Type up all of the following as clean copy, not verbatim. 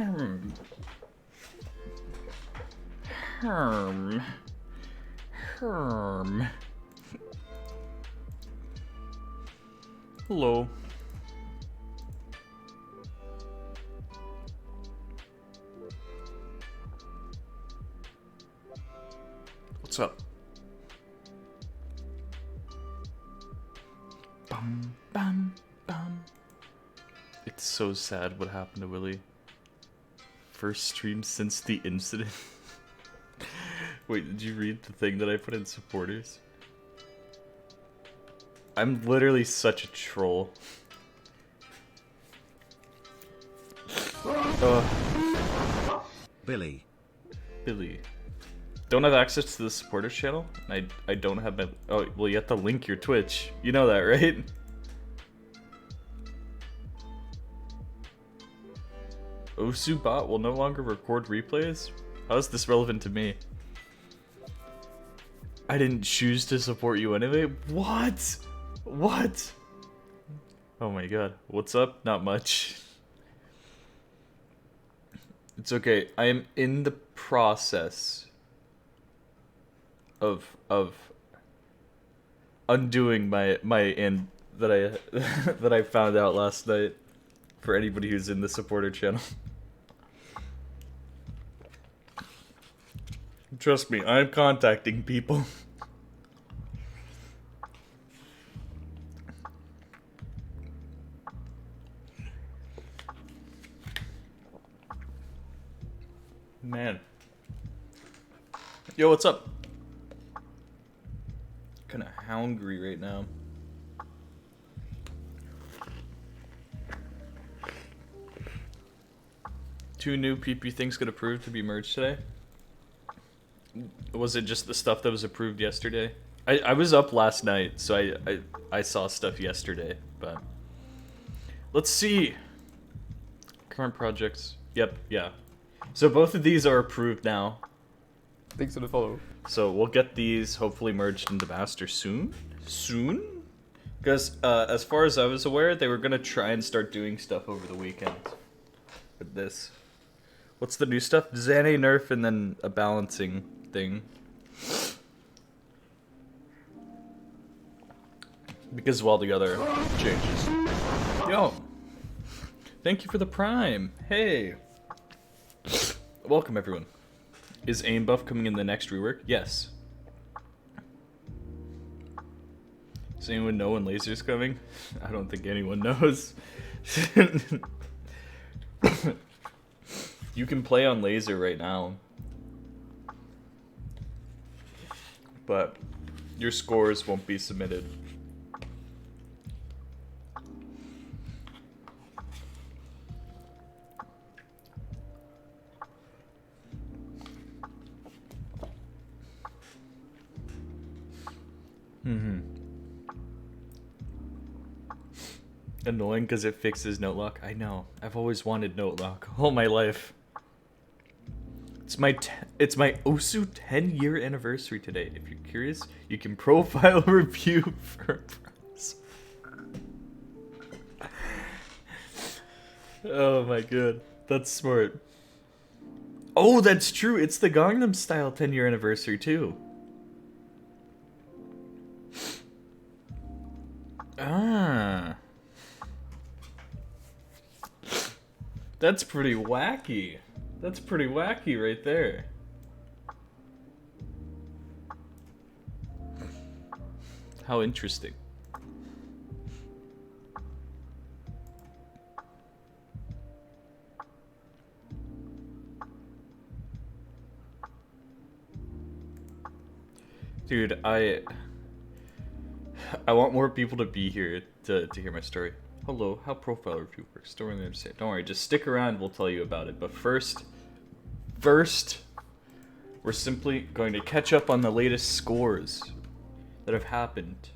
Hmm. Herm. Herm. Hello. What's up? Bum, bum, bum. It's so sad what happened to Willie. First stream since the incident. Wait, did you read the thing that I put in supporters? I'm literally such a troll. Billy. Billy. Don't have access to the supporters channel? I don't have my... Oh, well, you have to link your Twitch. You know that, right? Osu bot will no longer record replays? How is this relevant to me? I didn't choose to support you anyway? What? What? Oh my god. What's up? Not much. It's okay. I am in the process of undoing my end that I that I found out last night for anybody who's in the supporter channel. Trust me, I'm contacting people. Man. Yo, what's up? Kinda hungry right now. Two new PP things got approved to be merged today. Was it just the stuff that was approved yesterday? I was up last night, so I saw stuff yesterday, but let's see. Current projects. Yep, yeah. So both of these are approved now. Thanks for the follow. So we'll get these hopefully merged into Master soon. Soon? Because as far as I was aware, they were gonna try and start doing stuff over the weekend with this. What's the new stuff? Xane nerf and then a balancing thing. Because of all the other changes. Yo! Thank you for the prime! Hey! Welcome everyone. Is aim buff coming in the next rework? Yes. Does anyone know when laser's coming? I don't think anyone knows. You can play on laser right now. But your scores won't be submitted. Annoying because it fixes note lock. I know. I've always wanted note lock all my life. It's my Osu 10-year anniversary today. If you're curious, you can profile review for a prize. Oh my god, that's smart. Oh, that's true. It's the Gangnam Style 10-year anniversary too. Ah. That's pretty wacky. That's pretty wacky right there. How interesting. Dude, I want more people to be here to hear my story. Hello, how profile review works. Don't really understand. Don't worry, just stick around, we'll tell you about it. But first, we're simply going to catch up on the latest scores that have happened.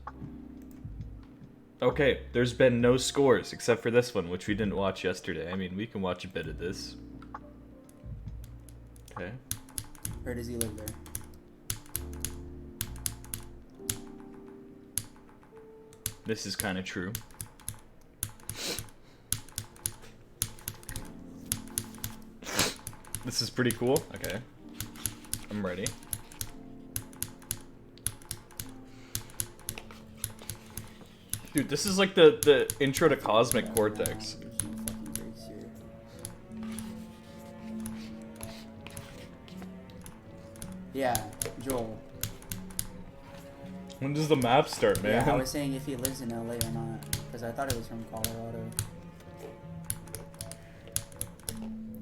Okay, there's been no scores except for this one, which we didn't watch yesterday. I mean, we can watch a bit of this. Okay. Or does he live there? This is kind of true. This is pretty cool. Okay. I'm ready. Dude, this is like the intro to Cosmic Cortex. There's no fucking breaks here. Yeah, Joel. When does the map start, man? Yeah, I was saying if he lives in LA or not, because I thought it was from Colorado.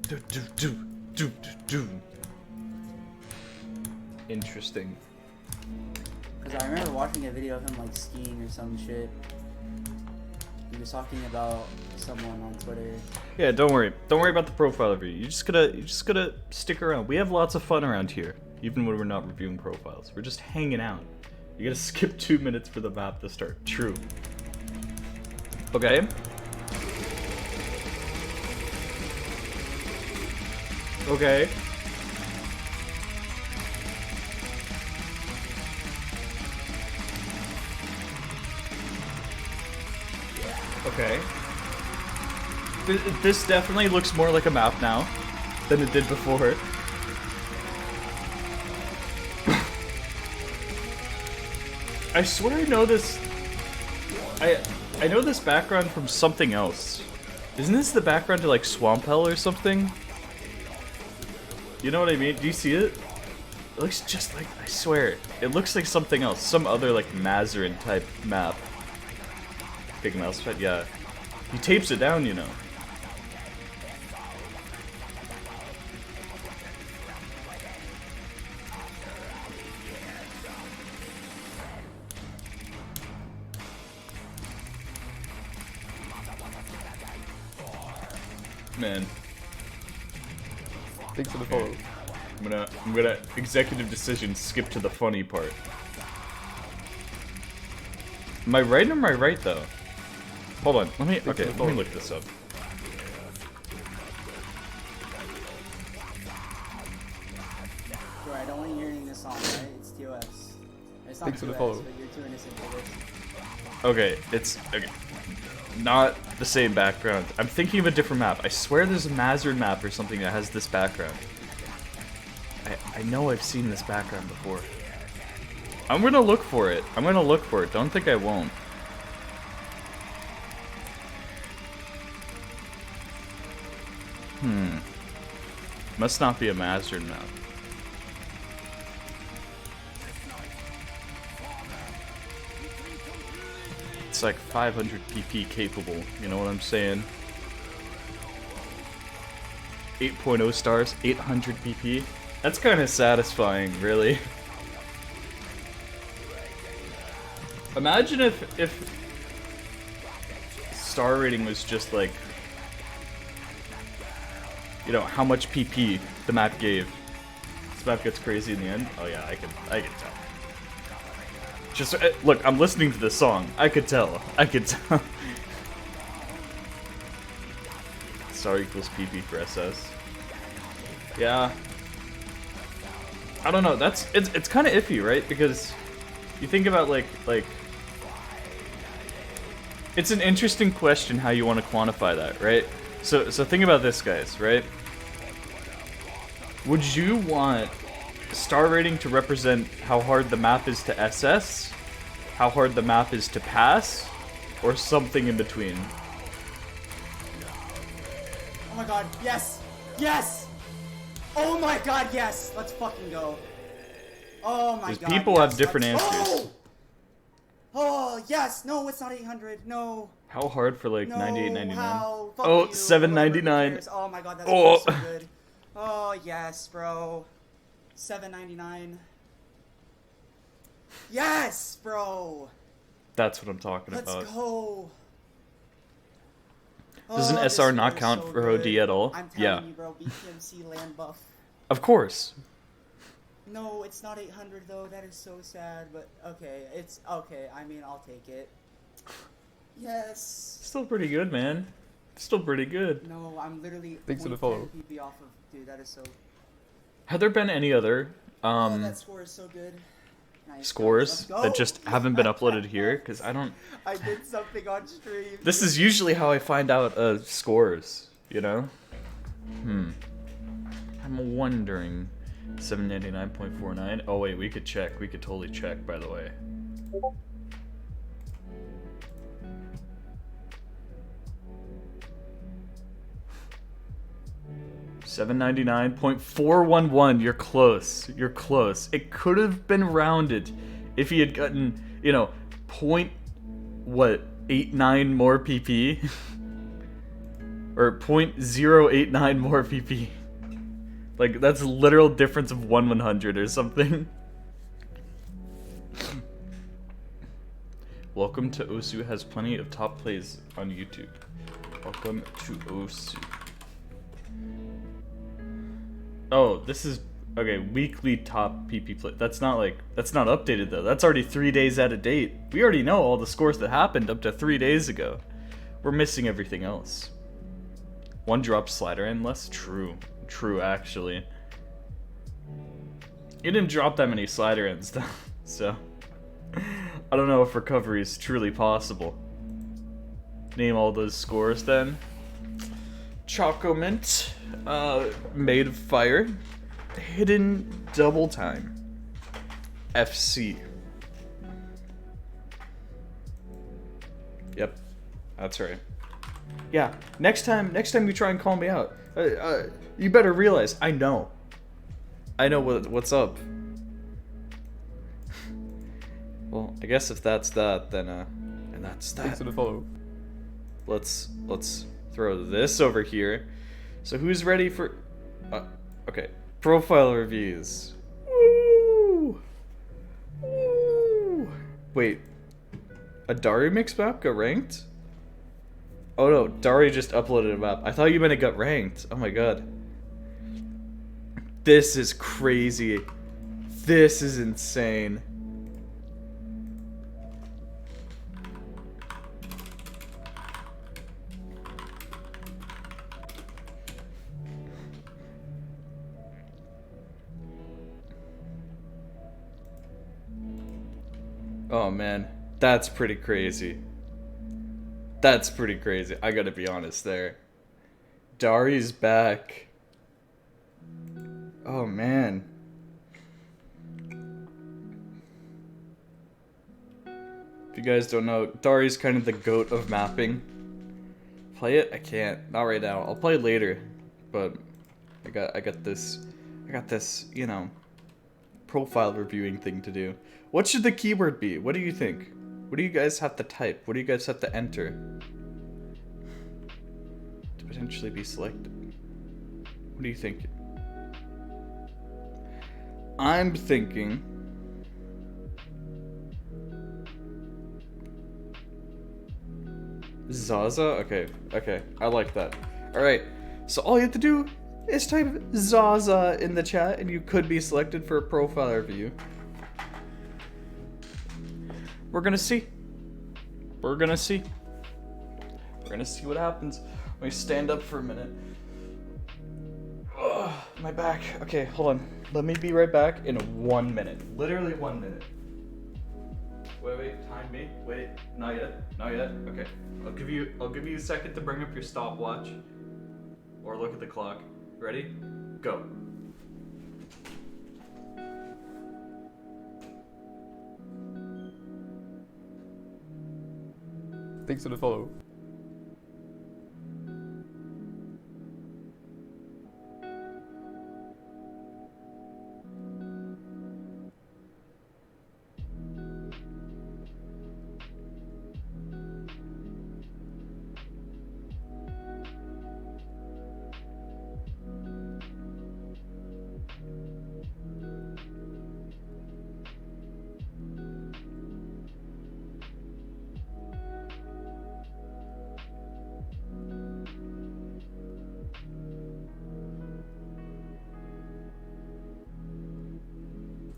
Do, do, do, do, do, do. Interesting. Because I remember watching a video of him like skiing or some shit. He was talking about someone on Twitter. Yeah, don't worry. Don't worry about the profile review. You just gotta stick around. We have lots of fun around here, even when we're not reviewing profiles. We're just hanging out. You gotta skip 2 minutes for the map to start. True. Okay. Okay. Okay. This definitely looks more like a map now than it did before. I swear I know this. I know this background from something else. Isn't this the background to like Swamp Hell or something? You know what I mean? Do you see it? It looks just like, I swear, it looks like something else. Some other like Mazarin type map. Big mouse pad, yeah. He tapes it down, you know. Man, Thanks for the follow. I'm gonna executive decision skip to the funny part. Am I right or am I right though? Hold on, let me look this up. Bro, I don't want you hearing this song, right? It's TOS. It's not Thanks for the TOS, follow. but you're too innocent for this. Okay, it's okay. Not the same background. I'm thinking of a different map. I swear there's a Mazarin map or something that has this background. I know I've seen this background before. I'm gonna look for it. Don't think I won't. Must not be a Mazarin map. It's like 500 PP capable, you know what I'm saying? 8.0 stars, 800 PP. That's kind of satisfying, really. Imagine if star rating was just like, you know, how much PP the map gave. This map gets crazy in the end. Oh yeah, I can tell. Just look, I'm listening to this song. I could tell. Star equals PP for SS. Yeah. I don't know. It's kind of iffy, right? Because you think about like it's an interesting question how you want to quantify that, right? So think about this, guys, right? Would you want star rating to represent how hard the map is to SS, how hard the map is to pass, or something in between? Oh my god, yes! Yes! Oh my god, yes! Let's fucking go. Oh my 'Cause god. people yes, have different let's- answers. Oh, yes! No, it's not 800. No. How hard for like No, 98.99? how? Fuck Oh, you. $7.99. Whoever cares. Oh my god, that's Oh. so good. Oh, yes, bro. $7.99. Yes, bro. That's what I'm talking Let's about. go. Does an Oh, this SR not feels count so for good. OD at all? I'm Yeah. telling you, bro. BPMC land buff. Of course. No, it's not 800 though. That is so sad. But okay, it's okay. I mean, I'll take it. Yes. Still pretty good, man. Still pretty good. No, I'm literally. Thanks for the 0.10 follow. PP off of. Dude, that is so. Have there been any other Oh, that score is so good. Nice. scores Let's go. that just haven't been uploaded here? Because I don't. I did something on stream. This is usually how I find out scores, you know? I'm wondering. 799.49. Oh wait, we could check. We could totally check, by the way. $799.411. You're close. You're close. It could have been rounded if he had gotten, you know, point what 89 more PP or 0.089 more PP. Like that's a literal difference of 1/100 or something. Welcome to Osu has plenty of top plays on YouTube. Welcome to Osu. Oh, this is okay. Weekly top PP play. That's not updated though. That's already 3 days out of date. We already know all the scores that happened up to 3 days ago. We're missing everything else. One drop slider and less. True, actually. You didn't drop that many slider ends though, so I don't know if recovery is truly possible. Name all those scores then. Choco Mint, Made of Fire, Hidden Double Time, FC. Yep, that's right. Yeah, next time you try and call me out, you better realize I know what's up. Well, I guess if that's that, then and that's that. Thanks for the follow. Let's throw this over here. So who's ready for? Okay, profile reviews. Woo! Woo! Wait, a Dari mix map got ranked? Oh no, Dari just uploaded a map. I thought you meant it got ranked. Oh my god. This is crazy. This is insane. Oh man, that's pretty crazy. That's pretty crazy. I gotta be honest there. Dari's back. Oh man. If you guys don't know, Dari's kind of the goat of mapping. Play it? I can't. Not right now. I'll play later. But I got this, you know, profile reviewing thing to do. What should the keyword be? What do you think? What do you guys have to type? What do you guys have to enter to potentially be selected? What do you think? I'm thinking Zaza? Okay, I like that. Alright, so all you have to do is type Zaza in the chat and you could be selected for a profile review. We're gonna see. We're gonna see. We're gonna see what happens. Let me stand up for a minute. Ugh, my back. Okay, hold on. Let me be right back in 1 minute. Literally 1 minute. Wait, time me. Wait, not yet. Okay. I'll give you a second to bring up your stopwatch. Or look at the clock. Ready? Go. Thanks for the follow.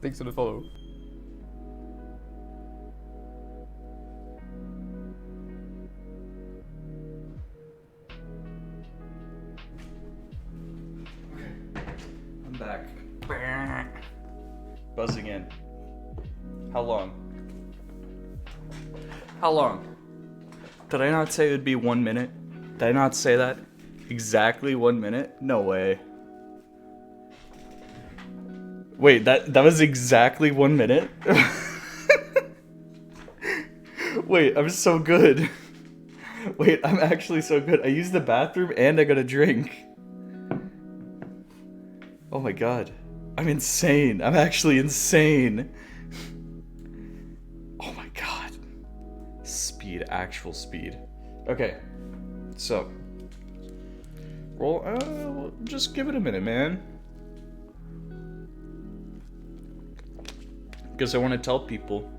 Thanks for the follow. I'm back. Buzzing in. How long? How long? Did I not say it would be 1 minute? Did I not say that? Exactly 1 minute? No way. Wait, that was exactly 1 minute? Wait, I'm so good. Wait, I'm actually so good. I used the bathroom and I got a drink. Oh my god. I'm insane. I'm actually insane. Oh my god. Speed, actual speed. Okay. So. Well, just give it a minute, man. Because I want to tell people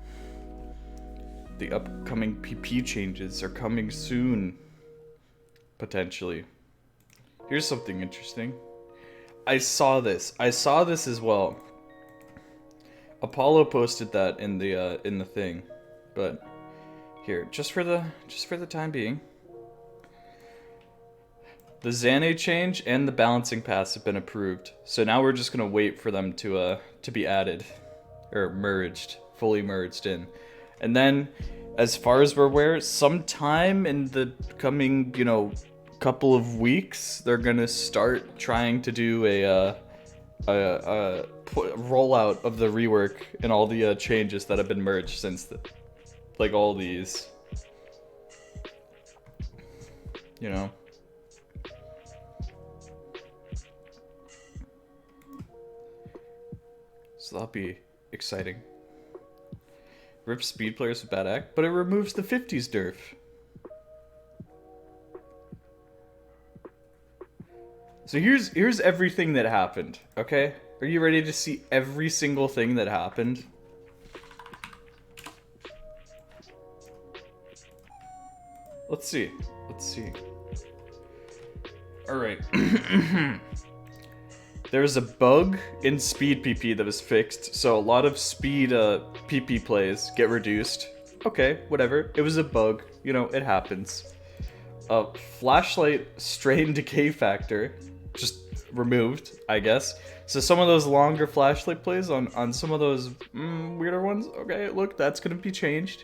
the upcoming PP changes are coming soon. Potentially. Here's something interesting. I saw this as well. Apollo posted that in the thing. But here, just for the time being. The Xane change and the balancing pass have been approved. So now we're just gonna wait for them to be added. Or merged. Fully merged in. And then, as far as we're aware, sometime in the coming, couple of weeks, they're gonna start trying to do a rollout of the rework and all the changes that have been merged since all these. So that'll be exciting. Rips speed players with bad act, but it removes the 50s nerf. So here's everything that happened, okay? Are you ready to see every single thing that happened? Let's see. Alright. There's a bug in speed PP that was fixed, so a lot of speed PP plays get reduced. Okay, whatever. It was a bug. It happens. Flashlight strain decay factor just removed, I guess. So some of those longer flashlight plays on some of those weirder ones, okay, look, that's gonna be changed.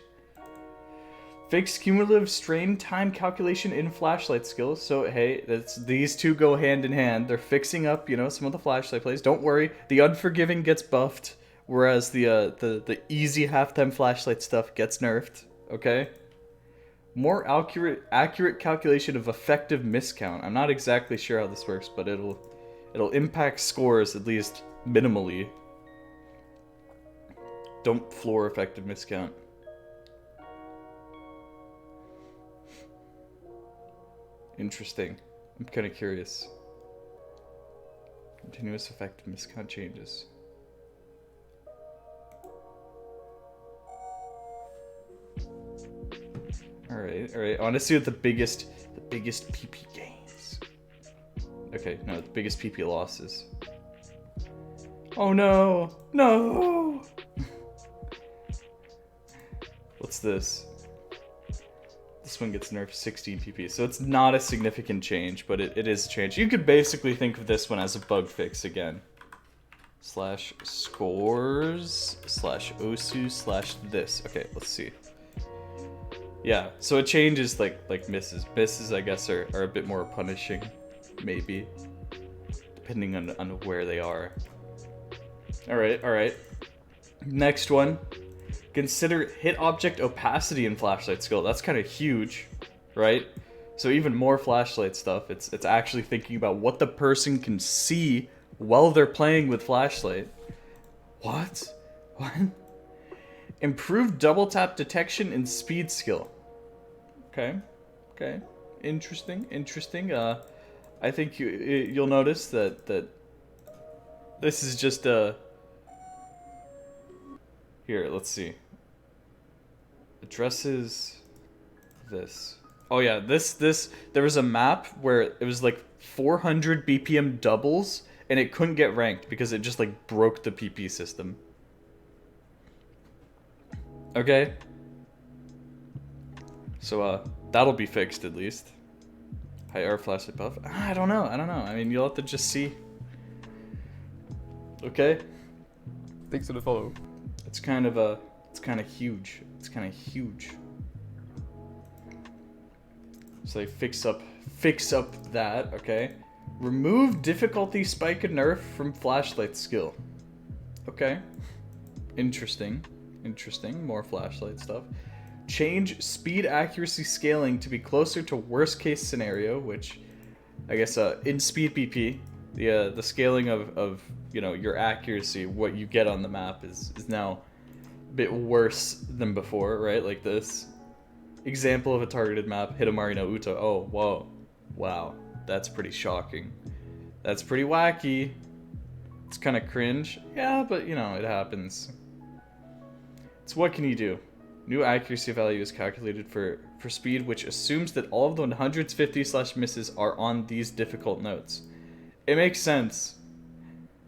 Fixed cumulative strain time calculation in flashlight skills. So hey, these two go hand in hand. They're fixing up, some of the flashlight plays. Don't worry, the unforgiving gets buffed, whereas the easy half-time flashlight stuff gets nerfed. Okay. More accurate calculation of effective miscount. I'm not exactly sure how this works, but it'll impact scores at least minimally. Don't floor effective miscount. Interesting. I'm kind of curious. Continuous effective miscount changes. Alright. I want to see what the biggest PP gains. Okay, no, the biggest PP losses. Oh no! No! What's this? This one gets nerfed 16 PP, so it's not a significant change, but it is a change. You could basically think of this one as a bug fix again. /scores /osu /this. Okay, let's see. Yeah, so it changes like misses. Misses, I guess, are a bit more punishing, maybe, depending on where they are. All right. Next one. Consider hit object opacity in flashlight skill. That's kind of huge, right? So even more flashlight stuff. It's actually thinking about what the person can see while they're playing with flashlight. What? Improved double tap detection and speed skill. Okay. Interesting. I think you'll notice that this is just a. Here, let's see. Addresses this. Oh yeah, this there was a map where it was like 400 BPM doubles and it couldn't get ranked because it just like broke the PP system. Okay. So that'll be fixed at least. High R flashlight buff. I don't know. I mean, you'll have to just see. Okay. Thanks for the follow. It's kind of huge. So they fix up that, okay? Remove difficulty spike and nerf from flashlight skill. Okay. Interesting. Interesting. More flashlight stuff. Change speed accuracy scaling to be closer to worst case scenario, which I guess in speed PP, the scaling of you know your accuracy, what you get on the map is now a bit worse than before, right? Like this example of a targeted map, Hidamari no Uta. Oh, whoa. Wow. That's pretty shocking. That's pretty wacky. It's kind of cringe. Yeah, but you know, it happens. So what can you do? New accuracy value is calculated for speed, which assumes that all of the 150 misses are on these difficult notes. It makes sense.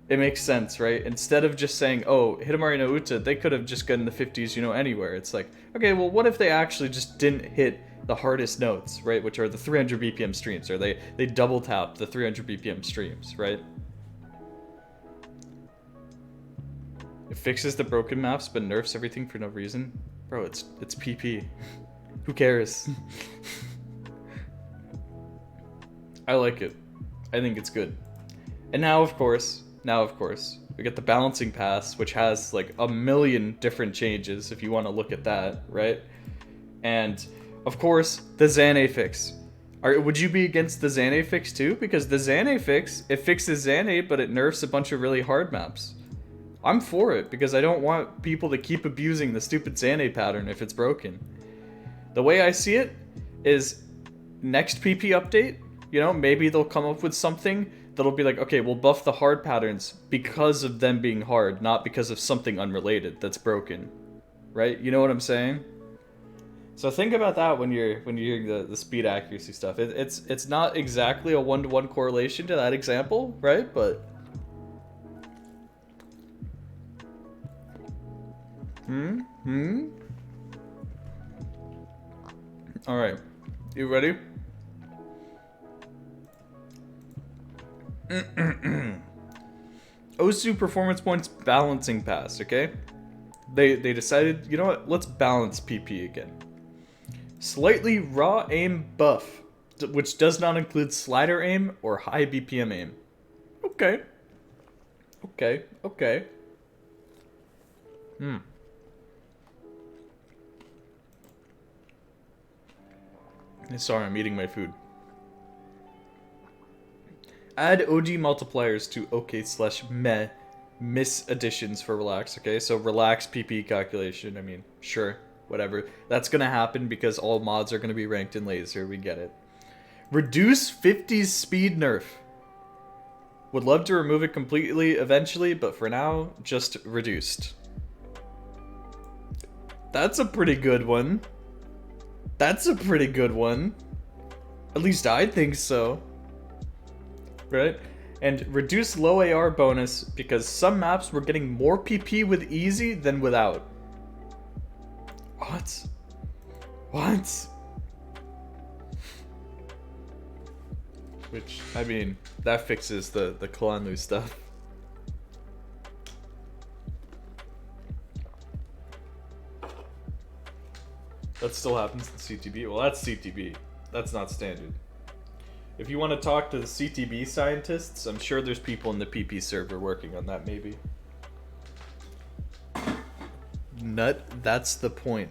It makes sense, right? Instead of just saying, oh, Hidamari no Uta, they could have just gotten the 50s, you know, anywhere. It's like, okay, well, what if they actually just didn't hit the hardest notes, right? Which are the 300 BPM streams, or they double tap the 300 BPM streams, right? It fixes the broken maps, but nerfs everything for no reason. Bro, it's PP. Who cares? I like it. I think it's good. And now, of course, we get the balancing pass, which has like a million different changes if you want to look at that, right? And of course, the Xane fix. Would you be against the Xane fix too? Because the Xane fix, it fixes Xane, but it nerfs a bunch of really hard maps. I'm for it because I don't want people to keep abusing the stupid Xane pattern if it's broken. The way I see it is next PP update, you know, maybe they'll come up with something that'll be like, okay, we'll buff the hard patterns because of them being hard, not because of something unrelated that's broken. Right? You know what I'm saying? So think about that when you're hearing the speed accuracy stuff. It's not exactly a 1-to-1 correlation to that example, right? But all right, you ready? Osu performance points balancing pass. Okay, they decided, you know what? Let's balance PP again. Slightly raw aim buff, which does not include slider aim or high BPM aim. Okay. Sorry, I'm eating my food. Add OG multipliers to OK/meh miss additions for relax, okay? So relax PP calculation, I mean, sure, whatever. That's gonna happen because all mods are gonna be ranked in laser, we get it. Reduce 50's speed nerf. Would love to remove it completely eventually, but for now, just reduced. That's a pretty good one. That's a pretty good one. At least I think so. Right? And reduce low AR bonus because some maps were getting more PP with easy than without. What? What? Which, I mean, that fixes the Kalanlu stuff. That still happens in CTB? Well, that's CTB. That's not standard. If you want to talk to the CTB scientists, I'm sure there's people in the PP server working on that, maybe. Nut, that's the point.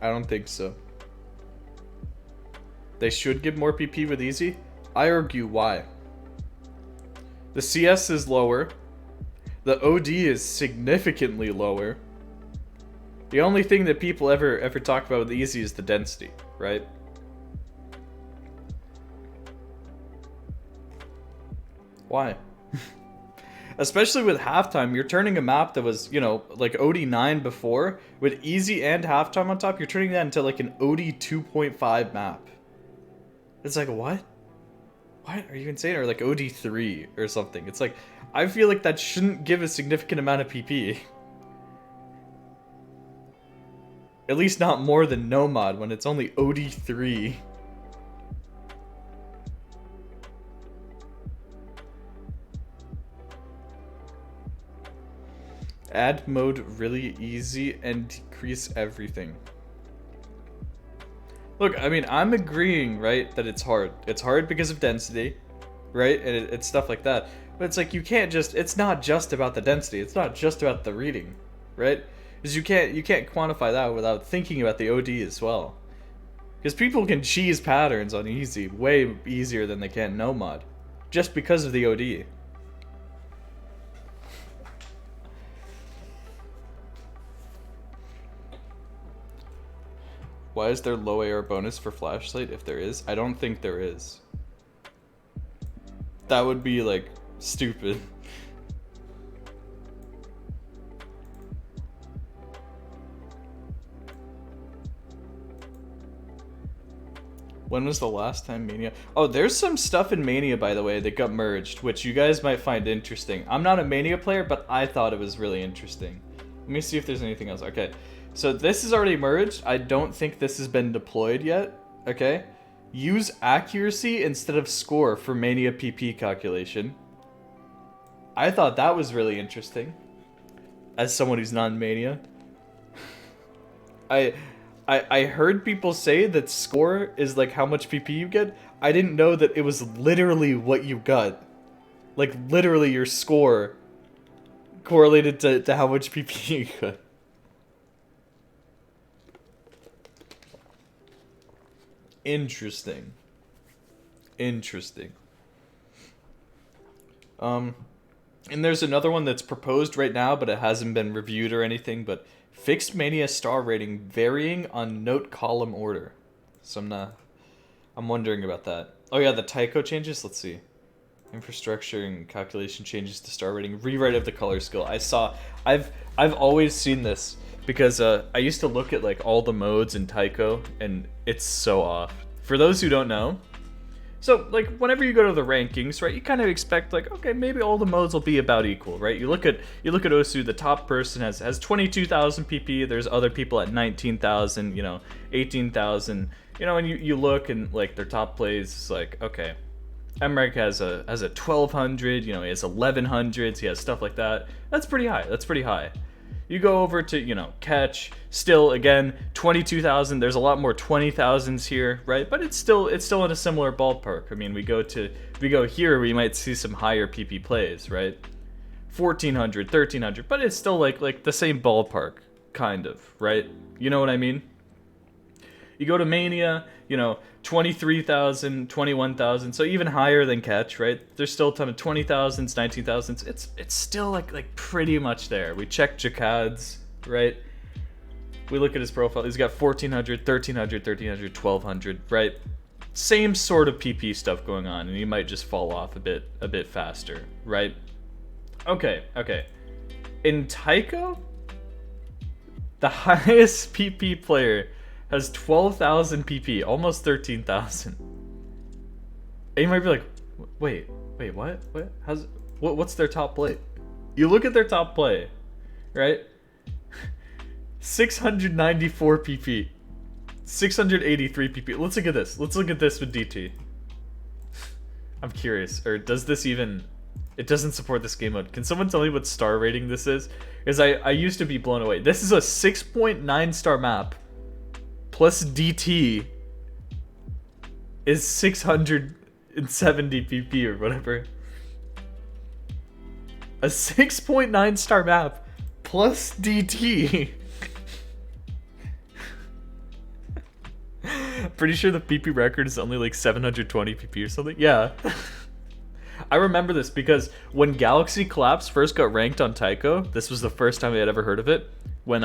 I don't think so. They should give more PP with easy? I argue why. The CS is lower. The OD is significantly lower. The only thing that people ever talk about with easy is the density, right? Why? Especially with halftime, you're turning a map that was, you know, like OD9 before, with easy and halftime on top, you're turning that into like an OD 2.5 map. It's like, what? What? Are you insane? Or like OD3 or something. It's like, I feel like that shouldn't give a significant amount of PP. At least not more than no mod when it's only OD3. Add mode really easy and decrease everything. Look, I mean, I'm agreeing, right, that it's hard. It's hard because of density. right? And it's stuff like that. But it's like you can't just. It's not just about the density. It's not just about the reading, right? Because you can't quantify that without thinking about the OD as well. Because people can cheese patterns on easy way easier than they can no mod, just because of the OD. Why is there low AR bonus for flashlight if there is? I don't think there is. That would be like stupid. When was the last time Mania? Oh, there's some stuff in Mania, by the way, that got merged, which you guys might find interesting. I'm not a Mania player, but I thought it was really interesting. Let me see if there's anything else. Okay, so this is already merged. I don't think this has been deployed yet. Okay, use accuracy instead of score for Mania PP calculation. I thought that was really interesting. As someone who's not in Mania. I heard people say that score is like how much PP you get. I didn't know that it was literally what you got. Like literally your score correlated to how much PP you got. Interesting. Interesting. And there's another one that's proposed right now, but it hasn't been reviewed or anything, but fixed Mania star rating varying on note column order. So I'm wondering about that. Oh yeah, the Tycho changes, let's see. Infrastructure and calculation changes to star rating. Rewrite of the color skill. I've always seen this because I used to look at like all the modes in Tycho and it's so off. For those who don't know, so like whenever you go to the rankings, right, you kind of expect like, okay, maybe all the modes will be about equal, right? You look at Osu, the top person has 22,000 PP. There's other people at 19,000, 18,000, and you look and like their top plays is like, okay, Emmerich has a 1200, he has 1100s, he has stuff like that. That's pretty high. You go over to, Catch, still, again, 22,000. There's a lot more 20,000s here, right? But it's still in a similar ballpark. I mean, we go here, we might see some higher PP plays, right? 1,400, 1,300, but it's still like the same ballpark, kind of, right? You know what I mean? You go to Mania, 23,000, 21,000, so even higher than Catch, right? There's still a ton of 20,000s, 19,000s. It's still like pretty much there. We check Jakad's, right? We look at his profile. He's got 1,400, 1,300, 1,300, 1,200, right? Same sort of PP stuff going on, and he might just fall off a bit faster, right? Okay. In Tycho, the highest PP player has 12,000 PP, almost 13,000. And you might be like, wait, what? What's their top play? You look at their top play, right? 694 PP, 683 PP. Let's look at this. Let's look at this with DT. I'm curious, or does this even? It doesn't support this game mode. Can someone tell me what star rating this is? Because I used to be blown away. This is a 6.9 star map. Plus DT is 670 PP or whatever. A 6.9 star map plus DT. Pretty sure the PP record is only like 720 PP or something. Yeah. I remember this because when Galaxy Collapse first got ranked on Tycho, this was the first time I had ever heard of it. When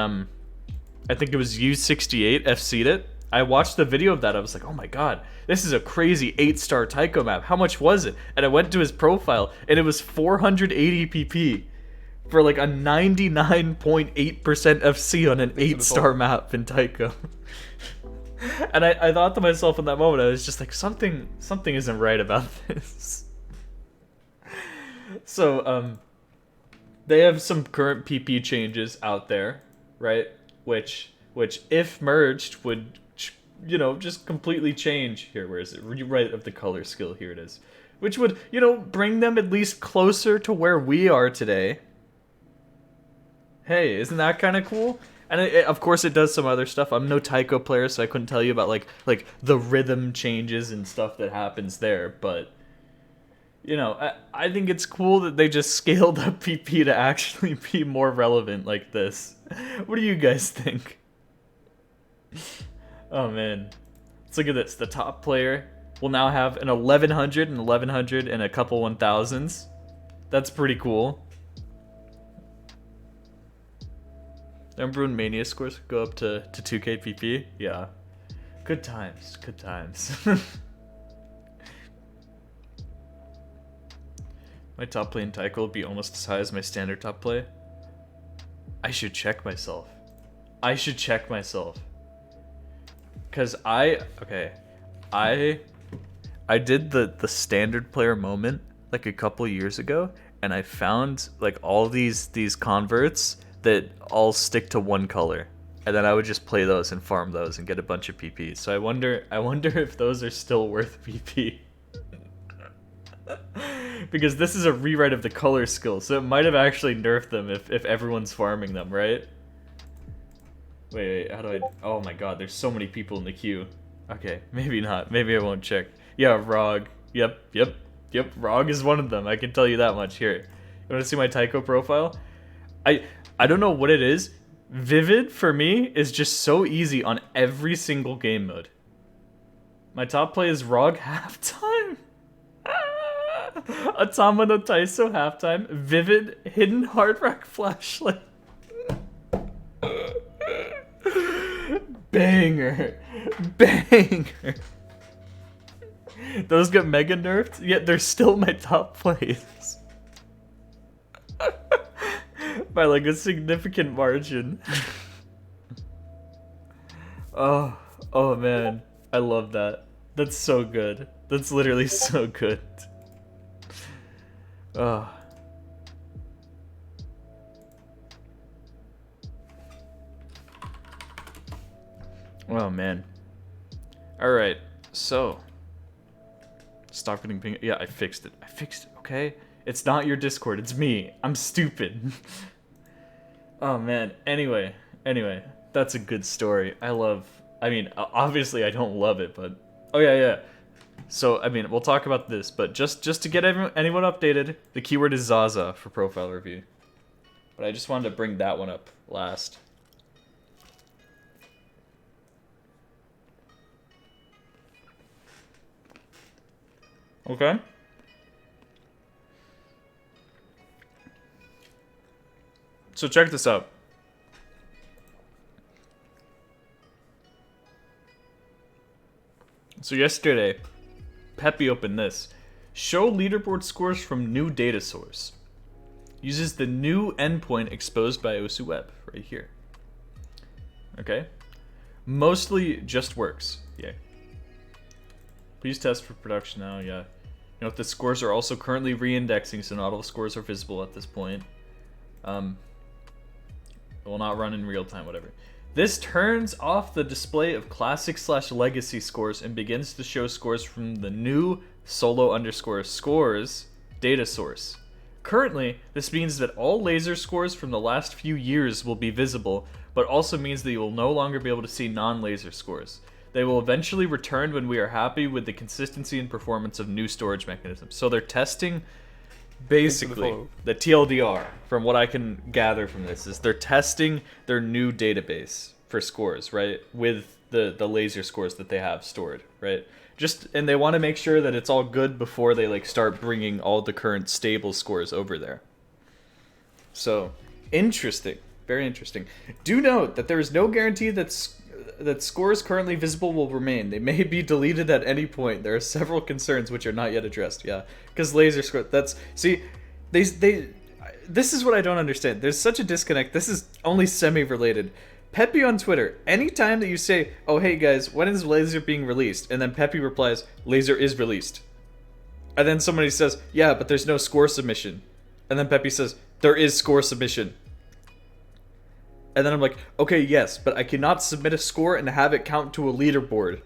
I think it was U68 FC'd it. I watched the video of that. I was like, oh my god, this is a crazy 8-star Tycho map. How much was it? And I went to his profile, and it was 480 PP for like a 99.8% FC on an 8-star map in Tycho. And I thought to myself in that moment, I was just like, something isn't right about this. So, they have some current PP changes out there, right? Which if merged would, just completely change. Here, where is it? Rewrite of the color skill, here it is. Which would, bring them at least closer to where we are today. Hey, isn't that kind of cool? And of course it does some other stuff. I'm no Tycho player, so I couldn't tell you about like the rhythm changes and stuff that happens there, but You know, I think it's cool that they just scaled up PP to actually be more relevant like this. What do you guys think? Oh man. Let's look at this. The top player will now have an 1100 and 1100 and a couple 1000s. That's pretty cool. Remember when Mania scores go up to 2k PP? Yeah. Good times, good times. My top play in Taiko will be almost as high as my standard top play. I should check myself. I should check myself. Cause I did the standard player moment like a couple years ago, and I found like all these converts that all stick to one color, and then I would just play those and farm those and get a bunch of PP. So I wonder if those are still worth PP. Because this is a rewrite of the color skill, so it might have actually nerfed them if everyone's farming them, right? Wait, how do I... Oh my god, there's so many people in the queue. Okay, maybe not. Maybe I won't check. Yeah, Rog. Yep. Rog is one of them. I can tell you that much. Here. You want to see my Taiko profile? I don't know what it is. Vivid, for me, is just so easy on every single game mode. My top play is Rog halftime. Atama no Taiso halftime. Vivid, Hidden Hard Rock Flashlight. Banger. Those get mega nerfed, yet they're still my top plays. By like a significant margin. Oh man. I love that. That's so good. That's literally so good. Oh. Oh man. Alright, so stop getting ping. Yeah, I fixed it. Okay? It's not your Discord, it's me. I'm stupid. Oh man. Anyway, that's a good story. I mean, obviously I don't love it, but oh yeah. So, I mean, we'll talk about this, but just to get anyone updated, the keyword is Zaza for profile review. But I just wanted to bring that one up last. Okay? So check this out. So yesterday, Peppy opened this. Show leaderboard scores from new data source. Uses the new endpoint exposed by OsuWeb right here. Okay? Mostly just works. Yeah. Please test for production now. Yeah. Note the scores are also currently re-indexing, so not all scores are visible at this point. It will not run in real time, whatever. This turns off the display of classic/legacy scores and begins to show scores from the new solo_scores data source. Currently, this means that all laser scores from the last few years will be visible, but also means that you will no longer be able to see non-laser scores. They will eventually return when we are happy with the consistency and performance of new storage mechanisms. So they're testing, basically, the TLDR, from what I can gather from this, is they're testing their new database for scores, right? With the laser scores that they have stored, right? And they want to make sure that it's all good before they like start bringing all the current stable scores over there. So, interesting. Very interesting. Do note that there is no guarantee that scores currently visible will remain. They may be deleted at any point. There are several concerns which are not yet addressed. Yeah, because laser score. This is what I don't understand. There's such a disconnect. This is only semi-related. Peppy on Twitter, anytime that you say, oh hey guys, when is laser being released? And then Peppy replies, laser is released. And then somebody says, yeah, but there's no score submission. And then Peppy says, there is score submission. And then I'm like, okay, yes, but I cannot submit a score and have it count to a leaderboard.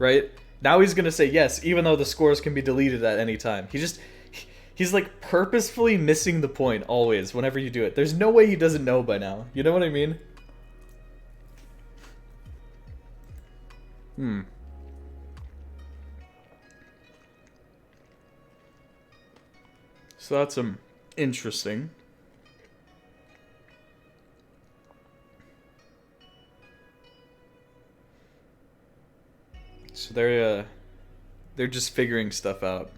Right? Now he's gonna say yes, even though the scores can be deleted at any time. He's like purposefully missing the point always whenever you do it. There's no way he doesn't know by now. You know what I mean? So that's interesting. So they're just figuring stuff out.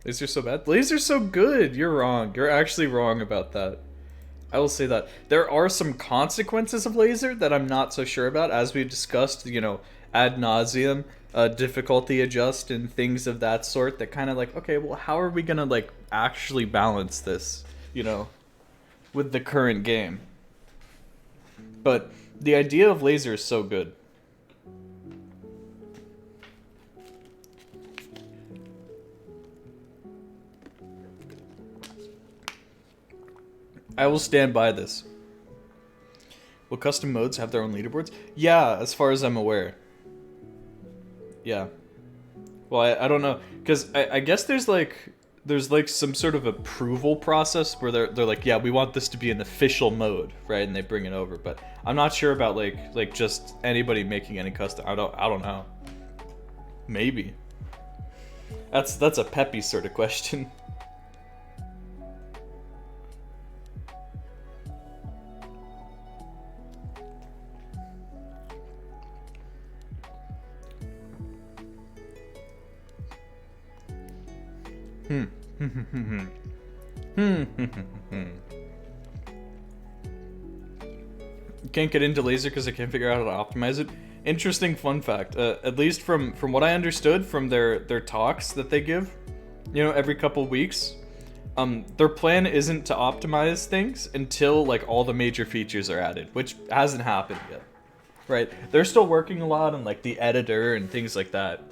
Lasers so bad? Lasers so good! You're wrong. You're actually wrong about that. I will say that. There are some consequences of laser that I'm not so sure about, as we discussed, you know, ad nauseum, difficulty adjust and things of that sort that kind of like, okay, well, how are we gonna like actually balance this, you know, with the current game? But the idea of laser is so good. I will stand by this. Will custom modes have their own leaderboards? Yeah, as far as I'm aware. Yeah. Well, I don't know, because I guess there's like some sort of approval process where they're like, yeah, we want this to be an official mode, right? And they bring it over. But I'm not sure about like just anybody making any custom. I don't know. Maybe. That's a peppy sort of question. Can't get into laser because I can't figure out how to optimize it. Interesting fun fact. At least from what I understood from their talks that they give, you know, every couple weeks, their plan isn't to optimize things until like all the major features are added, which hasn't happened yet. Right? They're still working a lot on like the editor and things like that.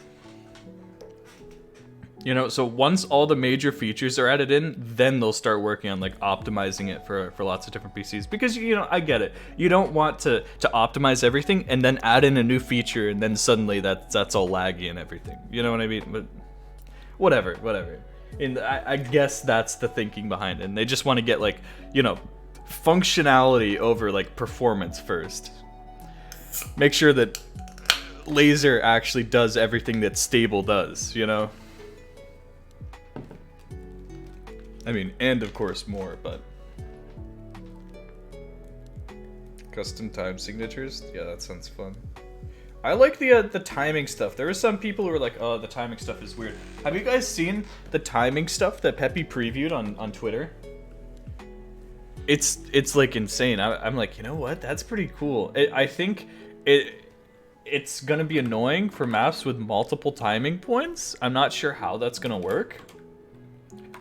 You know, so once all the major features are added in, then they'll start working on like optimizing it for lots of different PCs. Because, you know, I get it. You don't want to optimize everything and then add in a new feature and then suddenly that's all laggy and everything. You know what I mean? But whatever. And I guess that's the thinking behind it. And they just want to get like, you know, functionality over like performance first. Make sure that laser actually does everything that stable does, you know? I mean, and of course more, but custom time signatures? Yeah, that sounds fun. I like the timing stuff. There are some people who are like, oh, the timing stuff is weird. Have you guys seen the timing stuff that Peppy previewed on Twitter? It's like insane. I'm like, you know what? That's pretty cool. I think it's gonna be annoying for maps with multiple timing points. I'm not sure how that's gonna work.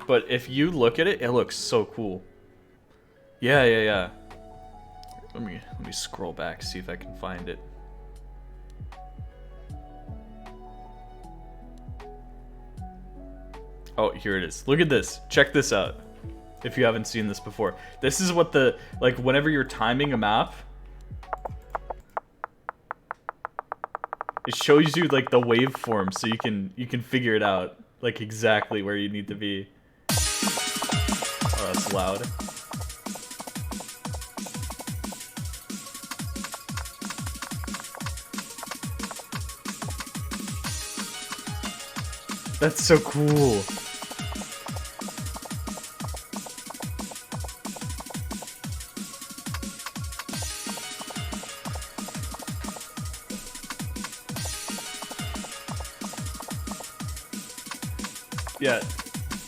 But if you look at it, it looks so cool. Yeah. Let me scroll back, see if I can find it. Oh, here it is. Look at this. Check this out. If you haven't seen this before. This is what the, like, whenever you're timing a map, it shows you like the waveform so you can figure it out, like exactly where you need to be. Oh, that's loud. That's so cool. Yeah.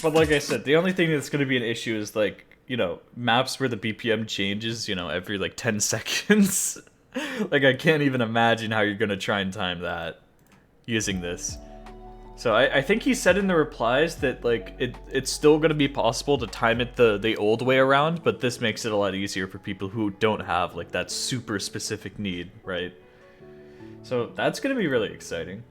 But like I said, the only thing that's going to be an issue is like, you know, maps where the BPM changes, you know, every like 10 seconds. Like I can't even imagine how you're going to try and time that using this. So I think he said in the replies that like it's still going to be possible to time it the old way around, but this makes it a lot easier for people who don't have like that super specific need, right? So that's going to be really exciting.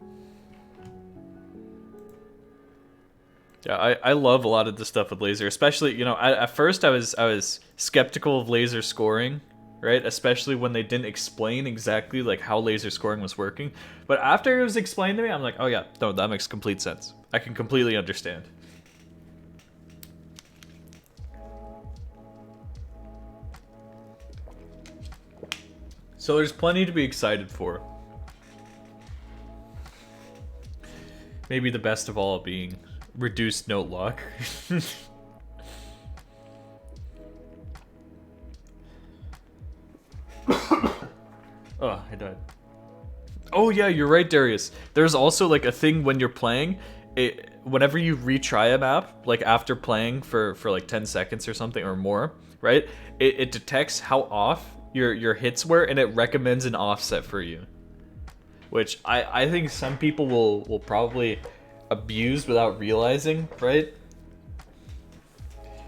Yeah, I love a lot of the stuff with laser, especially, you know, at first I was skeptical of laser scoring, right? Especially when they didn't explain exactly like how laser scoring was working. But after it was explained to me, I'm like, oh yeah, no, that makes complete sense. I can completely understand. So there's plenty to be excited for. Maybe the best of all being reduced note lock. Oh, I died. Oh yeah, you're right, Darius. There's also like a thing when you're playing, whenever you retry a map, like after playing for like 10 seconds or something or more, right? It detects how off your hits were and it recommends an offset for you. Which I think some people will probably abuse without realizing, right?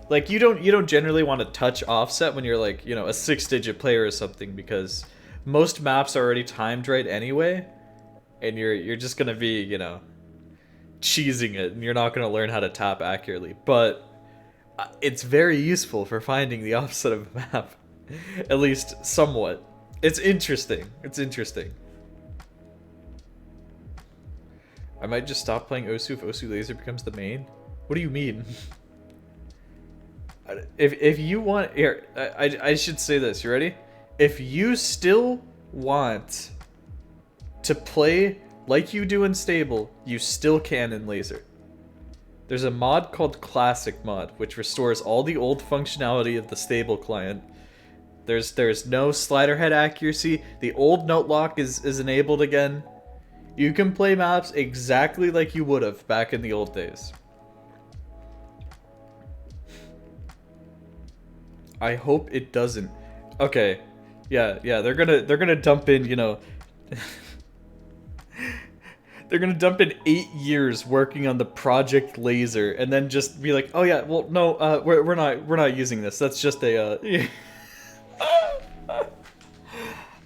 Like you don't generally want to touch offset when you're like, you know, a 6-digit player or something, because most maps are already timed right anyway, and you're just gonna be, you know, cheesing it, and you're not gonna learn how to tap accurately. But it's very useful for finding the offset of a map, at least somewhat. It's interesting. It's interesting. I might just stop playing Osu if Osu Laser becomes the main. What do you mean? If you want, here, I should say this. You ready? If you still want to play like you do in Stable, you still can in Laser. There's a mod called Classic Mod, which restores all the old functionality of the Stable client. There's no slider head accuracy. The old note lock is enabled again. You can play maps exactly like you would have back in the old days. I hope it doesn't. Okay. Yeah, they're gonna dump in, you know, they're gonna dump in 8 years working on the Project Laser and then just be like, oh yeah, well no, we're not using this. That's just a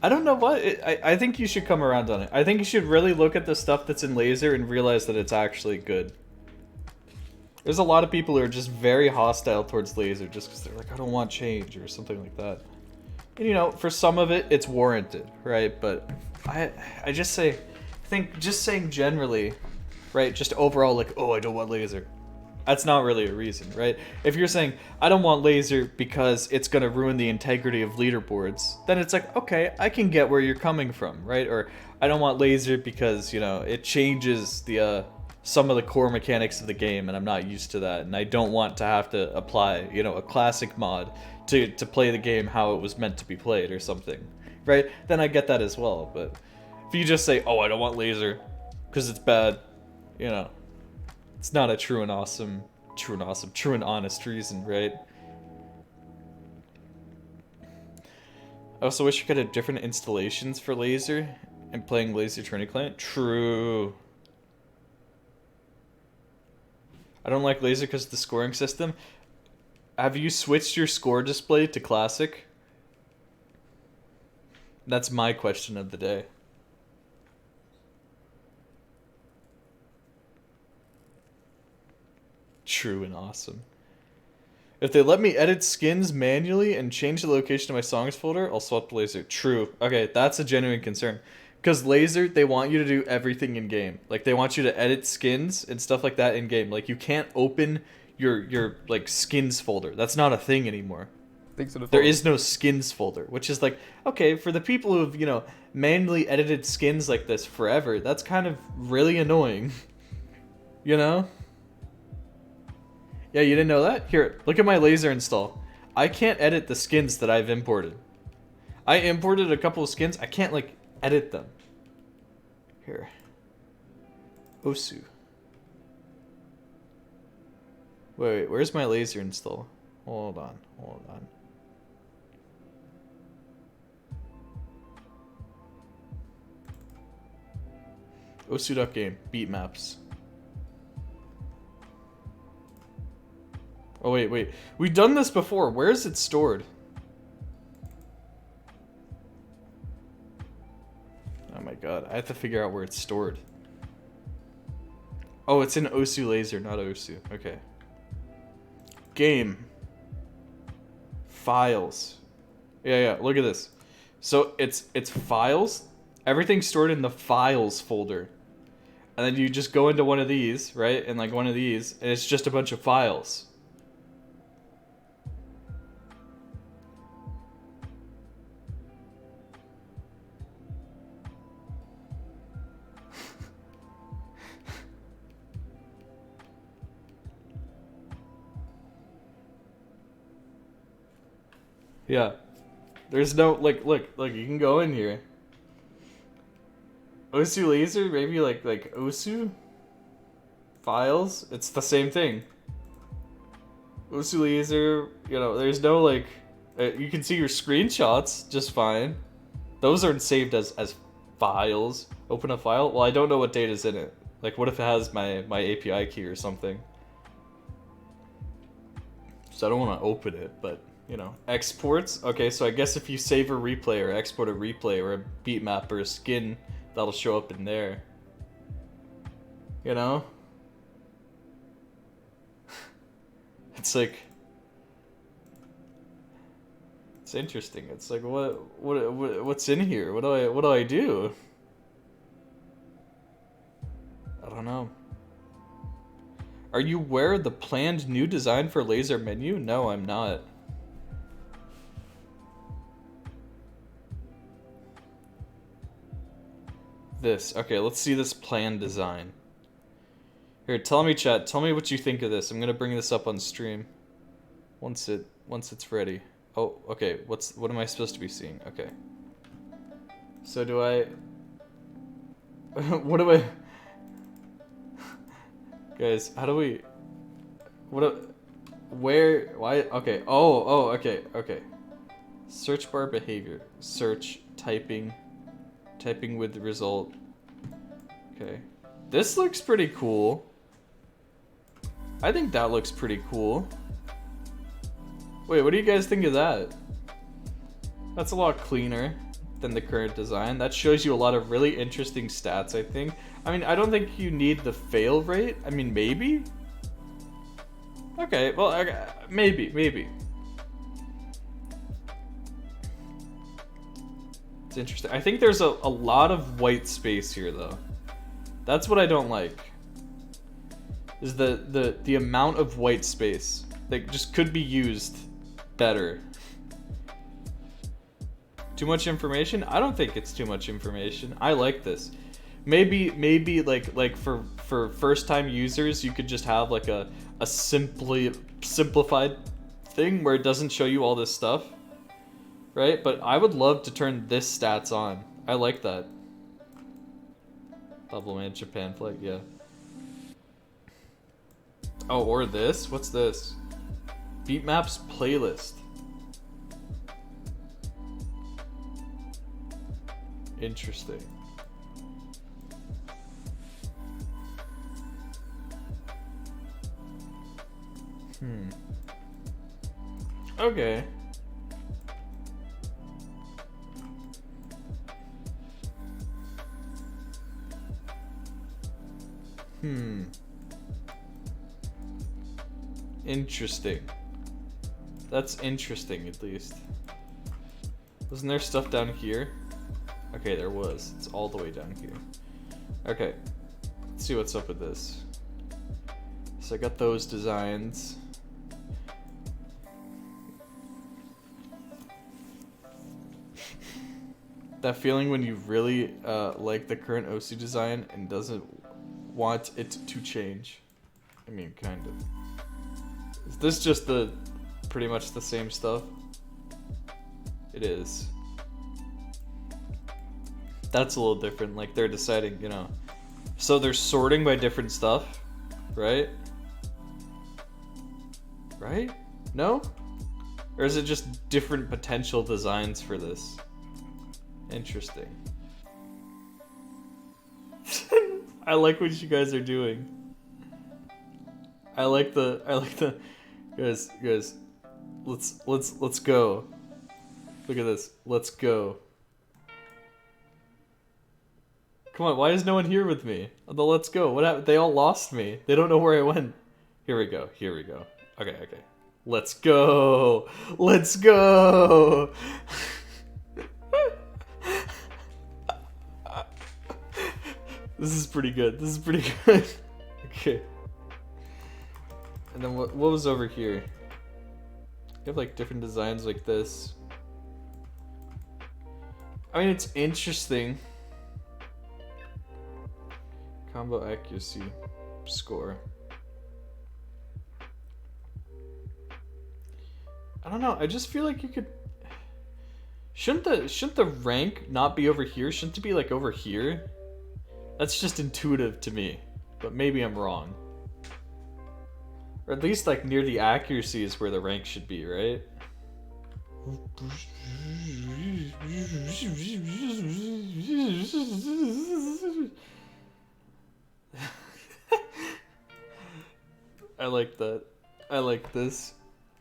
I don't know what I think you should come around on it. I think you should really look at the stuff that's in Laser and realize that it's actually good. There's a lot of people who are just very hostile towards Laser just because they're like, I don't want change or something like that. And you know, for some of it, it's warranted, right? But I just say, I think just saying generally, right? Just overall, like, oh, I don't want Laser. That's not really a reason, right? If you're saying, I don't want Laser because it's going to ruin the integrity of leaderboards, then it's like, okay, I can get where you're coming from, right? Or I don't want Laser because, you know, it changes the some of the core mechanics of the game and I'm not used to that, and I don't want to have to apply, you know, a classic mod to play the game how it was meant to be played or something, right? Then I get that as well. But if you just say, oh, I don't want Laser because it's bad, you know, it's not a true and honest reason, right? I also wish you could have different installations for Laser and playing Laser Trinity Client. True. I don't like Laser because of the scoring system. Have you switched your score display to Classic? That's my question of the day. True and awesome. If they let me edit skins manually and change the location of my songs folder, I'll swap to Laser. True. Okay, that's a genuine concern. Because Laser, they want you to do everything in game. Like, they want you to edit skins and stuff like that in game. Like, you can't open your like skins folder. That's not a thing anymore. There is no skins folder, which is like, okay, for the people who've, you know, manually edited skins like this forever, that's kind of really annoying. You know? Yeah, you didn't know that? Here, look at my Laser install. I can't edit the skins that I've imported. I imported a couple of skins. I can't, like, edit them. Here. Osu. Wait, where's my Laser install? Hold on. Osu.game. Beat maps. Oh, wait. We've done this before. Where is it stored? Oh my god. I have to figure out where it's stored. Oh, it's in Osu Laser, not Osu. Okay. Game. Files. Yeah. Look at this. So, it's files. Everything's stored in the files folder. And then you just go into one of these, right? And like one of these, and it's just a bunch of files. Yeah. There's no, like, look, you can go in here. Osu laser, maybe like Osu files. It's the same thing. Osu laser, you know, there's no like, you can see your screenshots just fine. Those aren't saved as files. Open a file. Well, I don't know what data's in it. Like, what if it has my API key or something? So I don't want to open it, but you know, exports. Okay, so I guess if you save a replay or export a replay or a beatmap or a skin, that'll show up in there. You know? It's like, it's interesting. It's like, what's in here? What do I do? I don't know. Are you aware of the planned new design for laser menu? No, I'm not. This. Okay, let's see this planned design. Here, tell me, chat. Tell me what you think of this. I'm gonna bring this up on stream once it's ready. Oh, okay. What am I supposed to be seeing? Okay. So do I? What do I? Guys, how do we? Where? Why? Okay. Oh, okay, okay. Search bar behavior. Search, typing with the result. Okay. This looks pretty cool. I think that looks pretty cool. Wait, what do you guys think of that? That's a lot cleaner than the current design. That shows you a lot of really interesting stats, I think. I mean, I don't think you need the fail rate. I mean, maybe? Okay, well, maybe. It's interesting. I think there's a lot of white space here, though. That's what I don't like. Is the amount of white space that just could be used better. Too much information? I don't think it's too much information. I like this. Maybe like for first time users, you could just have like a simplified thing where it doesn't show you all this stuff, right? But I would love to turn this stats on. I like that. Double man Japan flag, yeah. Oh, or this? What's this? Beatmaps playlist. Interesting. Okay. Interesting. That's interesting, at least. Wasn't there stuff down here? Okay, there was. It's all the way down here. Okay. Let's see what's up with this. So I got those designs. That feeling when you really like the current OC design and doesn't want it to change. I mean, kind of. Is this just pretty much the same stuff? It is. That's a little different. Like, they're deciding, you know. So they're sorting by different stuff, right? Right? No? Or is it just different potential designs for this? Interesting. I like what you guys are doing. I like the guys, let's go. Look at this. Let's go. Come on, why is no one here with me? On the let's go. What happened? They all lost me. They don't know where I went. Here we go. Okay. Let's go. Let's go. This is pretty good. Okay. And then what was over here? You have like different designs like this. I mean, it's interesting. Combo accuracy score. I don't know. I just feel like you could. Shouldn't the rank not be over here? Shouldn't it be like over here? That's just intuitive to me, but maybe I'm wrong. Or at least like near the accuracy is where the rank should be, right? I like that. I like this.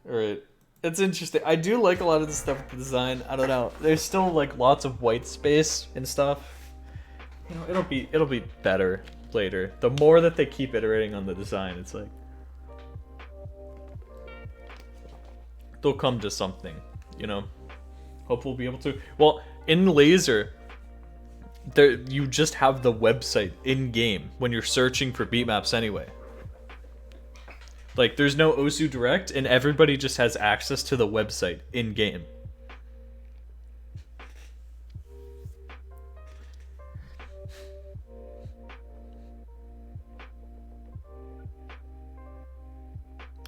Alright. It's interesting. I do like a lot of the stuff with the design. I don't know. There's still like lots of white space and stuff. You know, it'll be better later. The more that they keep iterating on the design, it's like they'll come to something, you know. Hope we'll be able to. Well, in Laser, there you just have the website in game when you're searching for beat maps anyway. Like, there's no Osu Direct, and everybody just has access to the website in game.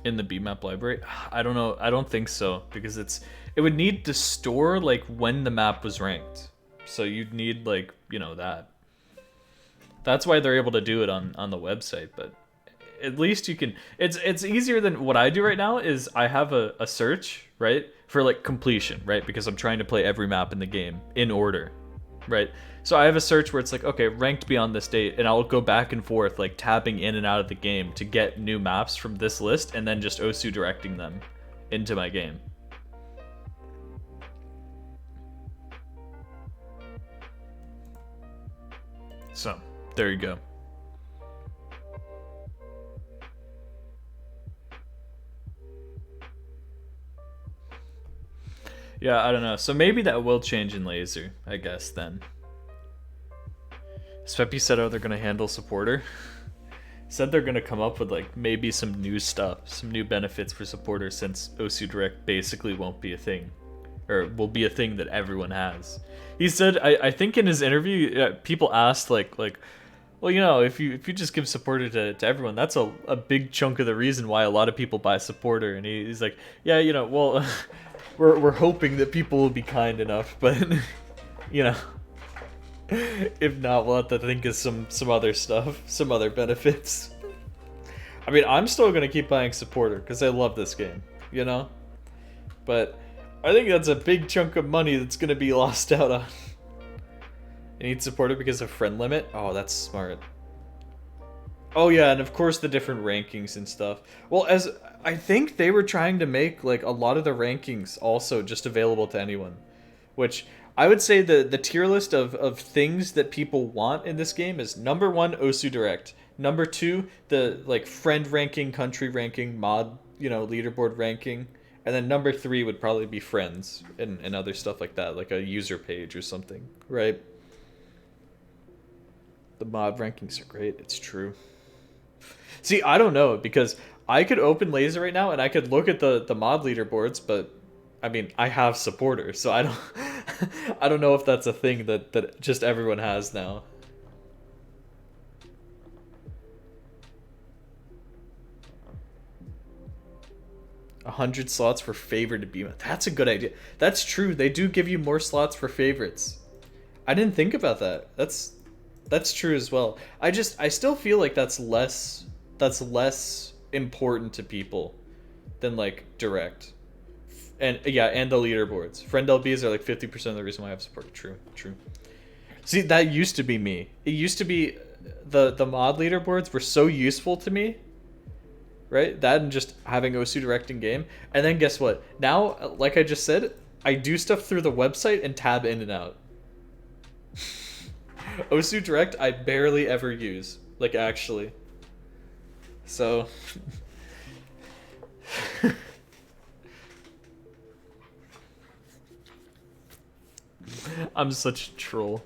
In the beatmap library? I don't know. I don't think so, because it would need to store like when the map was ranked. So you'd need like, you know, that. That's why they're able to do it on the website, but at least you can. It's easier than what I do right now. Is I have a search, right, for like completion, right, because I'm trying to play every map in the game in order, right? So I have a search where it's like, okay, ranked beyond this date, and I'll go back and forth, like tabbing in and out of the game to get new maps from this list, and then just Osu directing them into my game. So, there you go. Yeah, I don't know. So maybe that will change in Laser, I guess, then. Sveppy said, oh, they're going to handle supporter. Said they're going to come up with, like, maybe some new stuff, some new benefits for supporters, since Osu Direct basically won't be a thing. Or will be a thing that everyone has. He said, I think in his interview, people asked, like, well, you know, if you just give supporter to everyone, that's a big chunk of the reason why a lot of people buy supporter. And he's like, yeah, you know, well, we're hoping that people will be kind enough, but, you know, if not, we'll have to think of some other stuff, some other benefits. I mean, I'm still going to keep buying supporter because I love this game, you know? But I think that's a big chunk of money that's going to be lost out on. You need supporter because of friend limit? Oh, that's smart. Oh yeah, and of course the different rankings and stuff. Well, as I think they were trying to make like a lot of the rankings also just available to anyone. Which I would say the tier list of things that people want in this game is number 1, Osu Direct. Number 2, the like friend ranking, country ranking, mod, you know, leaderboard ranking. And then number 3 would probably be friends and other stuff like that, like a user page or something, right? The mod rankings are great, it's true. See, I don't know, because I could open Laser right now and I could look at the mod leaderboards, but I mean, I have supporters, so I don't I don't know if that's a thing that just everyone has now. A 100 slots for favorite beam. That's a good idea. That's true. They do give you more slots for favorites. I didn't think about that. That's true as well. I still feel like that's less important to people than like direct. And yeah, and the leaderboards. Friend LBs are like 50% of the reason why I have support. True. See, that used to be me. It used to be the mod leaderboards were so useful to me. Right? That and just having Osu Direct in game. And then guess what? Now, like I just said, I do stuff through the website and tab in and out. Osu Direct I barely ever use. Like, actually. So... I'm such a troll.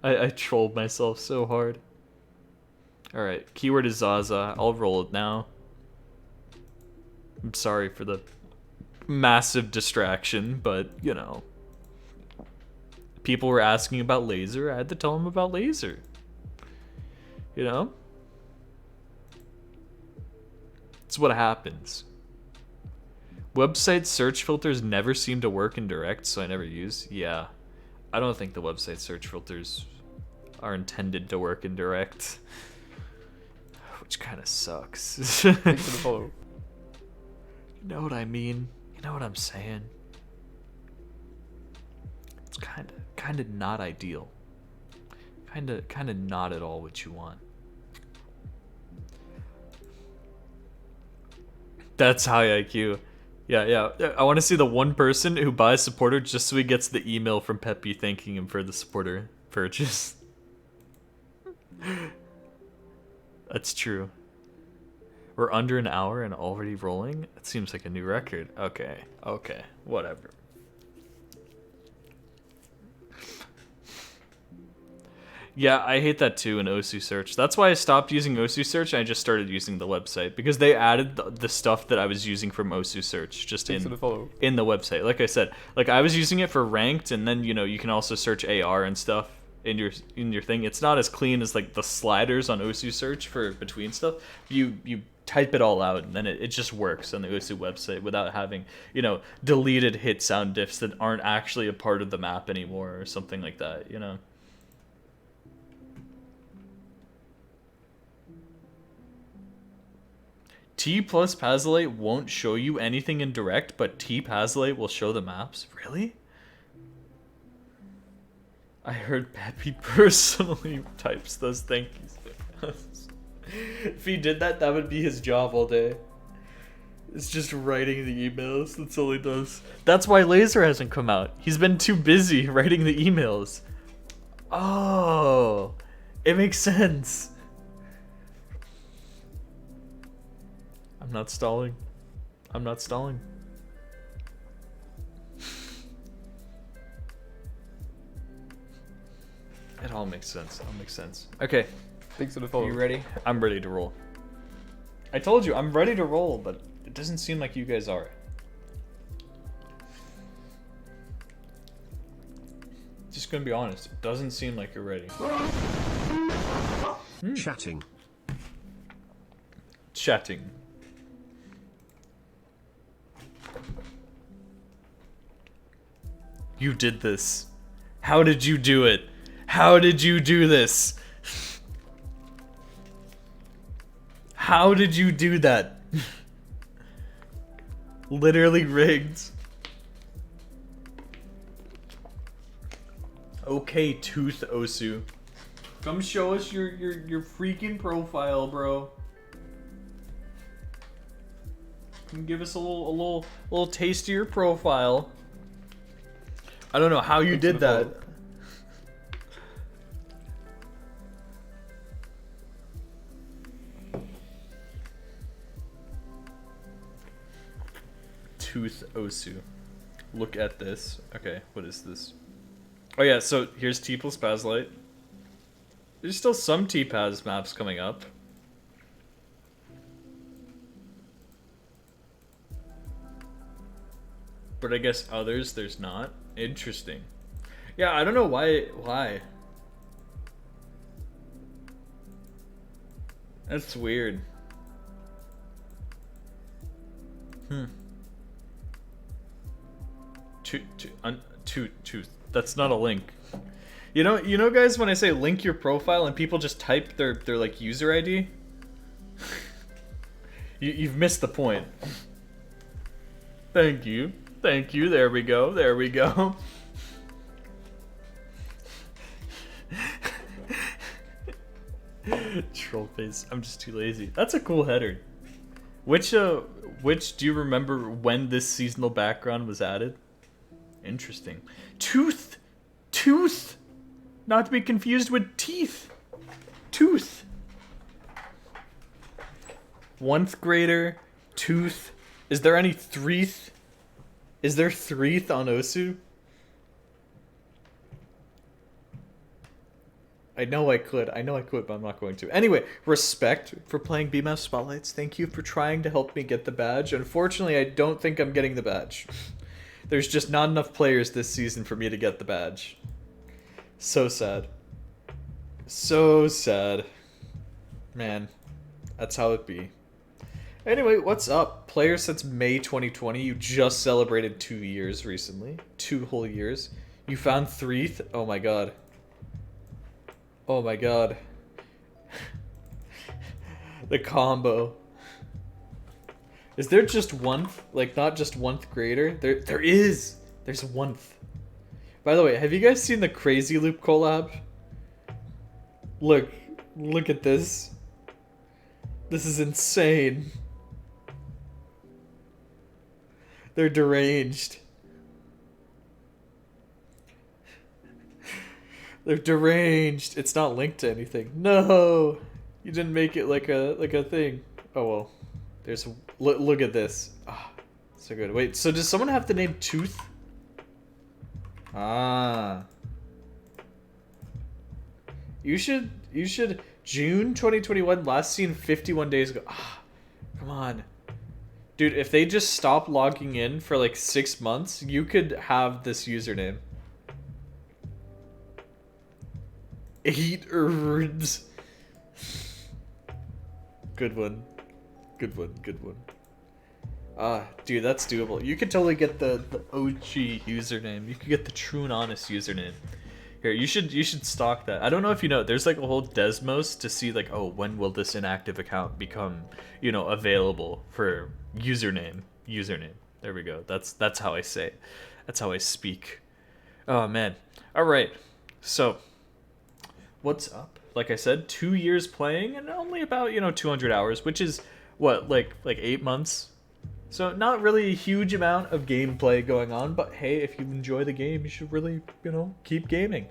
I trolled myself so hard. Alright, keyword is Zaza. I'll roll it now. I'm sorry for the massive distraction, but, you know. People were asking about Laser. I had to tell them about Laser. You know? It's what happens Website search filters never seem to work in direct, so I never use. Yeah. I don't think the website search filters are intended to work in direct. Which kind of sucks. Thanks for the follow. You know what I mean? You know what I'm saying? It's kind of not ideal. Kind of not at all what you want. That's high IQ. Yeah. I want to see the one person who buys supporter just so he gets the email from Peppy thanking him for the supporter purchase. That's true. We're under an hour and already rolling? It seems like a new record. Okay, whatever. Yeah, I hate that too in OSU search. That's why I stopped using OSU search and I just started using the website. Because they added the stuff that I was using from OSU search just in the website. Like I said, like I was using it for ranked, and then, you know, you can also search AR and stuff in your thing. It's not as clean as like the sliders on OSU search for between stuff. You type it all out and then it just works on the OSU website without having, you know, deleted hit sound diffs that aren't actually a part of the map anymore or something like that, you know. T plus Pazolite won't show you anything in direct, but T Pazolite will show the maps? Really? I heard Peppy personally types those thank yous. If he did that, that would be his job all day. It's just writing the emails. That's all he does. That's why Laser hasn't come out. He's been too busy writing the emails. Oh, it makes sense. I'm not stalling. I'm not stalling. It all makes sense. It all makes sense. Okay. Thanks for the follow. You ready? I'm ready to roll. I told you, I'm ready to roll, but it doesn't seem like you guys are. Just gonna be honest, it doesn't seem like you're ready. Chatting. Chatting. You did this. How did you do it? How did you do this? How did you do that? Literally rigged. Okay, Tooth Osu. Come show us your freaking profile, bro. Come give us a little taste of your profile. I don't know how you did that. Tooth Osu. Look at this. Okay, what is this? Oh yeah, so here's T plus Pazolite. There's still some T-Paz maps coming up. But I guess others there's not. Interesting. Yeah, I don't know why. That's weird. Tooth. That's not a link. You know, guys, when I say link your profile and people just type their like user ID, you've missed the point. Thank you. There we go. Troll face. I'm just too lazy. That's a cool header. Which do you remember when this seasonal background was added? Interesting. Tooth. Not to be confused with teeth. Tooth. 1th grader. Tooth. Is there any threeth? Is there threeth on Osu? I know I could, but I'm not going to. Anyway, respect for playing BMF Spotlights. Thank you for trying to help me get the badge. Unfortunately, I don't think I'm getting the badge. There's just not enough players this season for me to get the badge. So sad. So sad. Man, that's how it be. Anyway, what's up? Player since May 2020. You just celebrated 2 years recently. 2 whole years. You found 3. Oh my god. Oh my god. The combo. Is there just one? Like, not just one grader? There is. There's one. By the way, have you guys seen the Crazy Loop collab? Look at this. This is insane. They're deranged. They're deranged. It's not linked to anything. No, you didn't make it like a thing. Oh well. There's look at this. Ah, so good. Wait, so does someone have the name Tooth? Ah. You should June 2021, last seen 51 days ago. Ah, come on. Dude, if they just stop logging in for like 6 months, you could have this username. 8 words. Good one. Good one, good one. Ah, dude, that's doable. You could totally get the OG username. You could get the true and honest username. Here, you should stock that. I don't know if you know, there's like a whole Desmos to see like, oh, when will this inactive account become, you know, available for username. There we go. That's how I say it. That's how I speak. Oh man. All right. So, what's up? Like I said, 2 years playing and only about, you know, 200 hours, which is what, like 8 months. So not really a huge amount of gameplay going on, but hey, if you enjoy the game, you should really, you know, keep gaming.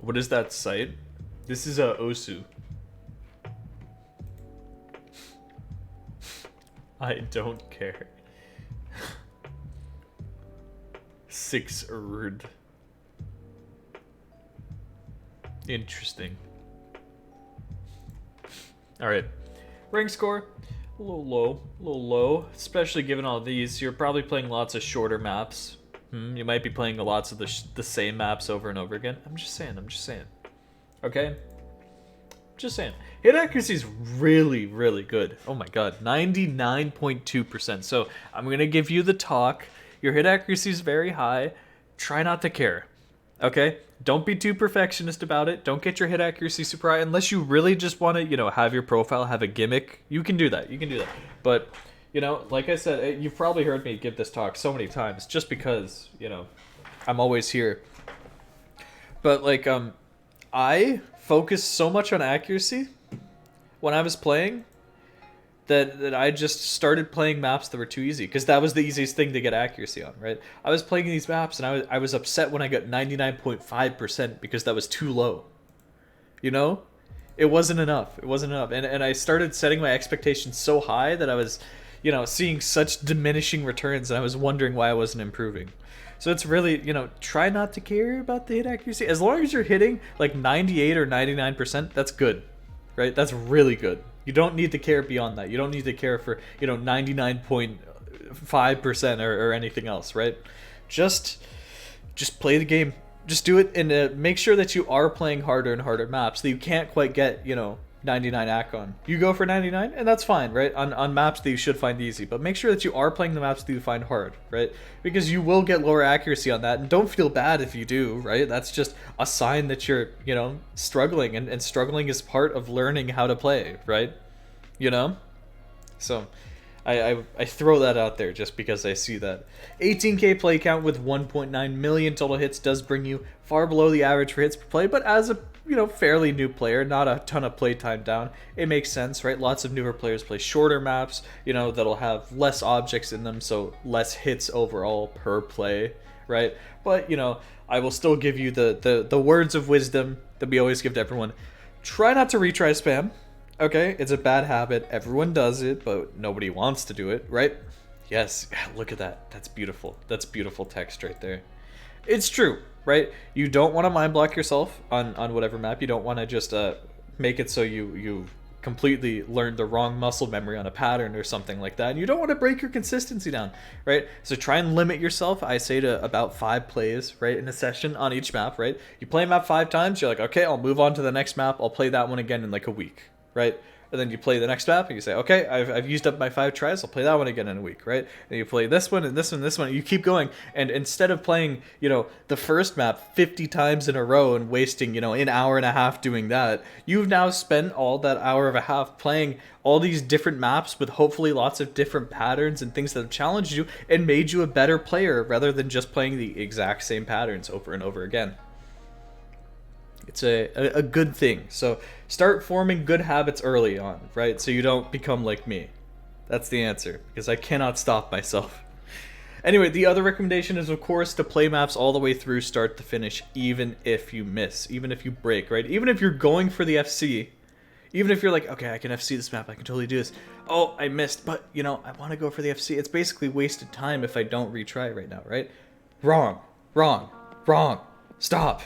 What is that site? This is Osu. I don't care. 6 Erd. Interesting. Alright. Rank score, a little low, especially given all these. You're probably playing lots of shorter maps. You might be playing lots of the same maps over and over again. I'm just saying. Okay? Just saying. Hit accuracy is really, really good. Oh my god, 99.2%. So I'm going to give you the talk. Your hit accuracy is very high. Try not to care. Okay? Don't be too perfectionist about it. Don't get your hit accuracy super high unless you really just want to, you know, have your profile, have a gimmick. You can do that. But, you know, like I said, you've probably heard me give this talk so many times just because, you know, I'm always here. But, like, I focused so much on accuracy when I was playing that I just started playing maps that were too easy, because that was the easiest thing to get accuracy on, right? I was playing these maps and I was upset when I got 99.5% because that was too low. You know? It wasn't enough. And I started setting my expectations so high that I was, you know, seeing such diminishing returns, and I was wondering why I wasn't improving. So it's really, you know, try not to care about the hit accuracy. As long as you're hitting like 98 or 99%, that's good, right? That's really good. You don't need to care beyond that. You don't need to care for, you know, 99.5% or anything else, right? Just play the game. Just do it, and make sure that you are playing harder and harder maps that you can't quite get, you know, 99 AC on. You go for 99, and that's fine, right? On maps that you should find easy. But make sure that you are playing the maps that you find hard, right? Because you will get lower accuracy on that, and don't feel bad if you do, right? That's just a sign that you're, you know, struggling, and struggling is part of learning how to play, right? You know? So, I throw that out there just because I see that. 18k play count with 1.9 million total hits does bring you far below the average for hits per play, but as a, you know, fairly new player, not a ton of playtime down, it makes sense, right? Lots of newer players play shorter maps, you know, that'll have less objects in them, so less hits overall per play, right? But, you know, I will still give you the words of wisdom that we always give to everyone. Try not to retry spam. Okay, it's a bad habit. Everyone does it, but nobody wants to do it, right? Yes, look at that. That's beautiful. That's beautiful text right there. It's true, right? You don't want to mind block yourself on whatever map. You don't want to just make it so you completely learned the wrong muscle memory on a pattern or something like that, and you don't want to break your consistency down, right? So try and limit yourself. I say to about 5 plays, right, in a session on each map, right? You play a map 5 times, you're like, okay, I'll move on to the next map. I'll play that one again in like a week, right? And then you play the next map and you say, okay, I've used up my 5 tries, I'll play that one again in a week, right? And you play this one and this one and this one, and you keep going. And instead of playing, you know, the first map 50 times in a row and wasting, you know, an hour and a half doing that, you've now spent all that hour and a half playing all these different maps with hopefully lots of different patterns and things that have challenged you and made you a better player rather than just playing the exact same patterns over and over again. It's a good thing. So start forming good habits early on, right? So you don't become like me. That's the answer, because I cannot stop myself. Anyway, the other recommendation is, of course, to play maps all the way through, start to finish, even if you miss, even if you break, right? Even if you're going for the FC, even if you're like, okay, I can FC this map, I can totally do this. Oh, I missed, but, you know, I want to go for the FC. It's basically wasted time if I don't retry right now, right? Wrong, wrong, wrong. Stop.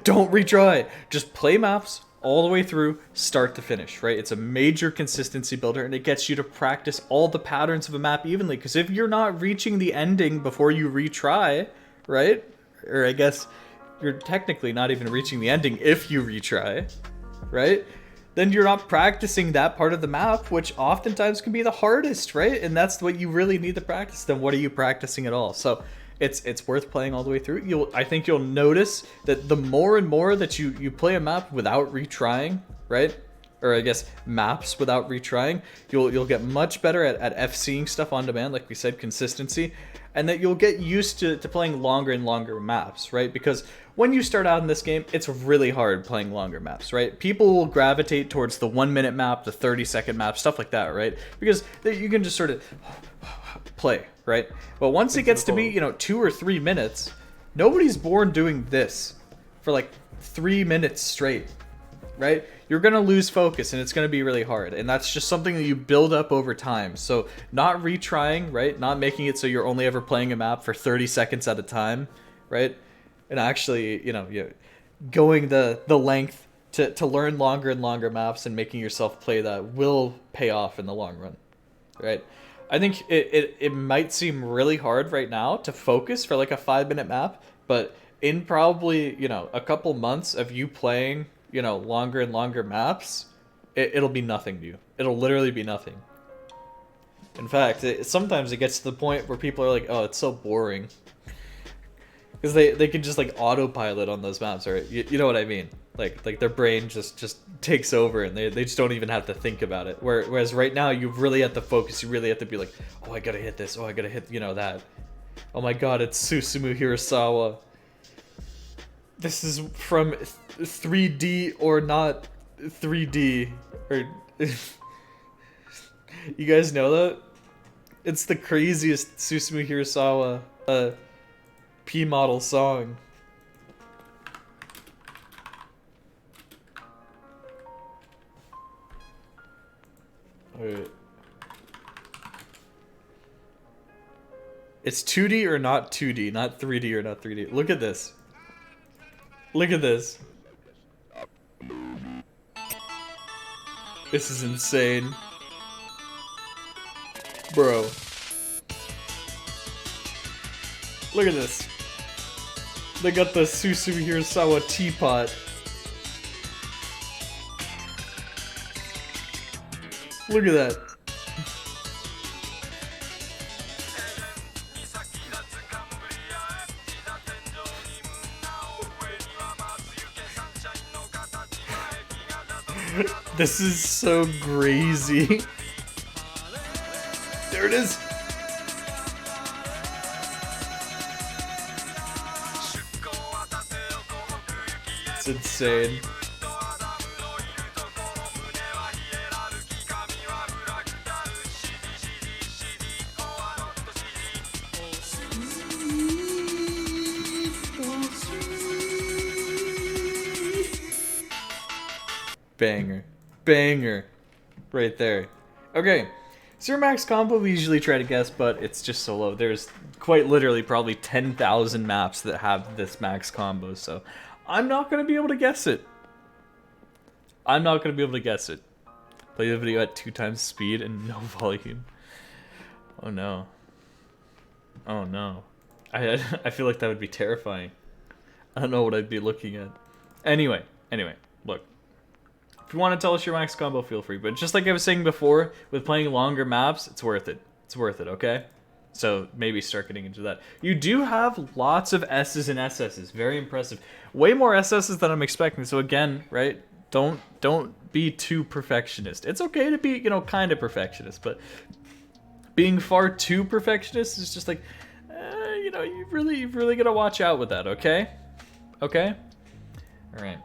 Don't retry. Just play maps all the way through, start to finish, right? It's a major consistency builder, and it gets you to practice all the patterns of a map evenly. Because if you're not reaching the ending before you retry, right? Or I guess you're technically not even reaching the ending if you retry, right? Then you're not practicing that part of the map, which oftentimes can be the hardest, right? And that's what you really need to practice. Then what are you practicing at all? So it's worth playing all the way through. I think you'll notice that the more and more that you play a map without retrying, right? Or I guess maps without retrying, you'll get much better at FCing stuff on demand, like we said, consistency, and that you'll get used to playing longer and longer maps, right? Because when you start out in this game, it's really hard playing longer maps, right? People will gravitate towards the 1-minute map, the 30-second map, stuff like that, right? Because you can just sort of play, right? But once it gets to be, you know, 2 or 3 minutes, nobody's born doing this for like 3 minutes straight, right? You're gonna lose focus and it's gonna be really hard, and that's just something that you build up over time. So not retrying, right? Not making it so you're only ever playing a map for 30 seconds at a time, right? And actually, you know, going the length to learn longer and longer maps and making yourself play that will pay off in the long run, right? I think it might seem really hard right now to focus for like a 5-minute map, but in probably, you know, a couple months of you playing, you know, longer and longer maps, it'll be nothing to you. It'll literally be nothing. In fact, sometimes it gets to the point where people are like, oh, it's so boring. Because they can just like autopilot on those maps, right? You know what I mean? Like their brain just takes over and they just don't even have to think about it. Whereas right now you really have to focus. You really have to be like, oh, I gotta hit this. Oh, I gotta hit, you know, that. Oh my god, it's Susumu Hirasawa. This is from 3D or not 3D. Or you guys know that? It's the craziest Susumu Hirasawa P model song. Wait. It's 2D or not 2D, not 3D or not 3D. Look at this. Look at this. This is insane. Bro. Look at this. They got the Susumu Hirasawa teapot. Look at that. This is so crazy. There it is. It's insane. Banger. Banger. Right there. Okay. So your max combo we usually try to guess, but it's just so low. There's quite literally probably 10,000 maps that have this max combo, so I'm not going to be able to guess it. I'm not gonna be able to guess it. Play the video at 2 times speed and no volume. Oh no. Oh no. I feel like that would be terrifying. I don't know what I'd be looking at. Anyway, look. If you want to tell us your max combo, feel free. But just like I was saying before, with playing longer maps, it's worth it. It's worth it, okay? So maybe start getting into that. You do have lots of S's and SS's. Very impressive. Way more SS's than I'm expecting. So again, right? Don't be too perfectionist. It's okay to be, you know, kind of perfectionist, but being far too perfectionist is just like, you know, you've really got to watch out with that, okay? Okay? All right.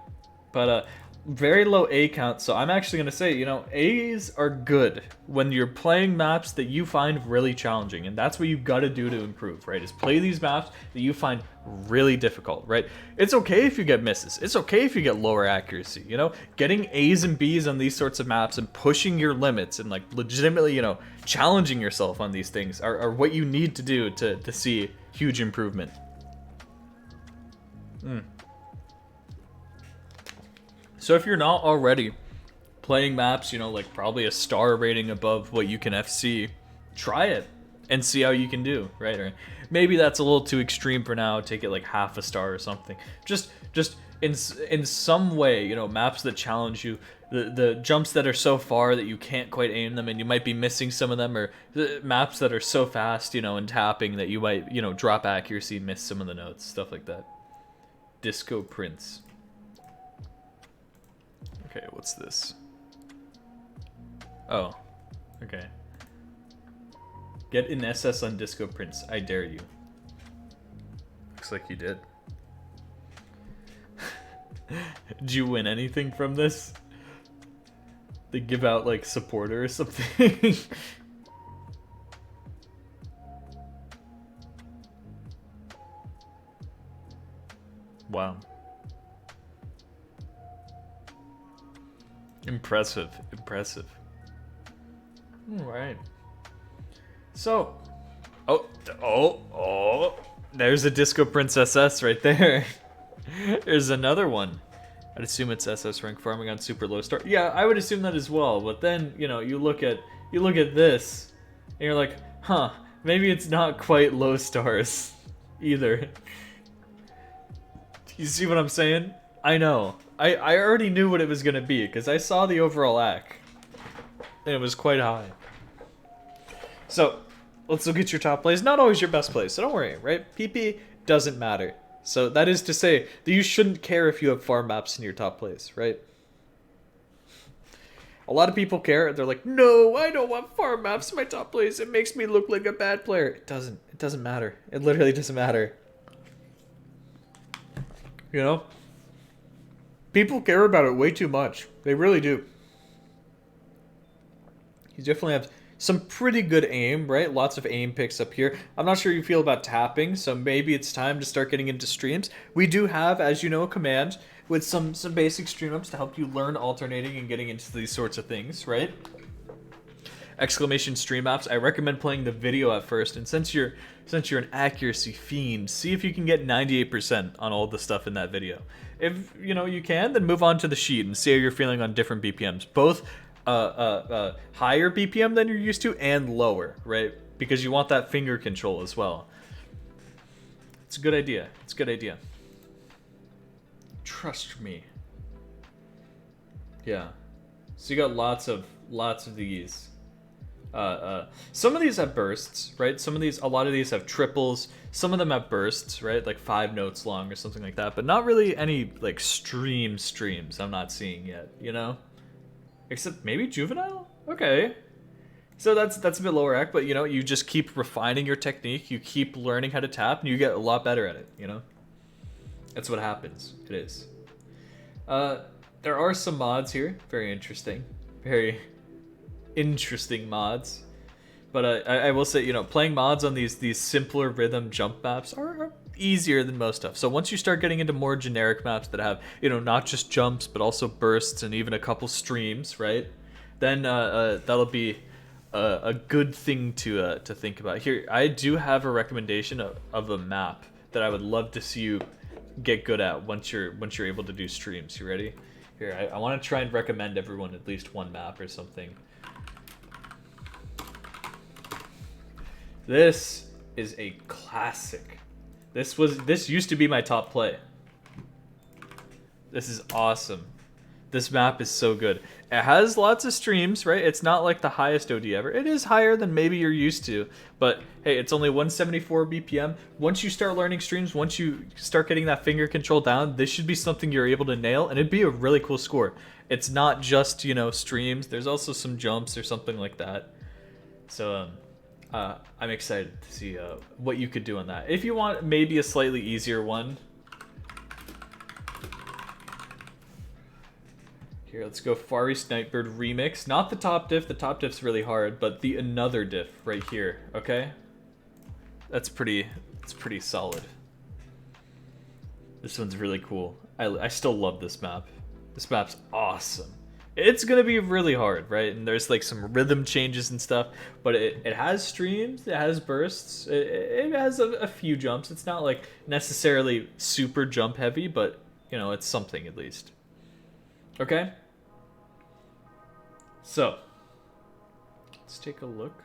But very low A count, so I'm actually going to say, you know, A's are good when you're playing maps that you find really challenging, and that's what you've got to do to improve, right? Is play these maps that you find really difficult, right? It's okay if you get misses. It's okay if you get lower accuracy, you know? Getting A's and B's on these sorts of maps and pushing your limits and, like, legitimately, you know, challenging yourself on these things are what you need to do to see huge improvement. So if you're not already playing maps, you know, like probably a star rating above what you can FC, try it and see how you can do, right? Or maybe that's a little too extreme for now. Take it like half a star or something. Just in some way, you know, maps that challenge you, the jumps that are so far that you can't quite aim them and you might be missing some of them, or the maps that are so fast, you know, and tapping that you might, you know, drop accuracy, miss some of the notes, stuff like that. Disco Prince. Okay, what's this? Oh, okay. Get an SS on Disco Prince. I dare you. Looks like you did. Did you win anything from this? They give out like supporter or something? Wow. Impressive. All right. So, there's a Disco Prince SS right there. There's another one. I'd assume it's SS rank farming on super low star. Yeah, I would assume that as well. But then, you know, you look at this, and you're like, huh, maybe it's not quite low stars either. You see what I'm saying? I know. I already knew what it was gonna be because I saw the overall AC, and it was quite high. So, let's look at your top plays. Not always your best plays, so don't worry, right? PP doesn't matter. So that is to say that you shouldn't care if you have farm maps in your top plays, right? A lot of people care. They're like, no, I don't want farm maps in my top plays. It makes me look like a bad player. It doesn't. It doesn't matter. It literally doesn't matter. You know? People care about it way too much. They really do. You definitely have some pretty good aim, right? Lots of aim picks up here. I'm not sure you feel about tapping, so maybe it's time to start getting into streams. We do have, as you know, a command with some basic stream ups to help you learn alternating and getting into these sorts of things, right? Exclamation stream apps. I recommend playing the video at first, and since you're an accuracy fiend, see if you can get 98% on all the stuff in that video. If you know you can, then move on to the sheet and see how you're feeling on different BPMs. Both higher BPM than you're used to and lower, right? Because you want that finger control as well. It's a good idea. It's a good idea. Trust me. Yeah. So you got lots of these. Some of these have bursts, right? A lot of these have triples. Some of them have bursts, right? Like 5 notes long or something like that. But not really any like streams I'm not seeing yet, you know? Except maybe Juvenile? Okay. So that's a bit lower act, but you know, you just keep refining your technique, you keep learning how to tap, and you get a lot better at it, you know? That's what happens. It is. There are some mods here. Very interesting. Very interesting mods. But I will say, you know, playing mods on these simpler rhythm jump maps are easier than most stuff. So once you start getting into more generic maps that have, you know, not just jumps but also bursts and even a couple streams, right? Then that'll be a good thing to think about. Here, I do have a recommendation of a map that I would love to see you get good at once you're able to do streams. You ready? Here, I want to try and recommend everyone at least one map or something. This is a classic. This used to be my top play. This is awesome. This map is so good. It has lots of streams, right? It's not like the highest OD ever. It is higher than maybe you're used to, but hey, it's only 174 BPM. Once you start learning streams, once you start getting that finger control down, this should be something you're able to nail, and it'd be a really cool score. It's not just, you know, streams. There's also some jumps or something like that. So, I'm excited to see what you could do on that. If you want maybe a slightly easier one, here, let's go Far East Nightbird Remix. Not the top diff. The top diff's really hard, but the another diff right here. Okay, that's pretty. It's pretty solid. This one's really cool. I still love this map. This map's awesome. It's gonna be really hard, right? And there's like some rhythm changes and stuff, but it has streams, it has bursts, it has a few jumps. It's not like necessarily super jump heavy, but you know, it's something at least. Okay? So, let's take a look.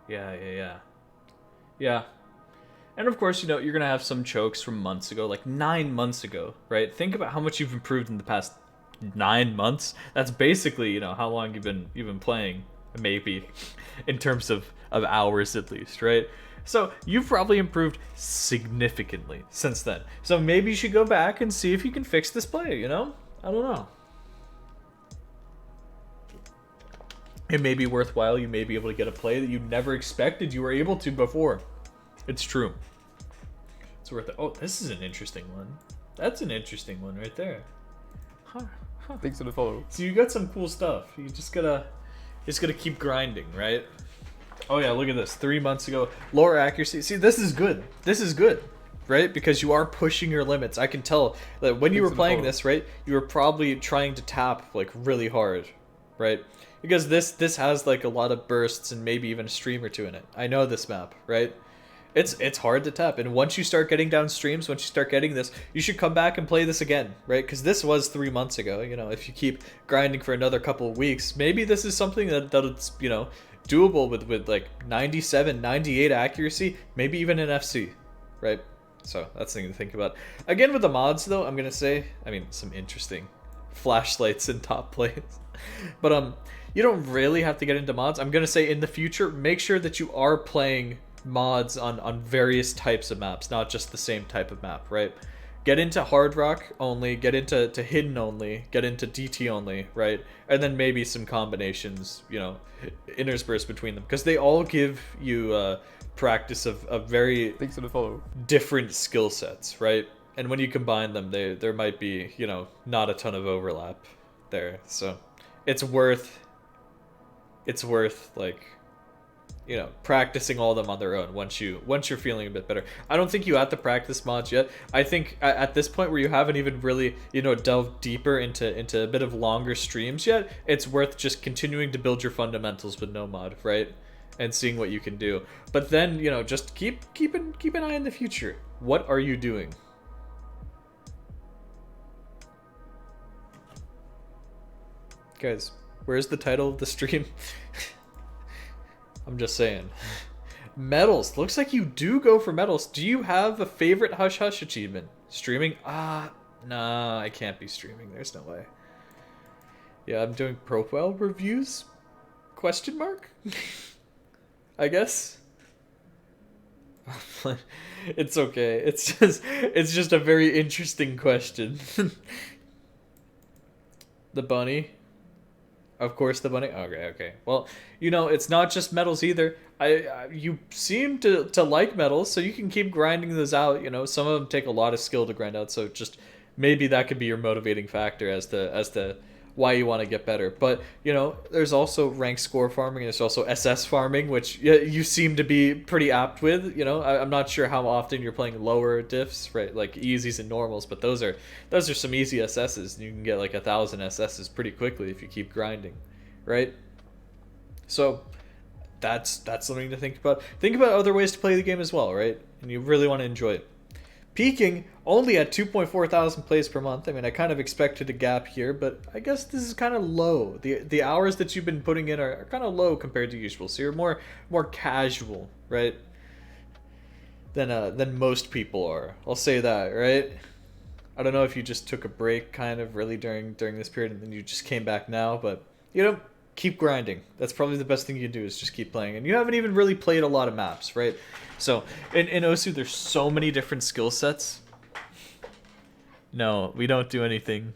Yeah. And of course, you know, you're going to have some chokes from months ago, like 9 months ago, right? Think about how much you've improved in the past 9 months. That's basically, you know, how long you've been playing, maybe, in terms of hours at least, right? So you've probably improved significantly since then. So maybe you should go back and see if you can fix this play, you know? I don't know. It may be worthwhile. You may be able to get a play that you never expected you were able to before. It's true. It's worth it. Oh, this is an interesting one. That's an interesting one right there. Huh. Thanks for the follow. So you got some cool stuff. You just gotta keep grinding, right? Oh yeah, look at this. 3 months ago, lower accuracy. See, this is good. This is good, right? Because you are pushing your limits. I can tell that when you were playing this, right, you were probably trying to tap like really hard, right? Because this has like a lot of bursts and maybe even a stream or two in it. I know this map, right? It's hard to tap, and once you start getting down streams, once you start getting this, you should come back and play this again, right? Because this was 3 months ago. You know, if you keep grinding for another couple of weeks, maybe this is something that it's, you know, doable with like 97, 98 accuracy, maybe even an FC, right? So that's something to think about. Again, with the mods though, I'm gonna say, I mean, some interesting flashlights and top plays, but you don't really have to get into mods. I'm gonna say in the future, make sure that you are playing mods on various types of maps, not just the same type of map, right? Get into Hard Rock only, get into Hidden only, get into DT only, right? And then maybe some combinations, you know, interspersed between them, because they all give you practice of very Thanks for the follow. different skill sets, right? And when you combine them, there might be, you know, not a ton of overlap there. So it's worth like, you know, practicing all of them on their own once you're feeling a bit better. I don't think you have to practice mods yet. I think at this point where you haven't even really, you know, delved deeper into a bit of longer streams yet, it's worth just continuing to build your fundamentals with no mod, right? And seeing what you can do. But then, you know, just keep an eye in the future. What are you doing? Guys, where's the title of the stream? I'm just saying. Medals. Looks like you do go for medals. Do you have a favorite Hush Hush achievement? Streaming? Nah, I can't be streaming. There's no way. Yeah, I'm doing profile reviews? Question mark? I guess. It's okay. It's just a very interesting question. The bunny. Of course, the bunny. Okay. Well, you know, it's not just medals either. You seem to like medals, so you can keep grinding those out. You know, some of them take a lot of skill to grind out, so just maybe that could be your motivating factor as to why you want to get better. But you know, there's also rank score farming, and there's also SS farming, which you seem to be pretty apt with. You know, I'm not sure how often you're playing lower diffs, right? Like easies and normals, but those are some easy SSs. You can get like 1,000 SSs pretty quickly if you keep grinding, right? So that's something to think about. Think about other ways to play the game as well, right? And you really want to enjoy it. peaking only at 2.4 thousand plays per month. I mean, I kind of expected a gap here, but I guess this is kind of low. The hours that you've been putting in are kind of low compared to usual. So you're more casual, right? Than most people are. I'll say that, right? I don't know if you just took a break kind of really during this period and then you just came back now, but you know, keep grinding. That's probably the best thing you can do is just keep playing. And you haven't even really played a lot of maps, right? So in Osu, there's so many different skill sets. No, we don't do anything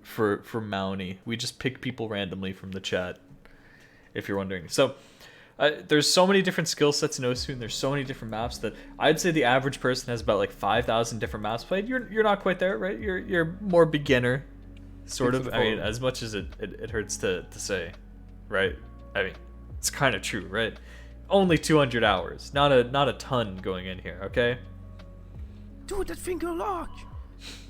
for Mounty. We just pick people randomly from the chat, if you're wondering. So there's so many different skill sets in Osu, and there's so many different maps that I'd say the average person has about like 5,000 different maps played. You're not quite there, right? You're more beginner, sort of. I mean, as much as it hurts to say, right? I mean, it's kind of true, right? Only 200 hours, not a ton going in here, okay? Dude, that finger lock.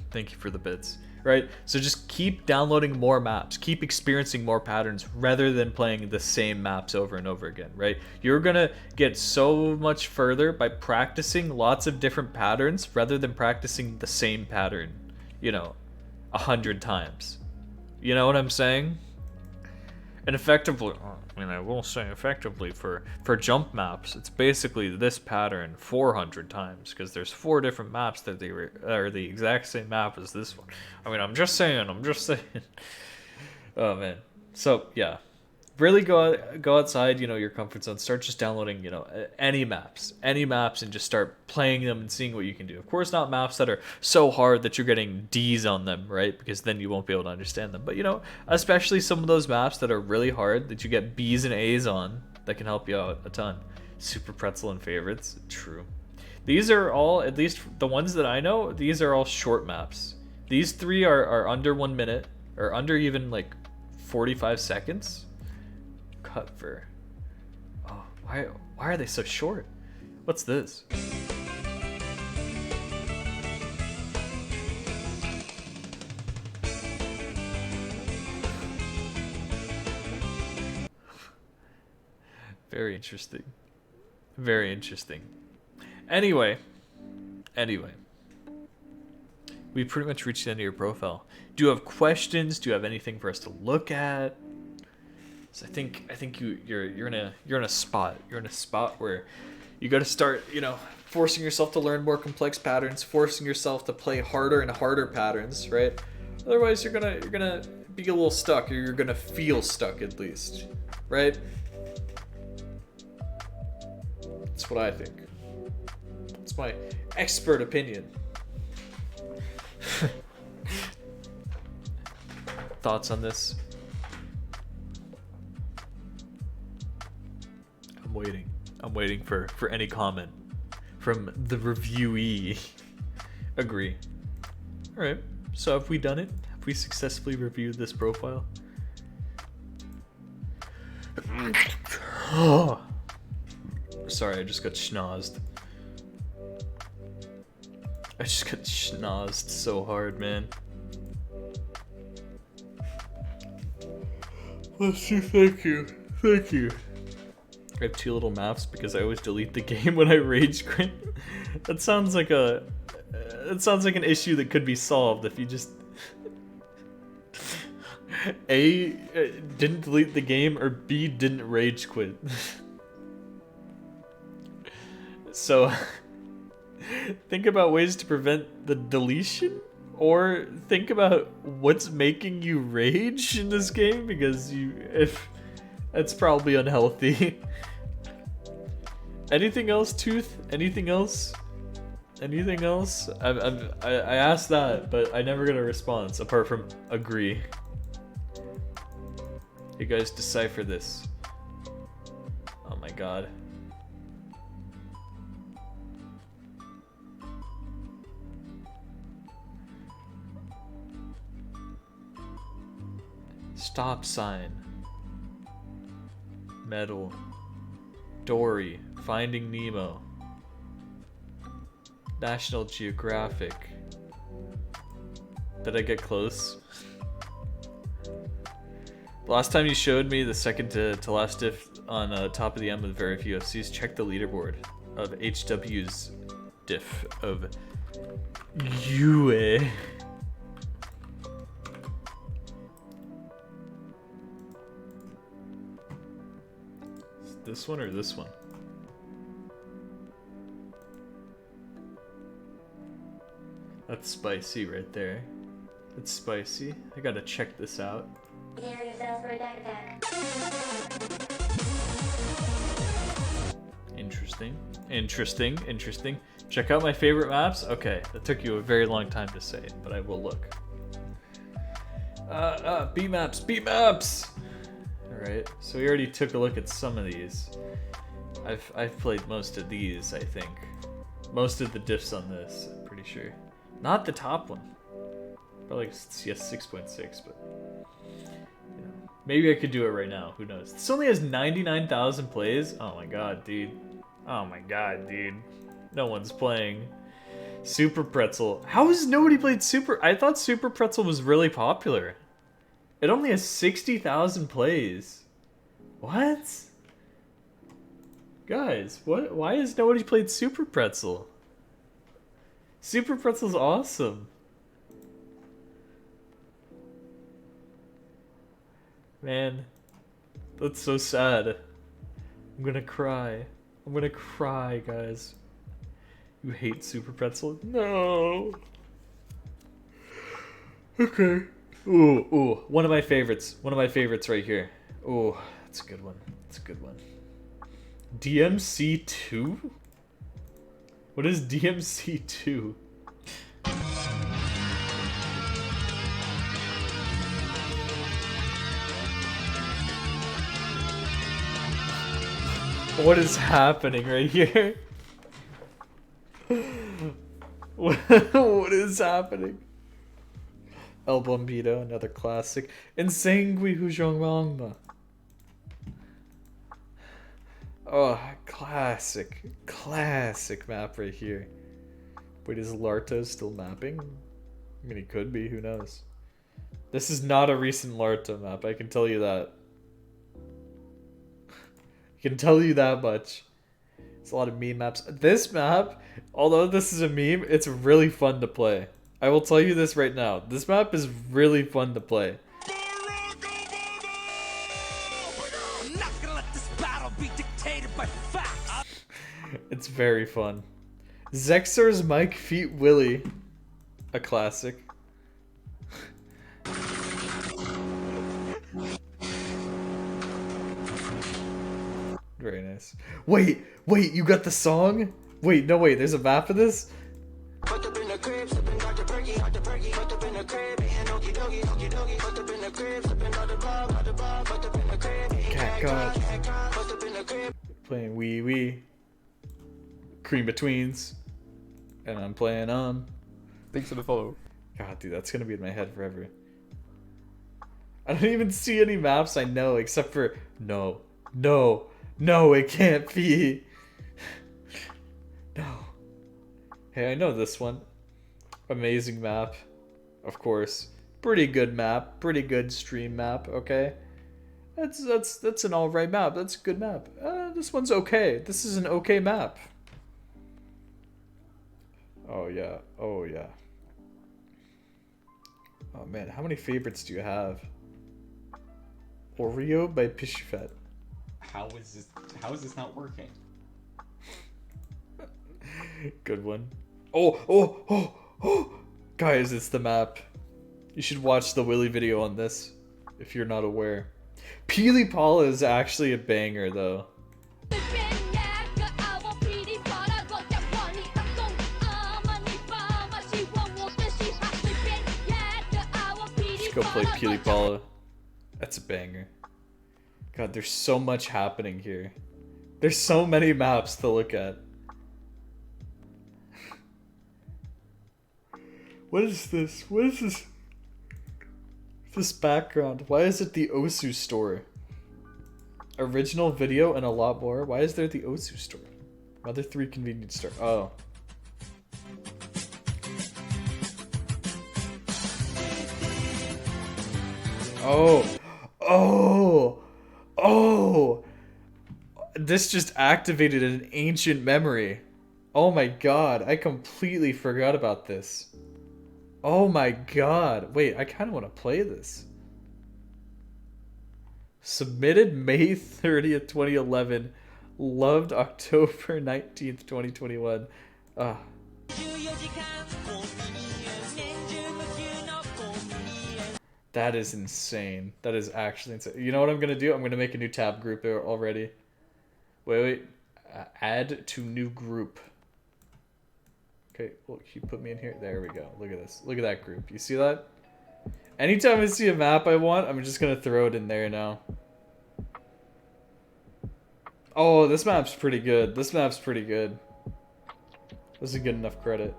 Thank you for the bits. Right? So just keep downloading more maps, keep experiencing more patterns rather than playing the same maps over and over again, right? You're gonna get so much further by practicing lots of different patterns rather than practicing the same pattern, 100 times. You know what I'm saying? And effectively, I will say effectively for jump maps, it's basically this pattern 400 times because there's 4 different maps that are the exact same map as this one. I mean, I'm just saying. Oh man. So yeah, really go outside, your comfort zone. Start just downloading, any maps, and just start playing them and seeing what you can do. Of course, not maps that are so hard that you're getting D's on them, right? Because then you won't be able to understand them. But especially some of those maps that are really hard that you get B's and A's on, that can help you out a ton. Super Pretzel and favorites, true. These are all, at least the ones that I know, these are all short maps. These 3 are under 1 minute or under even like 45 seconds. Cutver. Oh, why are they so short? What's this? Very interesting. Very interesting. Anyway. We pretty much reached the end of your profile. Do you have questions? Do you have anything for us to look at? So I think you're in a spot. You're in a spot where you got to start, forcing yourself to learn more complex patterns, forcing yourself to play harder and harder patterns, right? Otherwise, you're gonna be a little stuck, or you're gonna feel stuck at least, right? That's what I think. It's my expert opinion. Thoughts on this? I'm waiting for any comment from the reviewee. Agree. Alright, so have we done it? Have we successfully reviewed this profile? Oh. Sorry, I just got schnozzed. I just got schnozzed so hard, man. Let's do, thank you. I have 2 little maps because I always delete the game when I rage quit. That sounds like an issue that could be solved if you just A, didn't delete the game, or B, didn't rage quit. So think about ways to prevent the deletion, or think about what's making you rage in this game, because it's probably unhealthy. Anything else, Tooth? Anything else? I asked that, but I never got a response apart from agree. You guys decipher this. Oh my god. Stop sign. Metal. Dory. Finding Nemo. National Geographic. Did I get close? The last time you showed me the second to last diff on top of the M with very few FCs, check the leaderboard of HW's diff of Yue. This one or this one? That's spicy right there. It's spicy. I gotta check this out. Interesting. Interesting. Interesting. Check out my favorite maps. Okay, that took you a very long time to say it, but I will look. Beat maps. Beat maps. All right. So we already took a look at some of these. I've played most of these. I think most of the diffs on this. I'm pretty sure. Not the top one. Probably CS 6.6, but you know, maybe I could do it right now. Who knows? This only has 99,000 plays. Oh my god, dude. Oh my god, dude. No one's playing Super Pretzel. How has nobody played Super? I thought Super Pretzel was really popular. It only has 60,000 plays. What? Guys, what? Why has nobody played Super Pretzel? Super Pretzel's awesome. Man, that's so sad. I'm gonna cry. I'm gonna cry, guys. You hate Super Pretzel? No. Okay. Ooh, one of my favorites. One of my favorites right here. Ooh, that's a good one. That's a good one. DMC2? What is DMC2? What is happening right here? What is happening? El Bombito, another classic. Insangui Huzhongmangma. Oh, classic. Classic map right here. Wait, is Larto still mapping? I mean, he could be, who knows? This is not a recent Larto map, I can tell you that. I can tell you that much. It's a lot of meme maps. This map, although this is a meme, it's really fun to play. I will tell you this right now. This map is really fun to play. I'm not gonna let this battle be dictated by facts. It's very fun. Zexor's Mike Feet Willie. A classic. Very nice. Wait, you got the song? Wait, no, wait, there's a map of this? Cat God. Playing Wee Wee. Cream Betweens. And I'm playing Thanks for the follow. God, dude, that's gonna be in my head forever. I don't even see any maps I know except for no, it can't be. No. Hey, I know this one. Amazing map, of course. Pretty good map, pretty good stream map. Okay, that's an all right map. That's a good map. This one's okay. This is an okay map. Oh yeah. Oh yeah. Oh man, how many favorites do you have? Oreo by Pishfet. How is this not working? Good one. Oh! Guys, it's the map. You should watch the Willy video on this if you're not aware. Peely Paula is actually a banger though. Just go play Peely Paula. That's a banger. God, there's so much happening here. There's so many maps to look at. What is this? What is this? This background. Why is it the Osu store? Original video and a lot more. Why is there the Osu store? Mother 3 convenience store. Oh. Oh! This just activated an ancient memory. Oh my god, I completely forgot about this. Oh my god. Wait, I kind of want to play this. Submitted May 30th, 2011. Loved October 19th, 2021. Ah. That is insane. That is actually insane. You know what I'm going to do? I'm going to make a new tab group already. Wait. Add to new group. Okay, well, you put me in here. There we go. Look at this. Look at that group. You see that? Anytime I see a map I want, I'm just going to throw it in there now. Oh, this map's pretty good. This map's pretty good. This is good enough credit.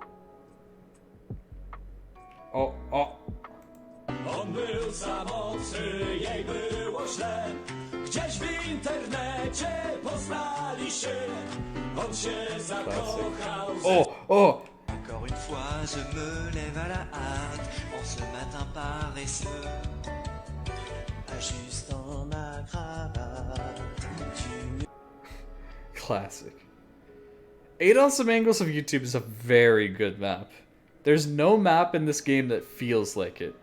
Oh. On był samotny, jej było źle. Gdzieś w internecie poznali się. On się zakochał. Oh. Encore une fois, je me lève à la hâte en ce matin paresseux, ajustant ma cravate. Classic. 8 Awesome Angles of YouTube is a very good map. There's no map in this game that feels like it.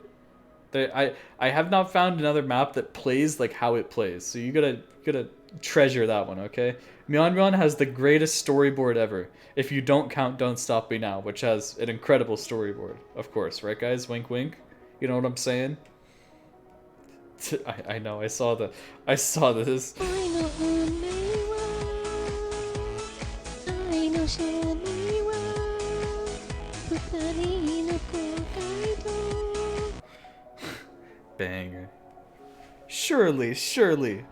I have not found another map that plays like how it plays. So you gotta treasure that one, okay? Myeonbyeon has the greatest storyboard ever. If you don't count Don't Stop Me Now, which has an incredible storyboard, of course, right guys? Wink wink. You know what I'm saying? I know, I saw this. Banger. Surely.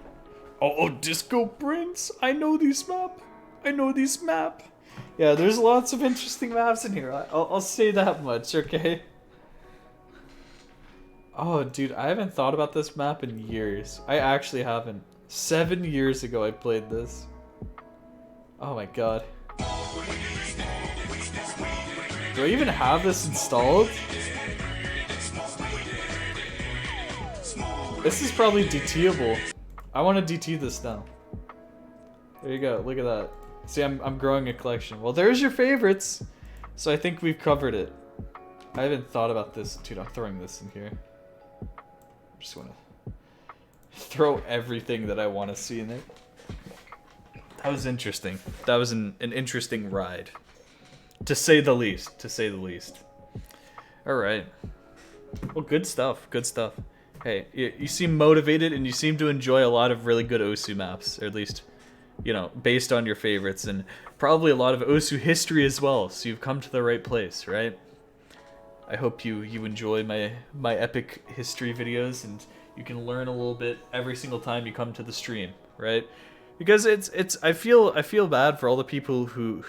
Oh, Disco Prince. I know this map. Yeah, there's lots of interesting maps in here. I'll say that much, okay? Oh, dude, I haven't thought about this map in years. I actually haven't. 7 years ago I played this. Oh my god. Do I even have this installed? This is probably DTable. I want to DT this now. There you go. Look at that. See, I'm growing a collection. Well, there's your favorites. So I think we've covered it. I haven't thought about this. Dude, I'm throwing this in here. I just want to throw everything that I want to see in it. That was interesting. That was an interesting ride. To say the least. Alright. Well, good stuff. Hey, you seem motivated and you seem to enjoy a lot of really good Osu maps, or at least, you know, based on your favorites, and probably a lot of Osu history as well, so you've come to the right place, right? I hope you enjoy my epic history videos, and you can learn a little bit every single time you come to the stream, right? Because I feel bad for all the people who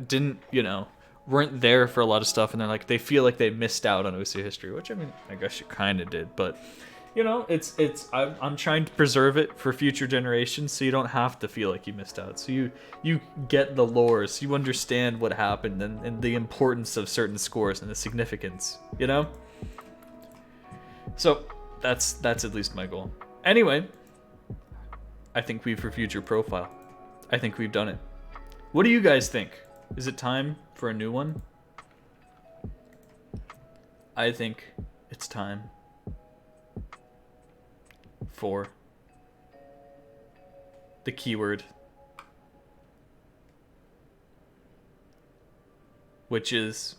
didn't, you know, weren't there for a lot of stuff, and they're like, they feel like they missed out on Osu history, which, I mean, I guess you kind of did, but you know, I'm trying to preserve it for future generations, so you don't have to feel like you missed out. So you get the lore, so you understand what happened and the importance of certain scores and the significance, you know? So that's at least my goal. Anyway, I think we've reviewed your profile. I think we've done it. What do you guys think? Is it time for a new one? I think it's time for the keyword, which is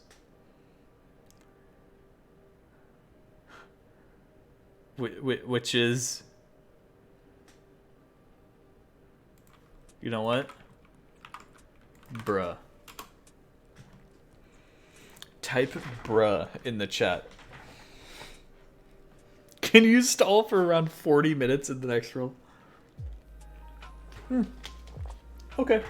you know what? Bruh. Type bruh in the chat. Can you stall for around 40 minutes in the next roll? Okay.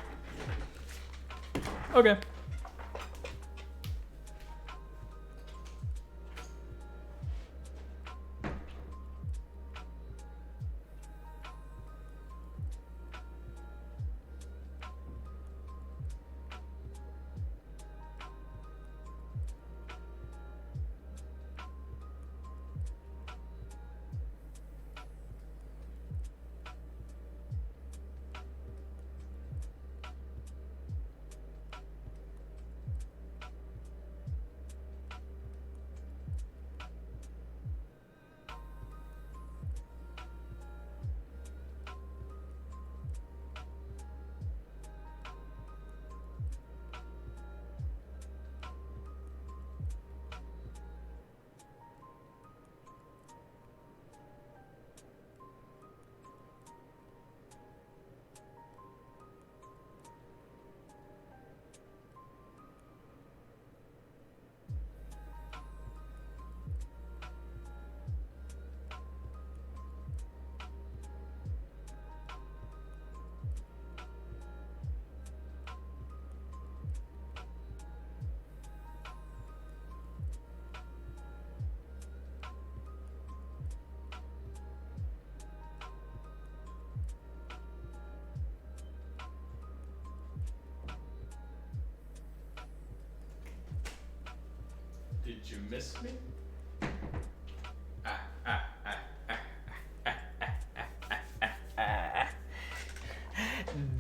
you miss me?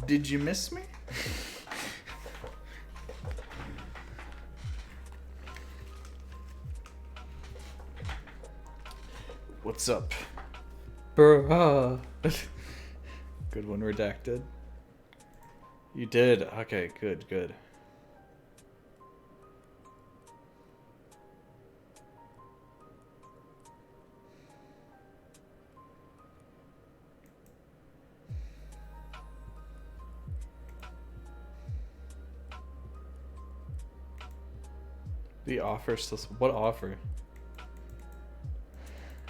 Did you miss me? What's up? Bruh. Good one, redacted. You did? Okay, good, good. The offer still. What offer?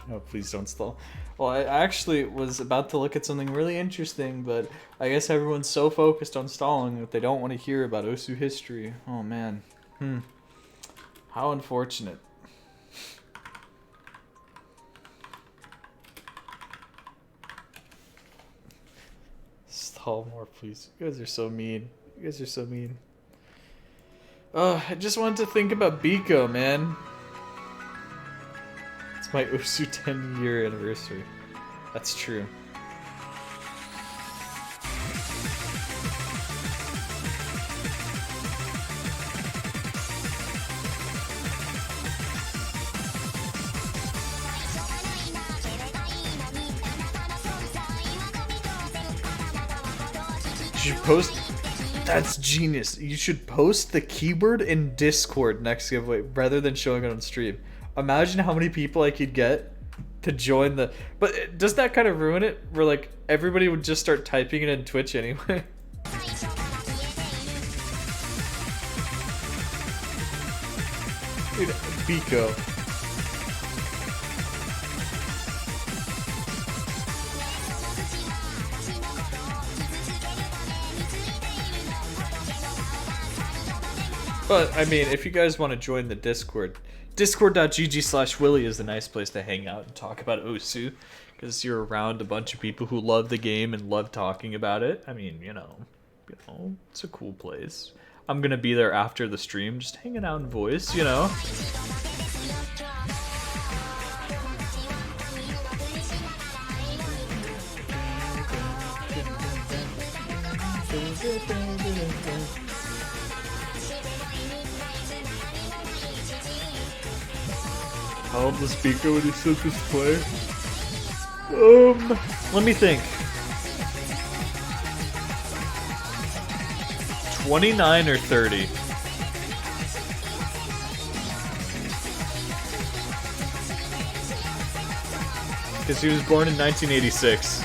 No, please don't stall. Well, I actually was about to look at something really interesting, but I guess everyone's so focused on stalling that they don't want to hear about Osu history. Oh man. How unfortunate. Stall more, please. You guys are so mean. You guys are so mean. I just wanted to think about Biko, man. It's my Osu 10-year anniversary. That's true. You should post. That's genius. You should post the keyword in Discord next giveaway rather than showing it on stream. Imagine how many people I could get to join the... But does that kind of ruin it? Where like everybody would just start typing it in Twitch anyway? Dude, Biko. But, I mean, if you guys want to join the Discord, discord.gg/Willy is a nice place to hang out and talk about Osu. Because you're around a bunch of people who love the game and love talking about it. I mean, you know, it's a cool place. I'm going to be there after the stream, just hanging out in voice, you know. How old was Biko when he said this play? Let me think. 29 or 30. Because he was born in 1986.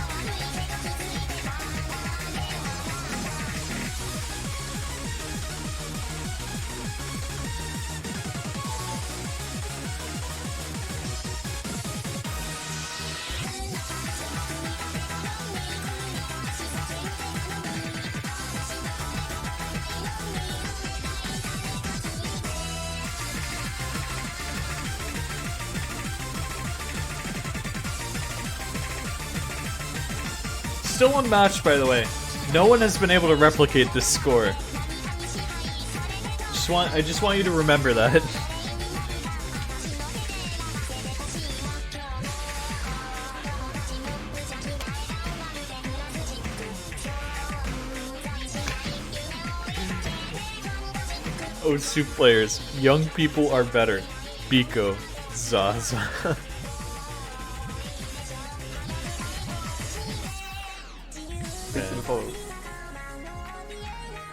Still unmatched, by the way. No one has been able to replicate this score. I just want you to remember that. Osu players, young people are better. Biko, Zaza.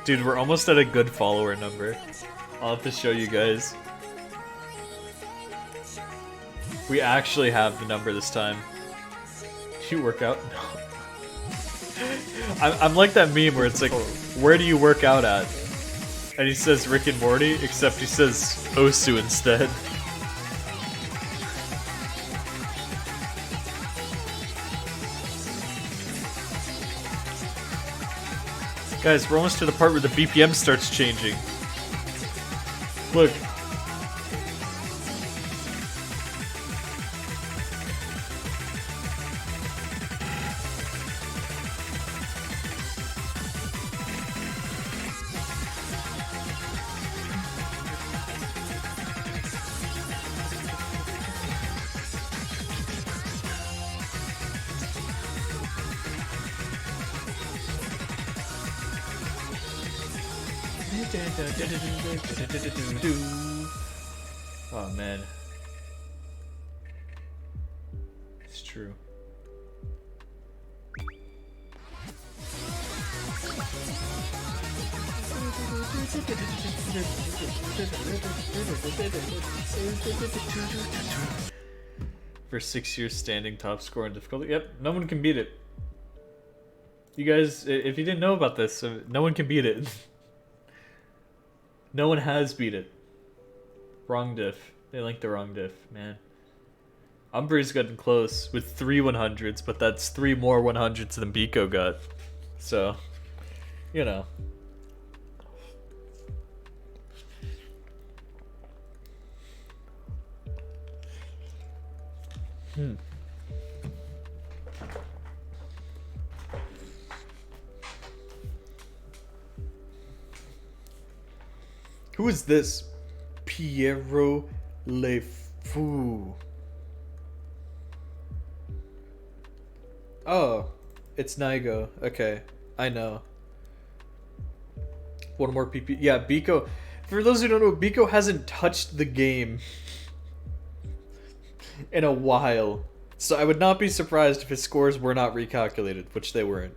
Dude, we're almost at a good follower number. I'll have to show you guys. We actually have the number this time. Do you work out? No. I'm like that meme where it's like, where do you work out at? And he says Rick and Morty, except he says Osu instead. Guys, we're almost to the part where the BPM starts changing. Look. Oh man. It's true. For 6 years standing top score in difficulty. Yep, no one can beat it. You guys, if you didn't know about this, no one can beat it. No one has beat it. Wrong diff. They linked the wrong diff, man. Umbree's gotten close with 3 100s, but that's 3 more 100s than Biko got. So, you know. Who is this? Piero Le Fou. Oh, it's Naigo. Okay, I know. One more PP. Yeah, Biko. For those who don't know, Biko hasn't touched the game in a while. So I would not be surprised if his scores were not recalculated, which they weren't.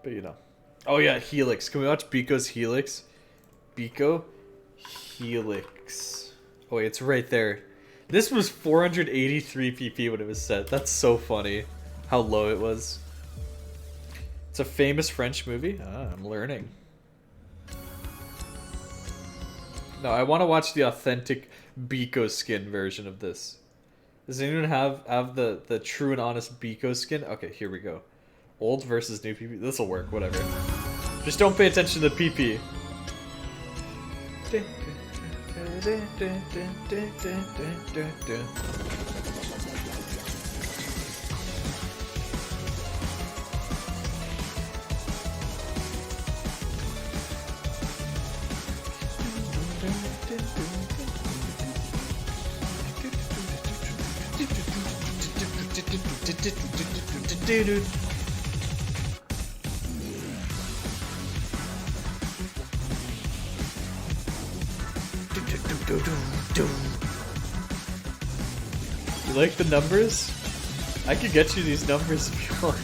But you know. Oh yeah, Helix. Can we watch Biko's Helix? Biko? Helix. Oh wait, it's right there. This was 483 PP when it was set. That's so funny how low it was. It's a famous French movie? Ah, I'm learning. No, I want to watch the authentic Biko skin version of this. Does anyone have the true and honest Biko skin? Okay, here we go. Old versus new PP. This'll work, whatever. Just don't pay attention to the PP. You like the numbers? I could get you these numbers if you want.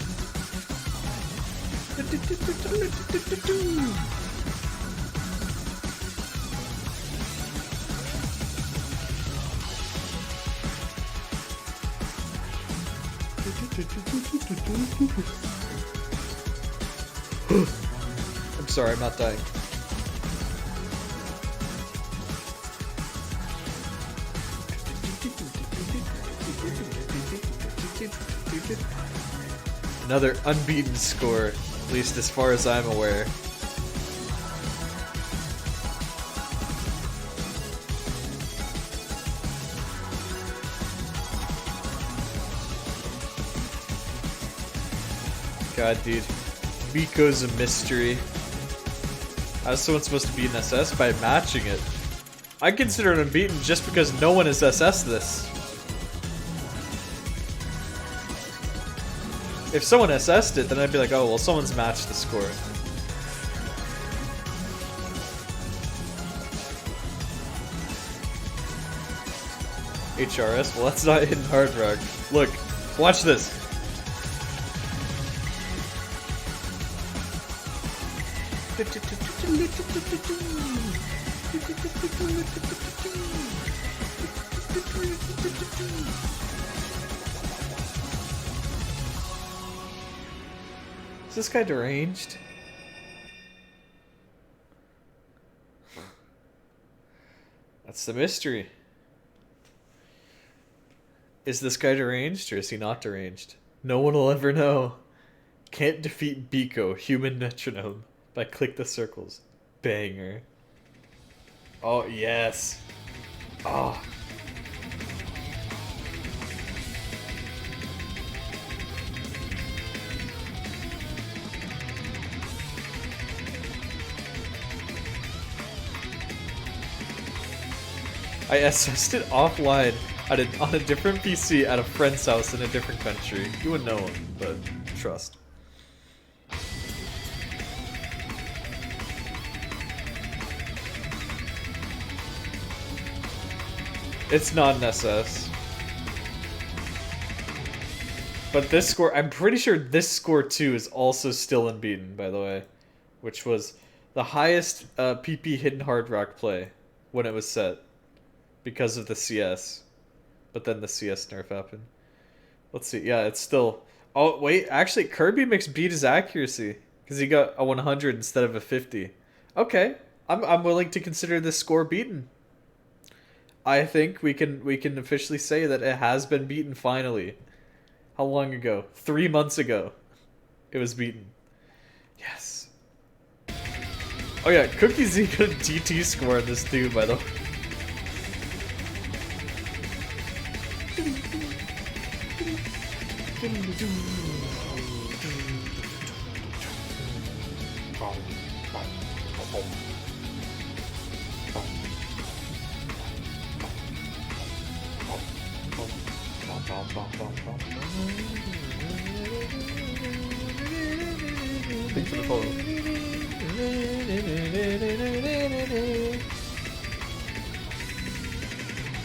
I'm sorry, I'm not dying. Another unbeaten score, at least as far as I'm aware. God, dude. Biko's a mystery. How's someone supposed to beat an SS? By matching it. I consider it unbeaten just because no one has SS this. If someone SS'd it, then I'd be like, oh, well, someone's matched the score. HRS? Well, that's not Hidden Hard Rock. Look, watch this. Is this guy deranged? That's the mystery. Is this guy deranged or is he not deranged? No one will ever know. Can't defeat Biko, human metronome, by click the circles. Banger. Oh, yes. Oh. I SS'd it offline on a different PC at a friend's house in a different country. You wouldn't know him, but trust. It's not an SS. But this score, I'm pretty sure this score too is also still unbeaten, by the way. Which was the highest PP Hidden Hard Rock play when it was set. Because of the CS. But then the CS nerf happened. Let's see, yeah, it's still... Oh, wait, actually, Kirby Mix beat his accuracy. Because he got a 100 instead of a 50. Okay, I'm willing to consider this score beaten. I think we can officially say that it has been beaten finally. How long ago? 3 months ago. It was beaten. Yes. Oh yeah, Cookie Z got a DT score on this too, by the way. Thanks for the follow.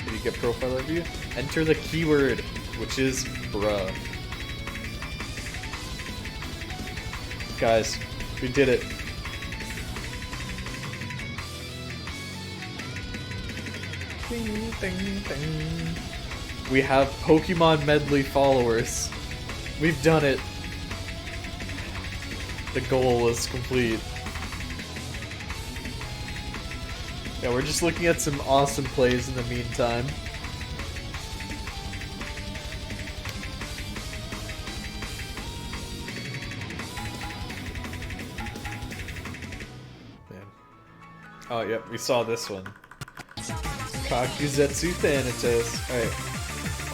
Did you get profile review? Enter the keyword, which is bruh. Guys, we did it. Ding, ding, ding. We have Pokemon Medley followers. We've done it. The goal is complete. Yeah, we're just looking at some awesome plays in the meantime. Man. Oh, yep, we saw this one. Kakuzetsu Thanatos. Alright.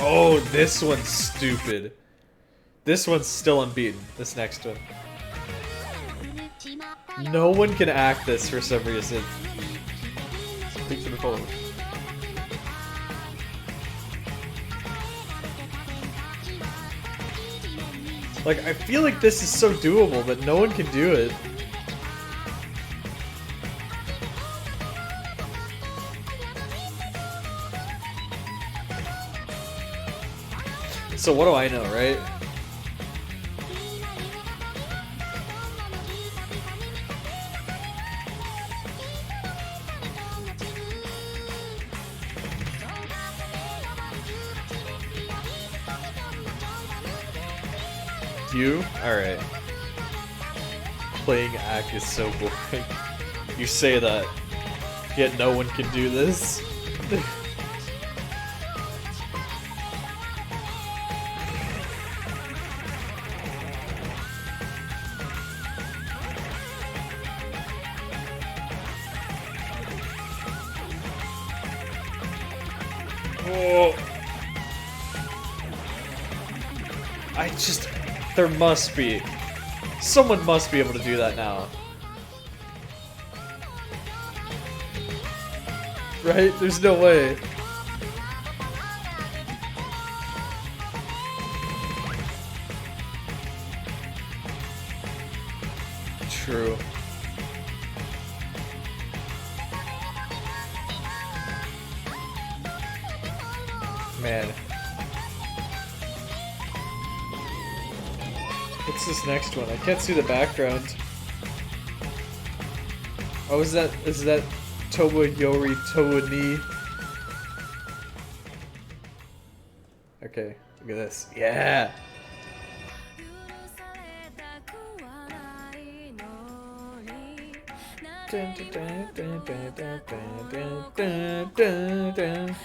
Oh, this one's stupid. This one's still unbeaten. This next one. No one can act this for some reason. Thanks for the follow. Like, I feel like this is so doable, but no one can do it. So what do I know, right? You? Alright. Playing Ack is so boring. You say that, yet no one can do this. Oh. I just... There must be. Someone must be able to do that now. Right? There's no way. True. Man. What's this next one? I can't see the background. Oh, is that Towa Yori Towa Ni? Okay, look at this. Yeah! Dun, dun, dun, dun, dun, dun, dun, dun, dun, dun.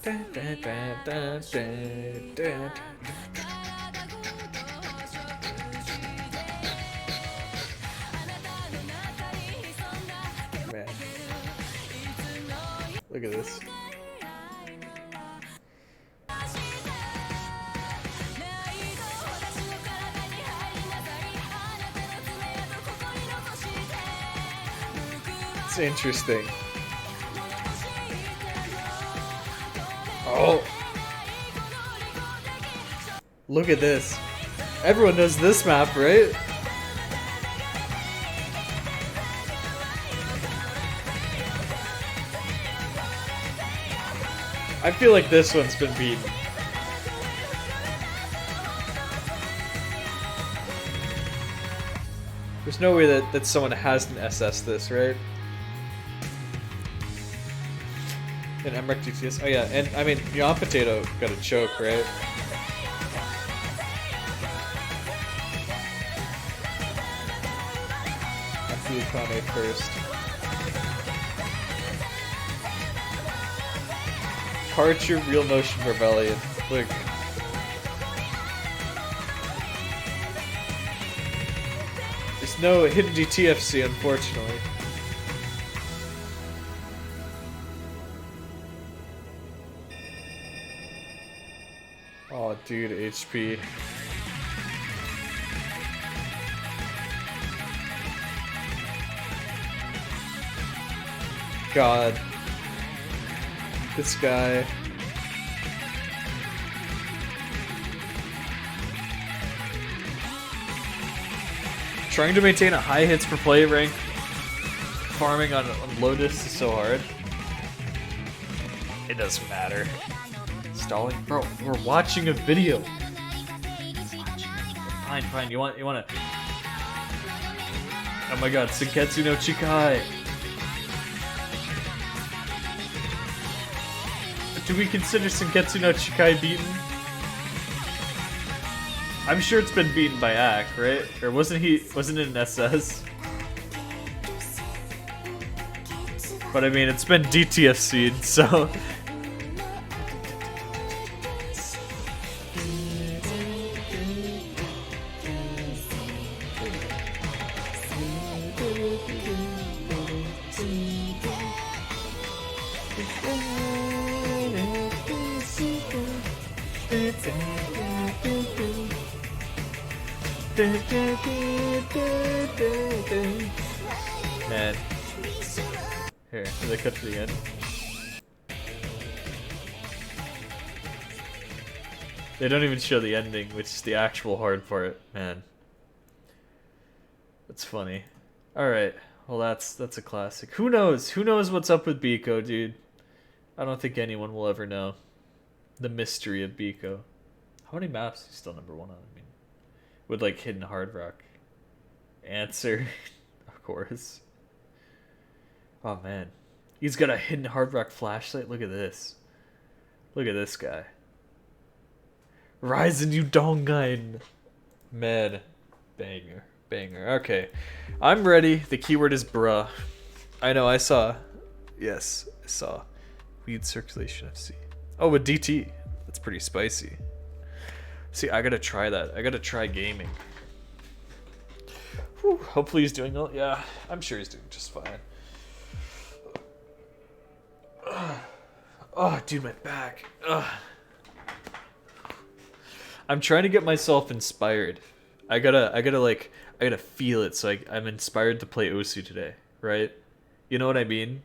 Dun, dun, dun, dun, dun, dun. Man. Look at this. It's interesting. Oh! Look at this. Everyone knows this map, right? I feel like this one's been beaten. There's no way that someone hasn't SS this, right? And MREC DTS. Oh yeah, and I mean, Yon Potato got a choke, right? After the Kane first. Karcher, Real Motion Rebellion. Look. There's no hidden DTFC, unfortunately. Oh, dude, HP. God. This guy. Trying to maintain a high hits per play rank, farming on Lotus is so hard. It doesn't matter. Stalling, bro. We're watching a video. Fine. You want to? Oh my God, Senketsu no Chikai. Do we consider Senketsu no Chikai beaten? I'm sure it's been beaten by Ak, right? Or wasn't it an SS? But I mean, it's been DTFC'd, so... Man. Here, did they cut to the end? They don't even show the ending, which is the actual hard part. Man. That's funny. Alright, well that's a classic. Who knows? Who knows what's up with Biko, dude? I don't think anyone will ever know. The mystery of Biko. How many maps is he still #1 on? I mean, with like hidden hard rock. Answer, of course. Oh man, he's got a hidden hard rock flashlight. Look at this. Look at this guy. Ryzen Udongan. Man, banger. Okay, I'm ready. The keyword is bruh. I know. I saw. Yes, I saw. Weed circulation FC. Oh, with DT. That's pretty spicy. See, I gotta try that. I gotta try gaming. Whew, hopefully he's doing well. Yeah, I'm sure he's doing just fine. Oh, dude, my back. Ugh. I'm trying to get myself inspired. I gotta feel it. So I'm inspired to play Osu today, right? You know what I mean?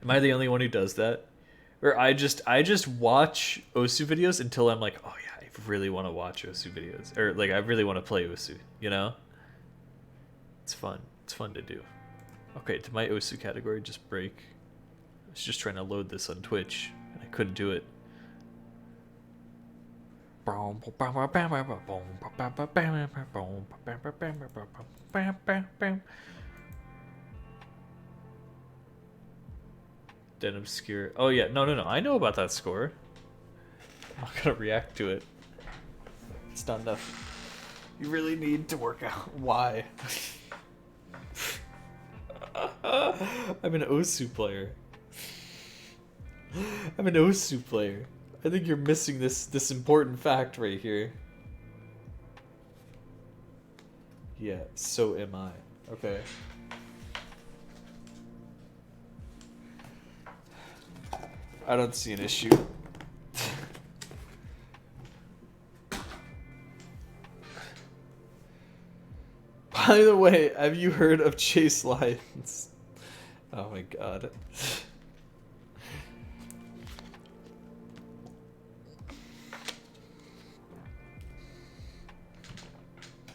Am I the only one who does that? Or I just watch Osu videos until I'm like, oh yeah, I really want to watch Osu videos, or like I really want to play Osu. You know? It's fun. It's fun to do. Okay, did my Osu category just break? I was just trying to load this on Twitch and I couldn't do it. Dead Obscure. Oh yeah, no. I know about that score. I'm not gonna react to it. It's not enough. You really need to work out. Why? I'm an Osu player. I'm an Osu player. I think you're missing this important fact right here. Yeah, so am I. Okay. I don't see an issue. By the way, have you heard of Chase Lions? Oh my god.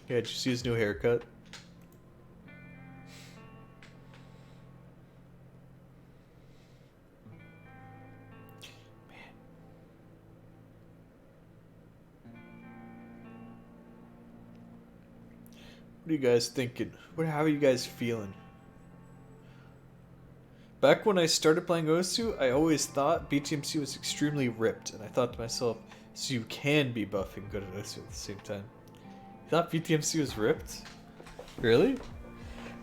Yeah, did you see his new haircut? What are you guys thinking? How are you guys feeling? Back when I started playing Osu, I always thought BTMC was extremely ripped, and I thought to myself, so you can be buff and good at Osu at the same time. You thought BTMC was ripped? Really?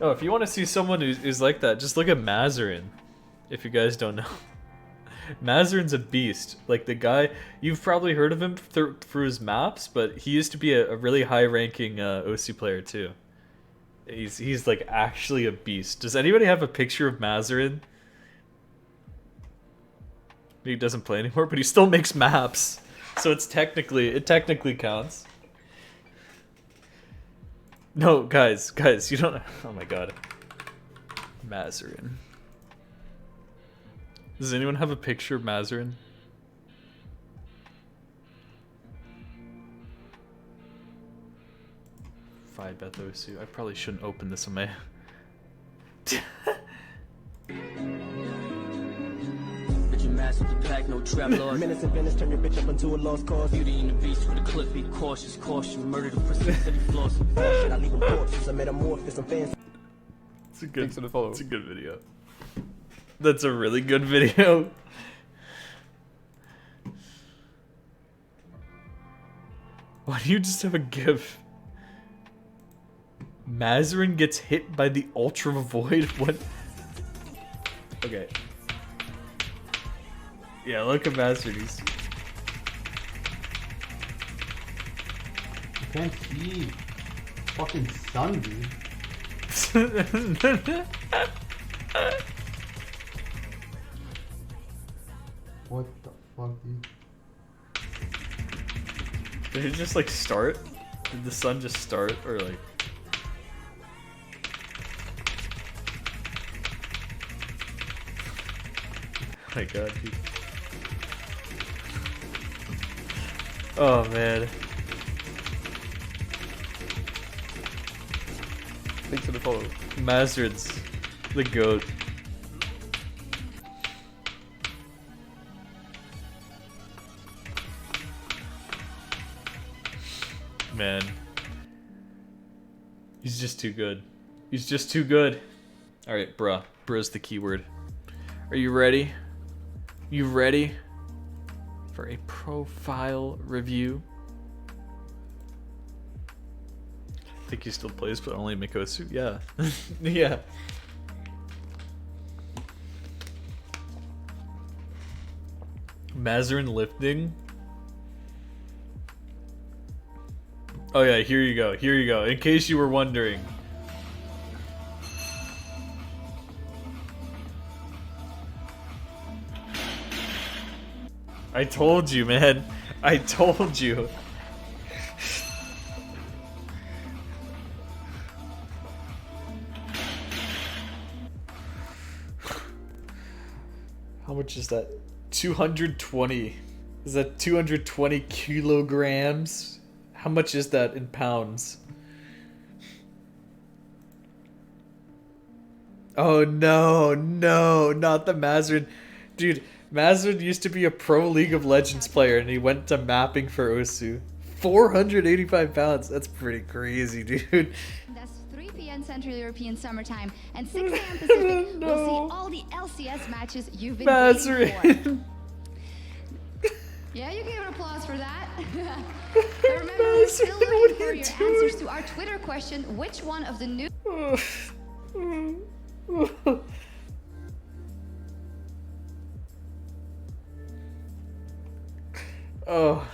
Oh, if you want to see someone who's like that, just look at Mazarin. If you guys don't know. Mazarin's a beast. Like, the guy, you've probably heard of him through his maps, but he used to be a really high-ranking Osu player too. He's like actually a beast. Does anybody have a picture of Mazarin? He doesn't play anymore, but he still makes maps. So it technically counts. No, guys, you don't. Oh my god, Mazarin. Does anyone have a picture of Mazarin? Osu. I probably shouldn't open this on my. Pack, no trap laws. Menace and Venice, turn your bitch up into a lost cause. Beauty in the beast with a clip, be cautious, caution. Murder the person, city floss. Should I leave them corpses? I metamorphosis, I'm fancy. It's a good. Thanks for the follow. It's a good video. That's a really good video. Why do you just have a gif? Mazarin gets hit by the Ultra Void? What? Okay. Yeah, look at Mazarin. He's... You can't see fucking sun, dude. What the fuck, dude? Did it just like start? Did the sun just start or like? Oh my god, dude. Oh man. Thanks for the follow. Mazarin's the GOAT. Man. He's just too good. He's just too good. Alright, bruh. Bruh's the keyword. Are you ready? You ready for a profile review? I think he still plays, but only Mikosu. Yeah. Yeah. Mazarin lifting. Oh yeah, here you go. Here you go. In case you were wondering. I told you, man. I told you. How much is that? 220. Is that 220 kilograms? How much is that in pounds? Oh no, no, not the Mazarin. Dude, Mazarin used to be a pro League of Legends player and he went to mapping for Osu. 485 pounds. That's pretty crazy, dude. That's 3 p.m. Central European Summertime and 6 a.m. Pacific. No. We'll see all the LCS matches you've been waiting for. Mazarin. Yeah, you gave an applause for that. But remember, we're still Mazarin, what looking are for you your doing? answers to our Twitter question, which one of the new... Oh,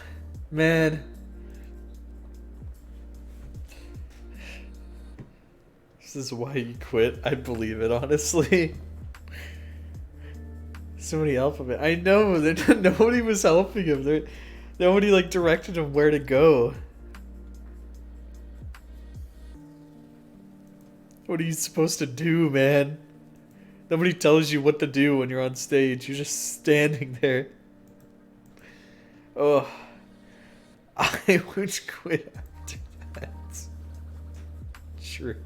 man. This is why you quit. I believe it, honestly. So many alphabet. I know that nobody was helping him. Nobody like directed him where to go. What are you supposed to do, man? Nobody tells you what to do when you're on stage. You're just standing there. Oh, I would quit after that. True.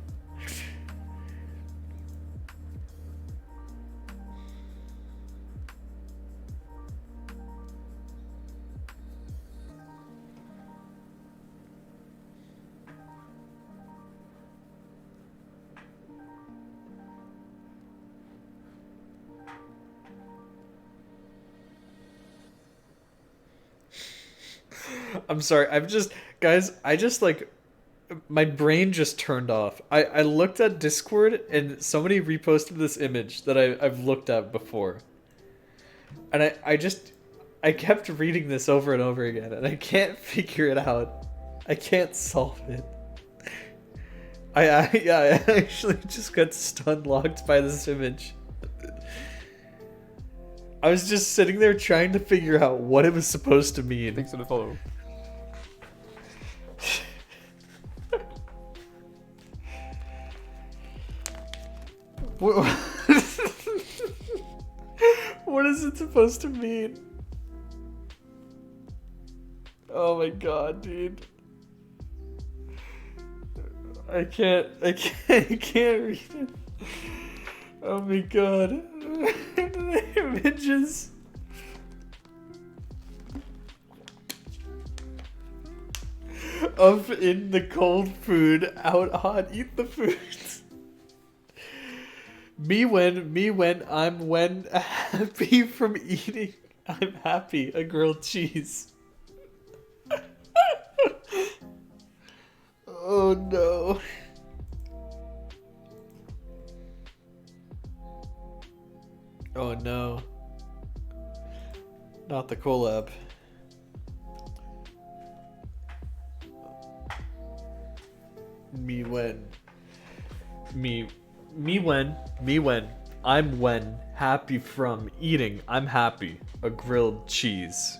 I'm sorry. Guys, I just like, my brain just turned off. I looked at Discord and somebody reposted this image that I've looked at before. And I kept reading this over and over again and I can't figure it out. I can't solve it. I actually just got stun locked by this image. I was just sitting there trying to figure out what it was supposed to mean. Thanks for the follow. What is it supposed to mean? Oh my god, dude. I can't read it. Oh my god. The images. Up in the cold food, out hot, eat the food. Me when I'm happy from eating. I'm happy, a grilled cheese. Oh no. Oh no. Not the collab. Me when I'm happy from eating. I'm happy, a grilled cheese.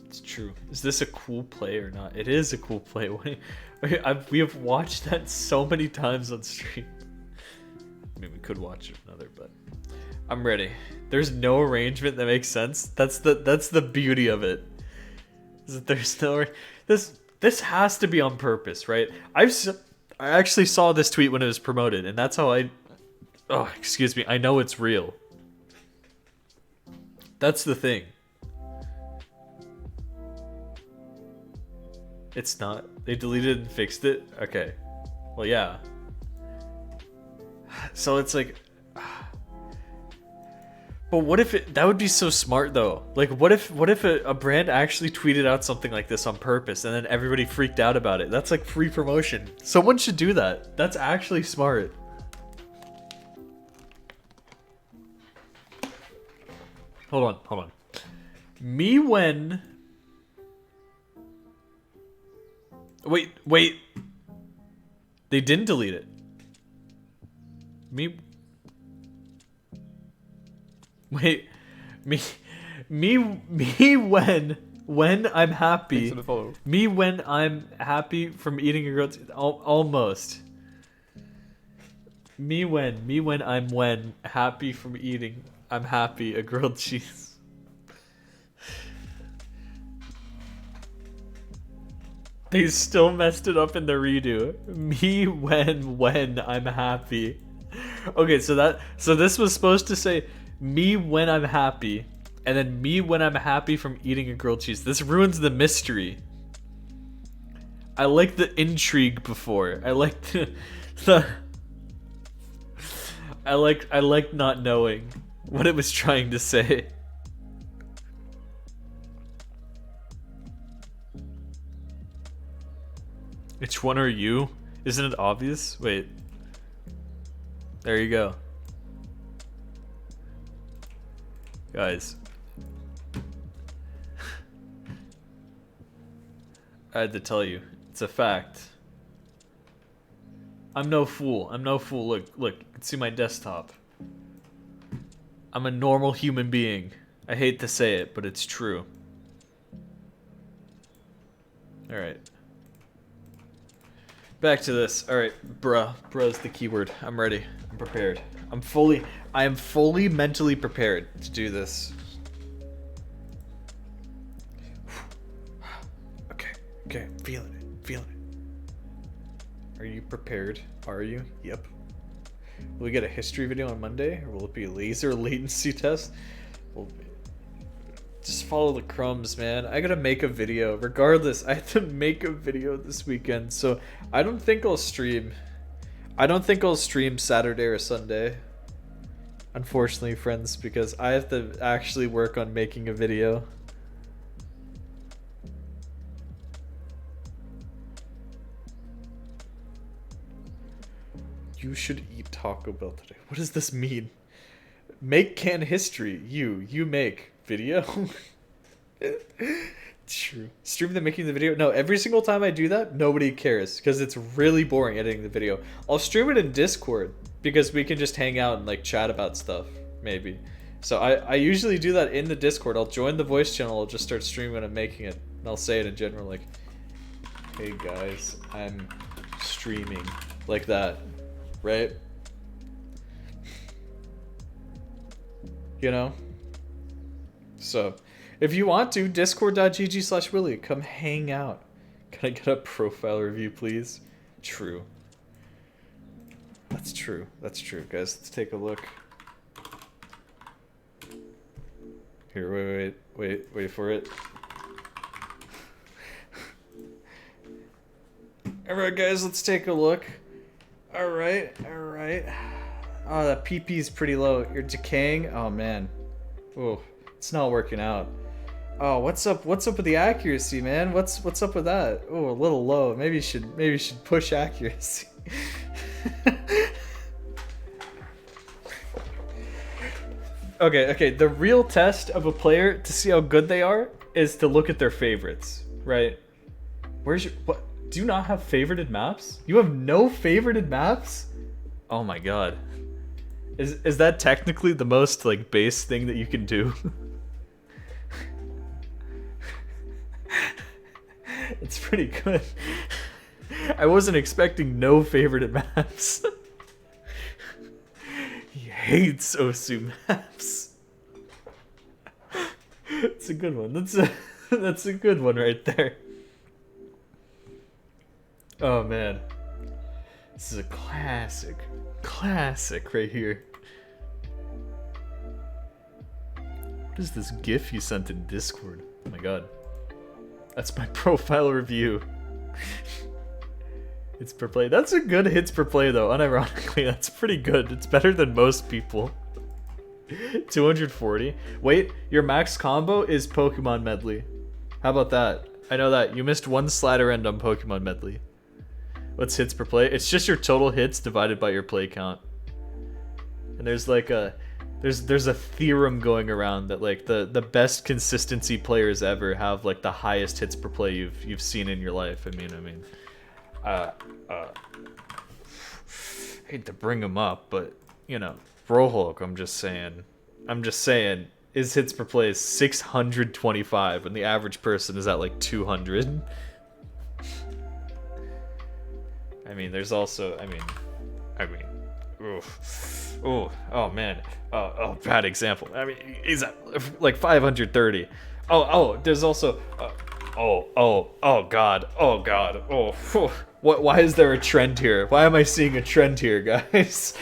It's true. Is this a cool play or not? It is a cool play. We have watched that so many times on stream. I mean, we could watch another, but I'm ready. There's no arrangement that makes sense. That's the beauty of it. Is that there's no this has to be on purpose, right? I actually saw this tweet when it was promoted, and that's how I know it's real. That's the thing. It's not. They deleted and fixed it? Okay. Well, yeah. So it's like... But what if it... That would be so smart, though. Like, what if a brand actually tweeted out something like this on purpose and then everybody freaked out about it? That's like free promotion. Someone should do that. That's actually smart. Hold on. Me when... Wait. They didn't delete it. Me when I'm happy. Thanks for the follow. Me when I'm happy from eating a grilled cheese. Almost. Me when I'm happy from eating. I'm happy, a grilled cheese. They still messed it up in the redo. Me when I'm happy. Okay, so this was supposed to say me when I'm happy, and then me when I'm happy from eating a grilled cheese. This ruins the mystery. I like the intrigue before. I like I like not knowing what it was trying to say. Which one are you? Isn't it obvious? Wait. There you go. Guys. I had to tell you. It's a fact. I'm no fool. Look, you can see my desktop. I'm a normal human being. I hate to say it, but it's true. Alright. Back to this. Alright, bruh's the keyword. I'm ready. I'm prepared. I am fully mentally prepared to do this. Okay, feeling it. Are you prepared? Are you? Yep. Will we get a history video on Monday? Or will it be a laser latency test? Just follow the crumbs, man. I gotta make a video. Regardless, I have to make a video this weekend, so I don't think I'll stream. I don't think I'll stream Saturday or Sunday. Unfortunately, friends, because I have to actually work on making a video. You should eat Taco Bell today. What does this mean? Make can history. You make video. True. Stream the making the video. No, every single time I do that, nobody cares because it's really boring editing the video. I'll stream it in Discord because we can just hang out and like chat about stuff, maybe. So I usually do that in the Discord. I'll join the voice channel. I'll just start streaming when I'm making it, and I'll say it in general, like, "Hey guys, I'm streaming," like that, right? You know. So, if you want to, discord.gg/Willy, come hang out. Can I get a profile review, please? True. That's true. That's true, guys. Let's take a look. Here, wait for it. Alright, guys, let's take a look. Alright. Oh, that PP is pretty low. You're decaying? Oh, man. Oh, it's not working out. Oh, what's up with the accuracy, man? What's up with that? Oh, a little low. Maybe you should push accuracy. Okay, the real test of a player to see how good they are is to look at their favorites, right? What? Do you not have favorited maps? You have no favorited maps? Oh my god. Is that technically the most like base thing that you can do? It's pretty good. I wasn't expecting no favorited maps. He hates Osu maps. It's a good one. That's a good one right there. Oh man. This is a classic right here. What is this GIF you sent in Discord? Oh my god. That's my profile review. Hits per play. That's a good hits per play though, unironically. That's pretty good. It's better than most people. 240. Wait, your max combo is Pokemon Medley. How about that? I know that. You missed one slider end on Pokemon Medley. What's hits per play? It's just your total hits divided by your play count. And there's like a there's a theorem going around that like the best consistency players ever have like the highest hits per play you've seen in your life. I mean I hate to bring him up, but you know, Rohulk, I'm just saying his hits per play is 625 and the average person is at like 200. I mean, there's also, I mean, oh man, bad example. I mean, he's at like 530. There's also, oh god, what? Why is there a trend here? Why am I seeing a trend here, guys?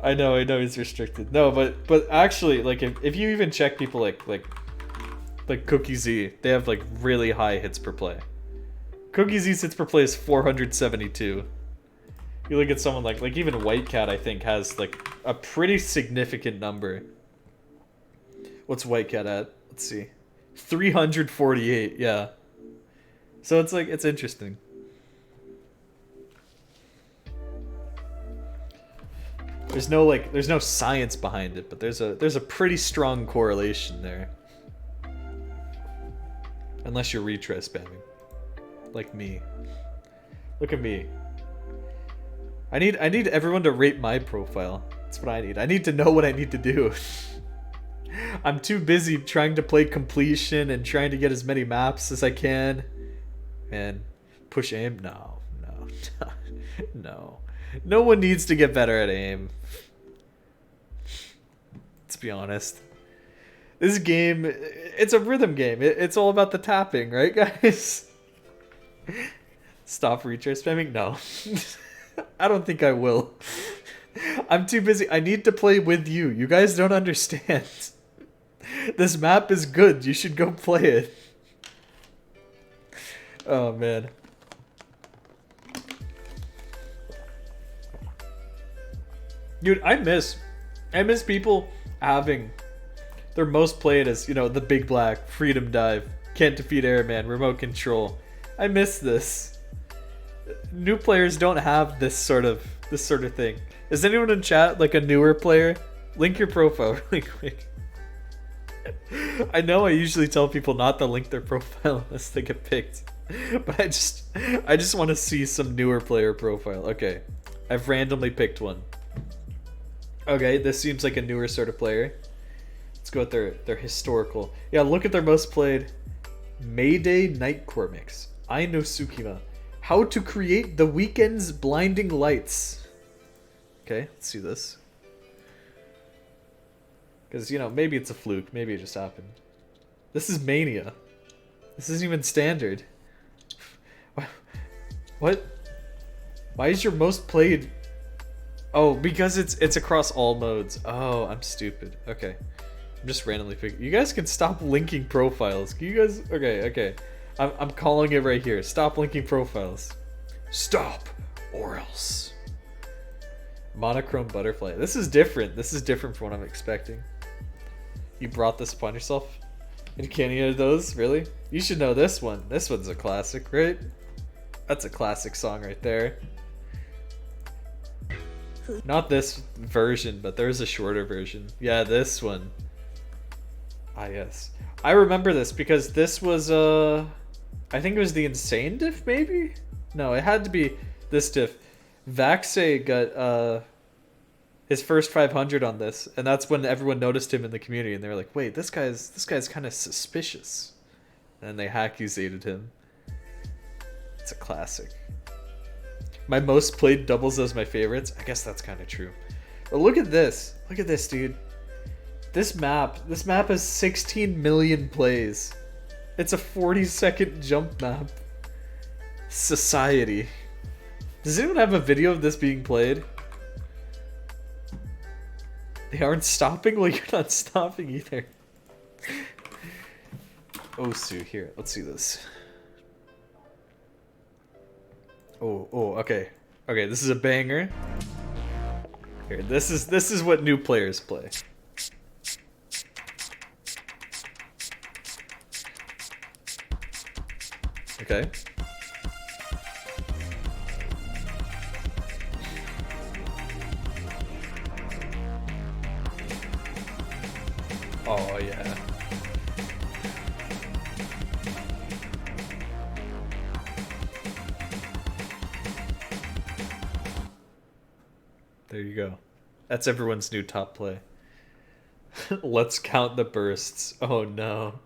I know he's restricted. No, but actually, like if you even check people like Cookie Z, they have like really high hits per play. Cookie Z's hits per play is 472. You look at someone like even White Cat, I think has like a pretty significant number. What's White Cat at? Let's see. 348, yeah. So it's like, it's interesting. There's no science behind it, but there's a pretty strong correlation there. Unless you're retry spamming. Like me. Look at me. I need everyone to rate my profile. That's what I need. I need to know what I need to do. I'm too busy trying to play completion and trying to get as many maps as I can. Man, push aim? No. No one needs to get better at aim. Let's be honest. This game, it's a rhythm game. It's all about the tapping, right, guys? Stop retry spamming? No. I don't think I will. I'm too busy. I need to play with you. You guys don't understand. This map is good. You should go play it. Oh man. Dude, I miss people having their most played as, you know, the Big Black, Freedom Dive, Can't Defeat Airman, Remote Control. I miss this. New players don't have this sort of thing. Is anyone in chat like a newer player? Link your profile really quick. I know I usually tell people not to link their profile unless they get picked. But I just want to see some newer player profile. Okay. I've randomly picked one. Okay, this seems like a newer sort of player. Let's go with their historical. Yeah, look at their most played. Mayday Night Cormix. I know Tsukima. How to create the weekend's blinding lights. Okay, let's see this. Because, you know, maybe it's a fluke. Maybe it just happened. This is Mania. This isn't even standard. What? Why is your most played... Oh, because it's across all modes. Oh, I'm stupid. Okay. I'm just randomly picking. You guys can stop linking profiles. Can you guys... Okay. I'm calling it right here. Stop linking profiles. Stop, or else. Monochrome butterfly. This is different. This is different from what I'm expecting. You brought this upon yourself? And can't any of those? Really? You should know this one. This one's a classic, right? That's a classic song right there. Not this version, but there's a shorter version. Yeah, this one. Ah, yes. I remember this because this was, I think it was the Insane diff, maybe? No, it had to be this diff. Vaxay got, his first 500 on this, and that's when everyone noticed him in the community, and they were like, wait, this guy's kind of suspicious. And they accusated him. It's a classic. My most played doubles as my favorites. I guess that's kind of true. But look at this. Look at this, dude. This map has 16 million plays. It's a 40-second jump map. Society. Does anyone have a video of this being played? They aren't stopping? Well, you're not stopping either. Osu, here. Let's see this. Oh, okay. Okay, this is a banger. Here, this is what new players play. Okay. Oh, yeah. There you go. That's everyone's new top play. Let's count the bursts. Oh no.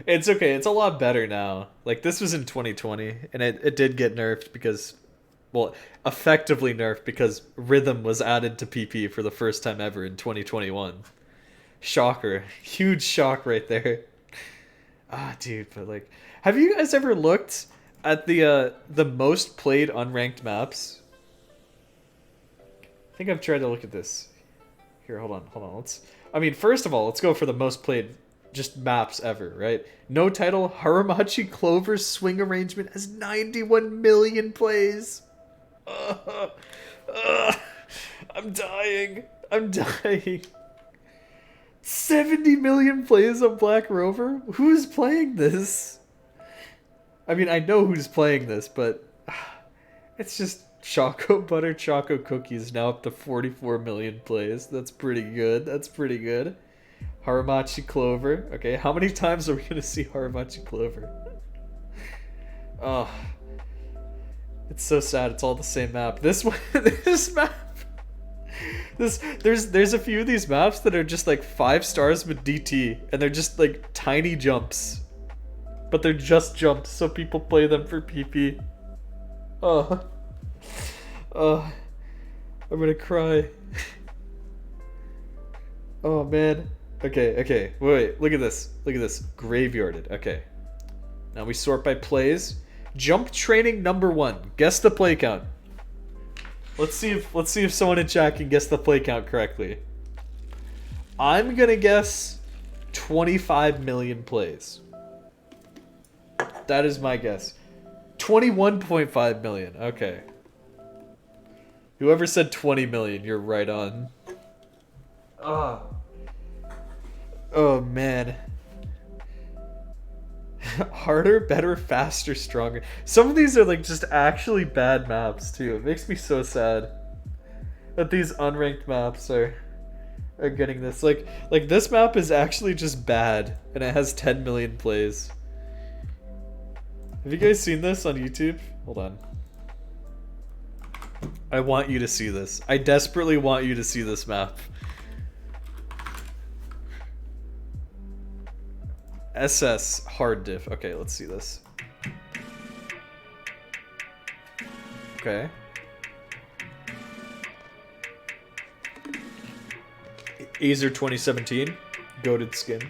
It's okay, it's a lot better now. Like, this was in 2020, and it did get nerfed because... Well, effectively nerfed because Rhythm was added to PP for the first time ever in 2021. Shocker. Huge shock right there. Ah, dude, but like... Have you guys ever looked at the most played unranked maps? I think I've tried to look at this. Here, hold on. First of all, let's go for the most played just maps ever, right? No title, Haramachi Clover's swing arrangement has 91 million plays. I'm dying. 70 million plays on Black Rover? Who's playing this? I mean, I know who's playing this, but it's just Choco Butter Choco Cookies now up to 44 million plays. That's pretty good. Haramachi Clover. Okay, how many times are we going to see Haramachi Clover? Oh, it's so sad. It's all the same map. This one, this map. There's a few of these maps that are just like 5 stars with DT, and they're just like tiny jumps, but they're just jumps, so people play them for PP. Oh, I'm gonna cry. Oh man. Okay. Wait. Look at this. Graveyarded. Okay. Now we sort by plays. Jump training number 1. Guess the play count. Let's see if someone in chat can guess the play count correctly. I'm gonna guess 25 million plays. That is my guess. 21.5 million. Okay. Whoever said 20 million, you're right on. Oh man. Harder, better, faster, stronger. Some of these are like just actually bad maps too. It makes me so sad that these unranked maps are getting this. Like this map is actually just bad and it has 10 million plays. Have you guys seen this on YouTube? Hold on. I want you to see this. I desperately want you to see this map. SS hard diff. Okay, let's see this. Okay. Azer 2017. Goated skin.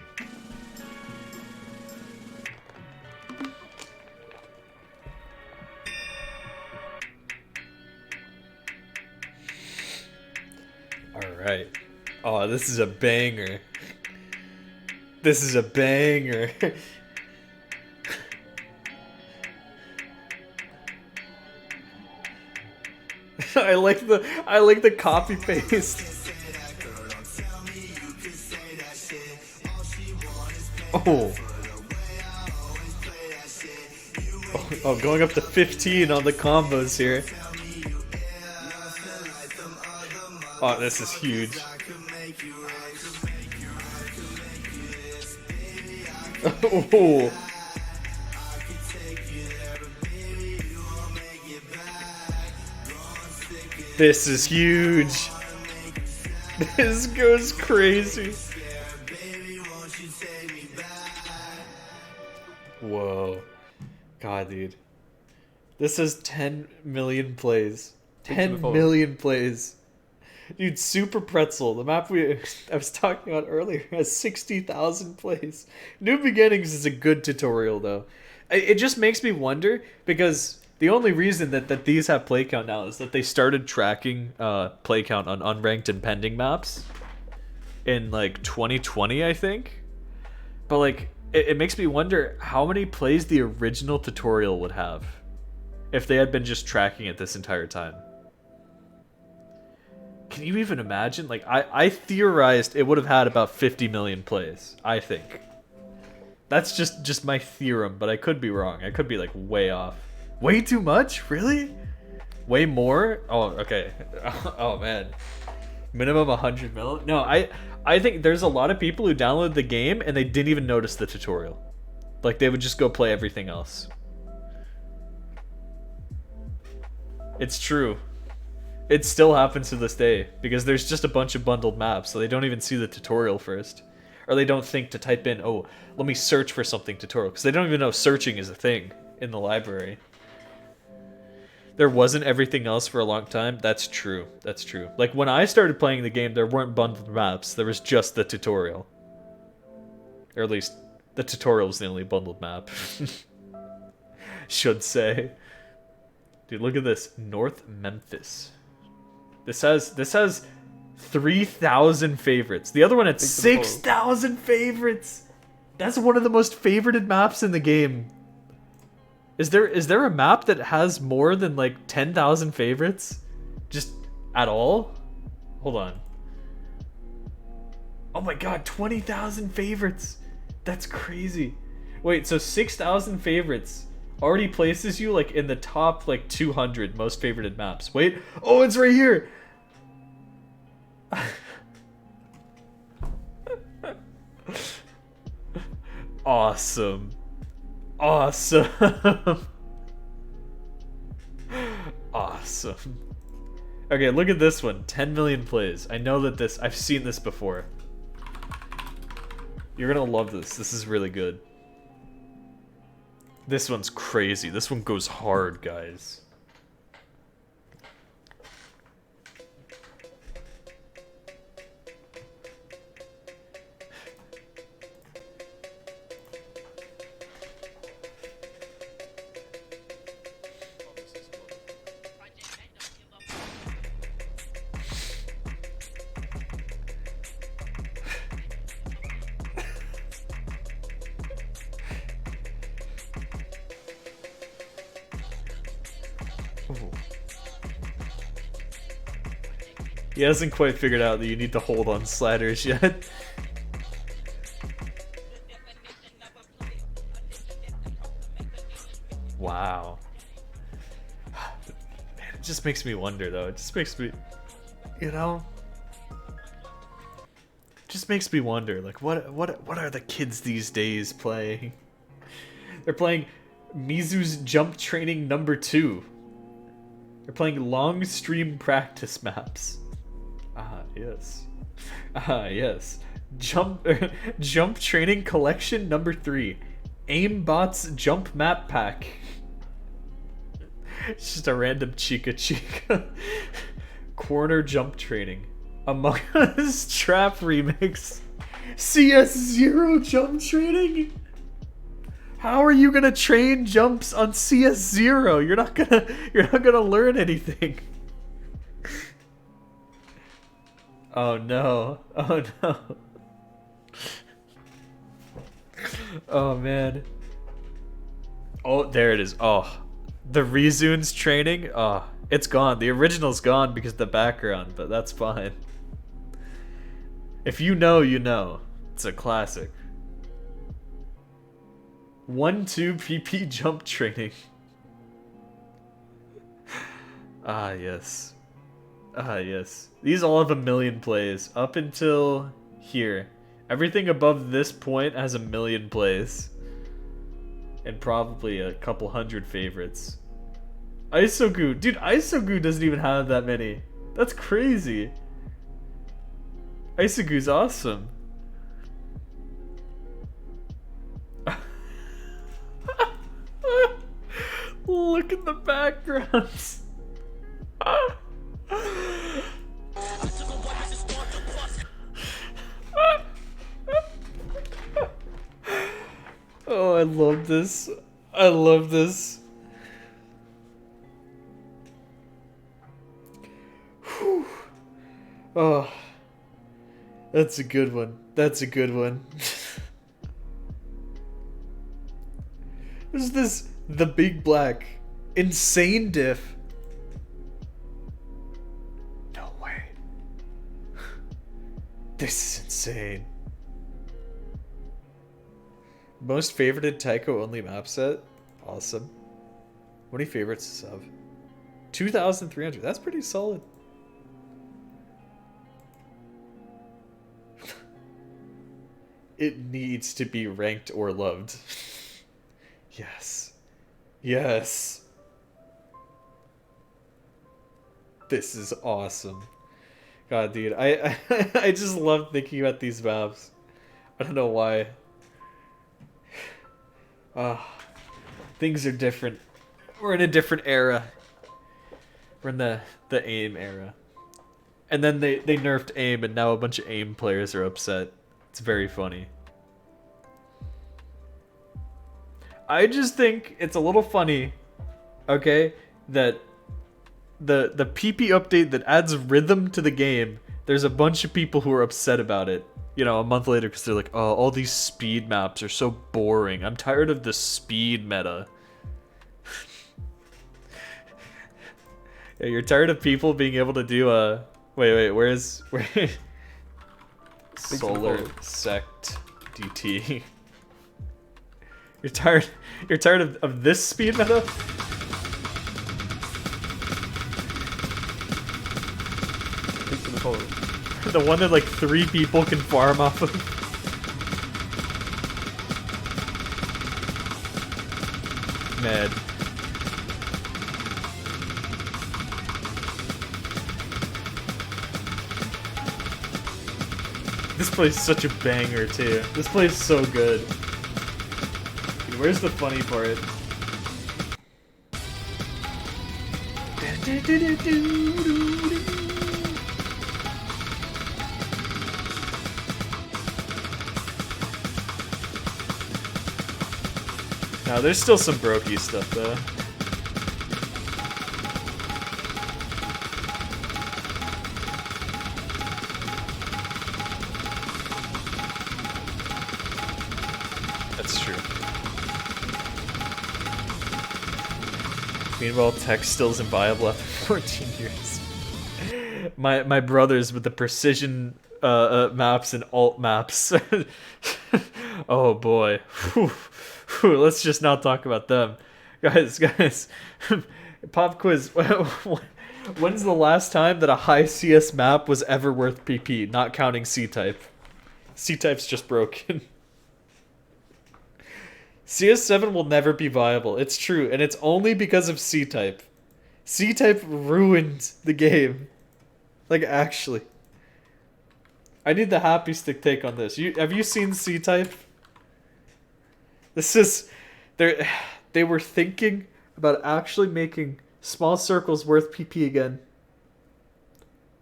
Alright. Oh, this is a banger. This is a banger. I like the copy paste. Oh. Oh, going up to 15 on the combos here. Oh, this is huge. Oh. This is huge. This goes crazy. Whoa. God, dude. This has 10 million plays. 10 million plays. Dude, Super Pretzel, the map I was talking about earlier, has 60,000 plays. New Beginnings is a good tutorial, though. It just makes me wonder, because the only reason that these have play count now is that they started tracking play count on unranked and pending maps in, like, 2020, I think. But, like, it makes me wonder how many plays the original tutorial would have if they had been just tracking it this entire time. Can you even imagine? Like, I theorized it would have had about 50 million plays, I think. That's just my theorem, but I could be wrong. I could be, like, way off. Way too much? Really? Way more? Oh, okay. Oh, man. Minimum 100 mil? No, I think there's a lot of people who download the game and they didn't even notice the tutorial. Like, they would just go play everything else. It's true. It still happens to this day, because there's just a bunch of bundled maps, so they don't even see the tutorial first. Or they don't think to type in, oh, let me search for something tutorial, because they don't even know searching is a thing in the library. There wasn't everything else for a long time. That's true. That's true. Like, when I started playing the game, there weren't bundled maps. There was just the tutorial. Or at least, the tutorial was the only bundled map. Should say. Dude, look at this. North Memphis. This has 3,000 favorites. The other one had 6,000 favorites. That's one of the most favorited maps in the game. Is there a map that has more than like 10,000 favorites? Just at all? Hold on. Oh my god, 20,000 favorites. That's crazy. Wait, so 6,000 favorites already places you like in the top like 200 most favorited maps. Wait. Oh, it's right here. Awesome. Awesome. Awesome. Okay, look at this one. 10 million plays. I know that I've seen this before. You're gonna love this. This is really good. This one's crazy. This one goes hard, guys. He hasn't quite figured out that you need to hold on sliders yet. Wow. Man, it just makes me wonder though. It just makes me, you know, it just makes me wonder, like what are the kids these days playing? They're playing Mizu's Jump Training #2. They're playing long stream practice maps. Ah, yes. Ah, yes. Jump Training Collection #3. Aimbots Jump Map Pack. It's just a random Chica. Corner Jump Training. Among Us Trap Remix. CS0 Jump Training? How are you gonna train jumps on CS0? You're not gonna learn anything. Oh no. Oh no. Oh man. Oh, there it is. Oh. The Rezune's training? Oh, it's gone. The original's gone because of the background, but that's fine. If you know, you know. It's a classic. 1-2 PP jump training. Ah, yes. Ah, yes. These all have 1 million plays. Up until here. Everything above this point has 1 million plays. And probably a couple hundred favorites. Isogoo. Dude, Isogoo doesn't even have that many. That's crazy. Isogoo's awesome. Look at the backgrounds. Oh, I love this. I love this. Whew. Oh, that's a good one. That's a good one. There's this The Big Black insane diff. No way. This is insane. Most favorited Taiko only map set? Awesome. How many favorites does this have? 2,300. That's pretty solid. It needs to be ranked or loved. Yes. Yes. This is awesome. God, dude, I I just love thinking about these maps. I don't know why. Things are different. We're in a different era. We're in the AIM era. And then they nerfed AIM, and now a bunch of AIM players are upset. It's very funny. I just think it's a little funny, okay, that the PP update that adds rhythm to the game, there's a bunch of people who are upset about it, you know, a month later, because they're like, oh, all these speed maps are so boring. I'm tired of the speed meta. Yeah, you're tired of people being able to do a... Wait, where Solar Sect DT. You're tired of this speed meta? The one that like 3 people can farm off of. Mad. This plays such a banger too. This plays so good. Dude, where's the funny part? Now there's still some brokey stuff though. That's true. Meanwhile, tech still isn't viable after 14 years. my brothers with the precision maps and alt maps. Oh boy. Whew. Whew, let's just not talk about them. Guys. Pop quiz. When's the last time that a high CS map was ever worth PP, not counting C-type? C-type's just broken. CS7 will never be viable. It's true, and it's only because of C-type. C-type ruined the game. Like, actually. I need the happy stick take on this. Have you seen C-type? This is... They were thinking about actually making small circles worth PP again.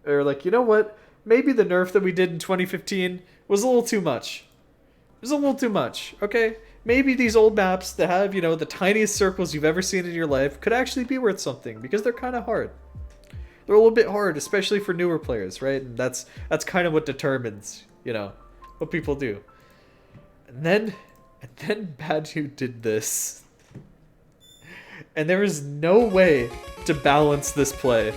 Or like, you know what? Maybe the nerf that we did in 2015 was a little too much. It was a little too much, okay? Maybe these old maps that have, you know, the tiniest circles you've ever seen in your life could actually be worth something, because they're kind of hard. They're a little bit hard, especially for newer players, right? And that's kind of what determines, you know, what people do. And then Badu did this. And there is no way to balance this play.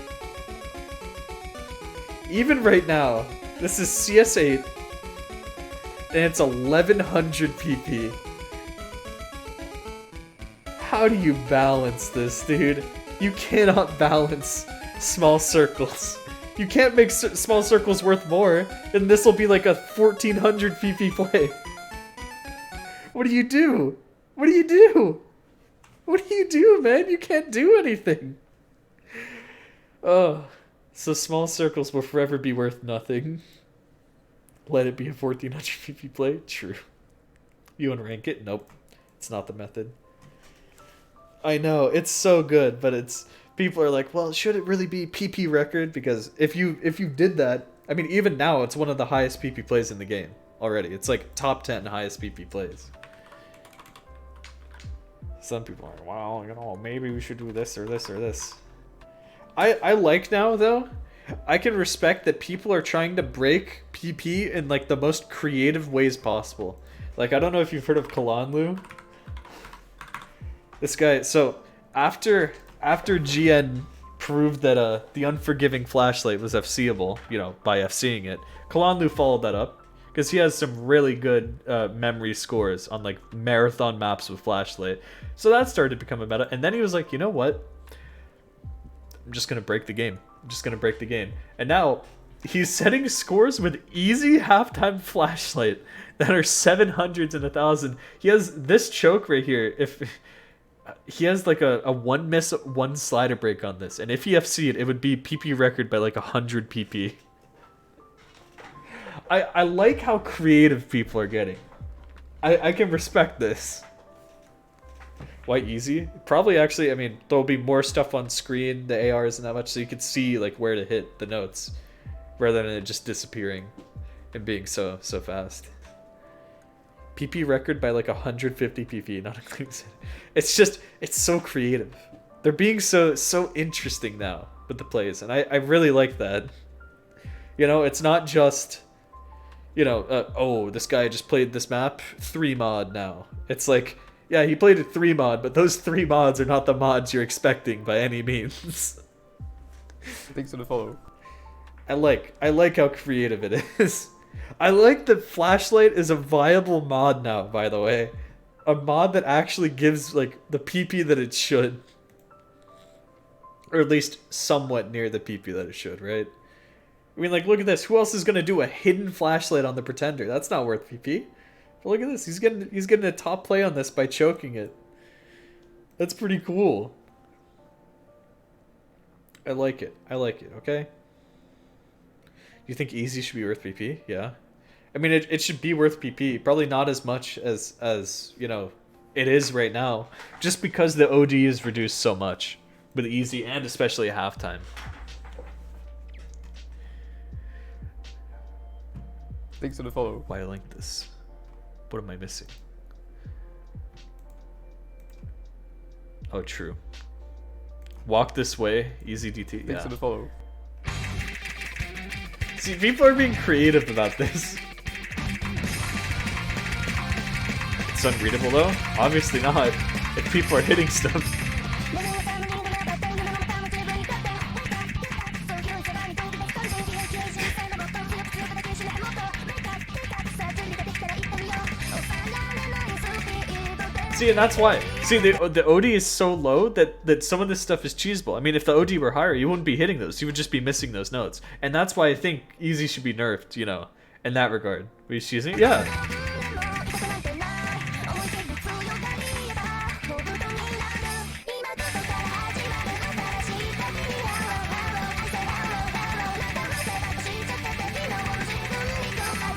Even right now, this is CS8, and it's 1100 PP. How do you balance this, dude? You cannot balance small circles. You can't make small circles worth more, and this will be like a 1400 PP play. What do you do? What do you do? What do you do, man? You can't do anything. Oh, so small circles will forever be worth nothing. Let it be a 1400 PP play? True. You unrank it? Nope. It's not the method. I know, it's so good, but it's... People are like, well, should it really be PP record? Because if you did that... I mean, even now, it's one of the highest PP plays in the game already. It's like top 10 highest PP plays. Some people are like, well, you know, maybe we should do this or this or this. I like now, though, I can respect that people are trying to break PP in, like, the most creative ways possible. Like, I don't know if you've heard of Kalanlu. This guy, so, after GN proved that the unforgiving flashlight was FCable, you know, by FCing it, Kalanlu followed that up. Because he has some really good memory scores on, like, marathon maps with flashlight. So that started to become a meta. And then he was like, you know what? I'm just going to break the game. I'm just going to break the game. And now he's setting scores with easy halftime flashlight that are 700s and 1,000. He has this choke right here. If he has like a one miss, one slider break on this. And if he FC'd, it would be PP record by like 100 PP. I like how creative people are getting. I can respect this. Why easy? Probably actually, I mean, there'll be more stuff on screen. The AR isn't that much, so you can see like where to hit the notes rather than it just disappearing and being so fast. PP record by like 150 PP, not including. It's just, it's so creative. They're being so interesting now with the plays, and I really like that. You know, it's not just, you know, oh, this guy just played this map 3 mod now. It's like, yeah, he played it 3 mod, but those 3 mods are not the mods you're expecting by any means. Thanks for the follow. I like how creative it is. I like that Flashlight is a viable mod now, by the way. A mod that actually gives, like, the PP that it should. Or at least somewhat near the PP that it should, right? I mean, like, look at this. Who else is going to do a hidden flashlight on the Pretender? That's not worth PP. But look at this. He's getting a top play on this by choking it. That's pretty cool. I like it. I like it, okay? You think easy should be worth PP? Yeah. I mean, it should be worth PP. Probably not as much as you know, it is right now. Just because the OD is reduced so much. With easy and especially at halftime. Thanks for the follow. Why I like this? What am I missing? Oh, true. Walk this way, easy DT. Thanks for the follow. See, people are being creative about this. It's unreadable though? Obviously not. If people are hitting stuff. See, and that's why. See, the OD is so low that some of this stuff is cheesable. I mean, if the OD were higher, you wouldn't be hitting those. You would just be missing those notes. And that's why I think Easy should be nerfed, you know, in that regard. Were you choosing? Yeah.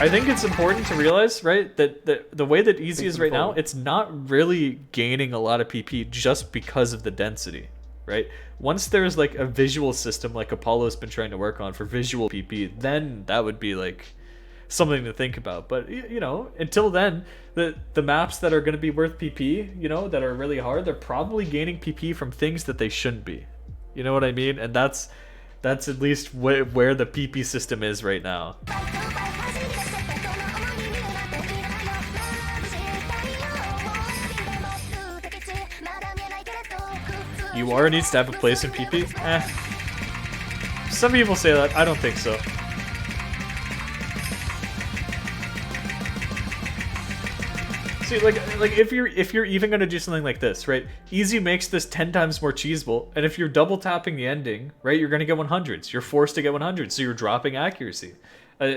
I think it's important to realize, right, that the way that Easy is right now, it's not really gaining a lot of PP just because of the density, right? Once there's like a visual system like Apollo's been trying to work on for visual PP, then that would be like something to think about. But you know, until then, the maps that are going to be worth PP, you know, that are really hard, they're probably gaining PP from things that they shouldn't be. You know what I mean? And that's at least where the PP system is right now. UR needs to have a place in PP? Some people say that. I don't think so. See, like if you're even gonna do something like this, right? Easy makes this 10 times more cheesable, and if you're double tapping the ending, right, you're gonna get 100s. You're forced to get 100s, so you're dropping accuracy.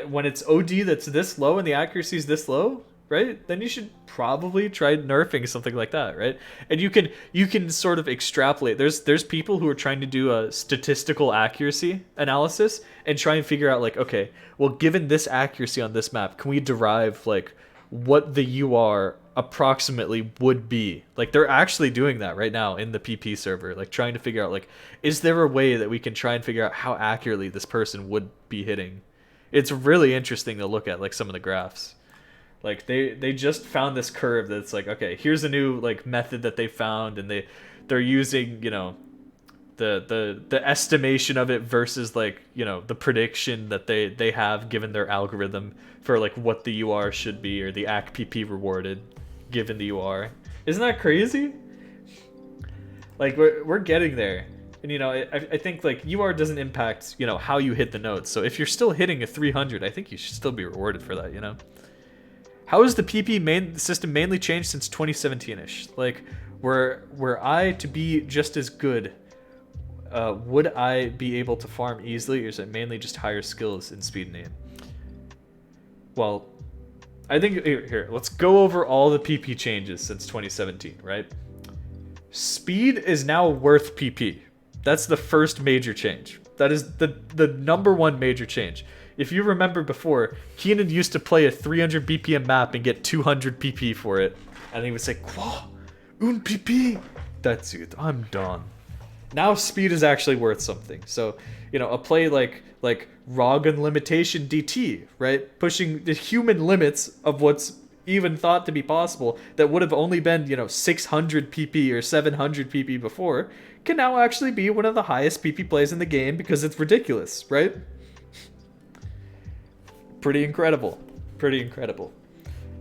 When it's OD that's this low and the accuracy is this low, right? Then you should probably try nerfing something like that, right? And you can sort of extrapolate. There's people who are trying to do a statistical accuracy analysis and try and figure out like, okay, well, given this accuracy on this map, can we derive like what the UR approximately would be? Like they're actually doing that right now in the PP server, like trying to figure out like, is there a way that we can try and figure out how accurately this person would be hitting? It's really interesting to look at like some of the graphs. Like they just found this curve that's like, okay, here's a new like method that they found, and they're using, you know, the estimation of it versus like, you know, the prediction that they have given their algorithm for like what the UR should be, or the ACPP rewarded given the UR. Isn't that crazy? Like we're getting there. And you know, I think like UR doesn't impact, you know, how you hit the notes. So if you're still hitting a 300, I think you should still be rewarded for that, you know? How has the PP system mainly changed since 2017-ish? Like, were I to be just as good, would I be able to farm easily, or is it mainly just higher skills in speed and aim? Well, I think, here, let's go over all the PP changes since 2017, right? Speed is now worth PP. That's the first major change. That is the number one major change. If you remember before, Keenan used to play a 300 BPM map and get 200 PP for it. And he would say, "Quoi? Un PP? That's it, I'm done." Now speed is actually worth something. So, you know, a play like Roggen Limitation DT, right? Pushing the human limits of what's even thought to be possible that would have only been, you know, 600 PP or 700 PP before, can now actually be one of the highest PP plays in the game because it's ridiculous, right? Pretty incredible. Pretty incredible.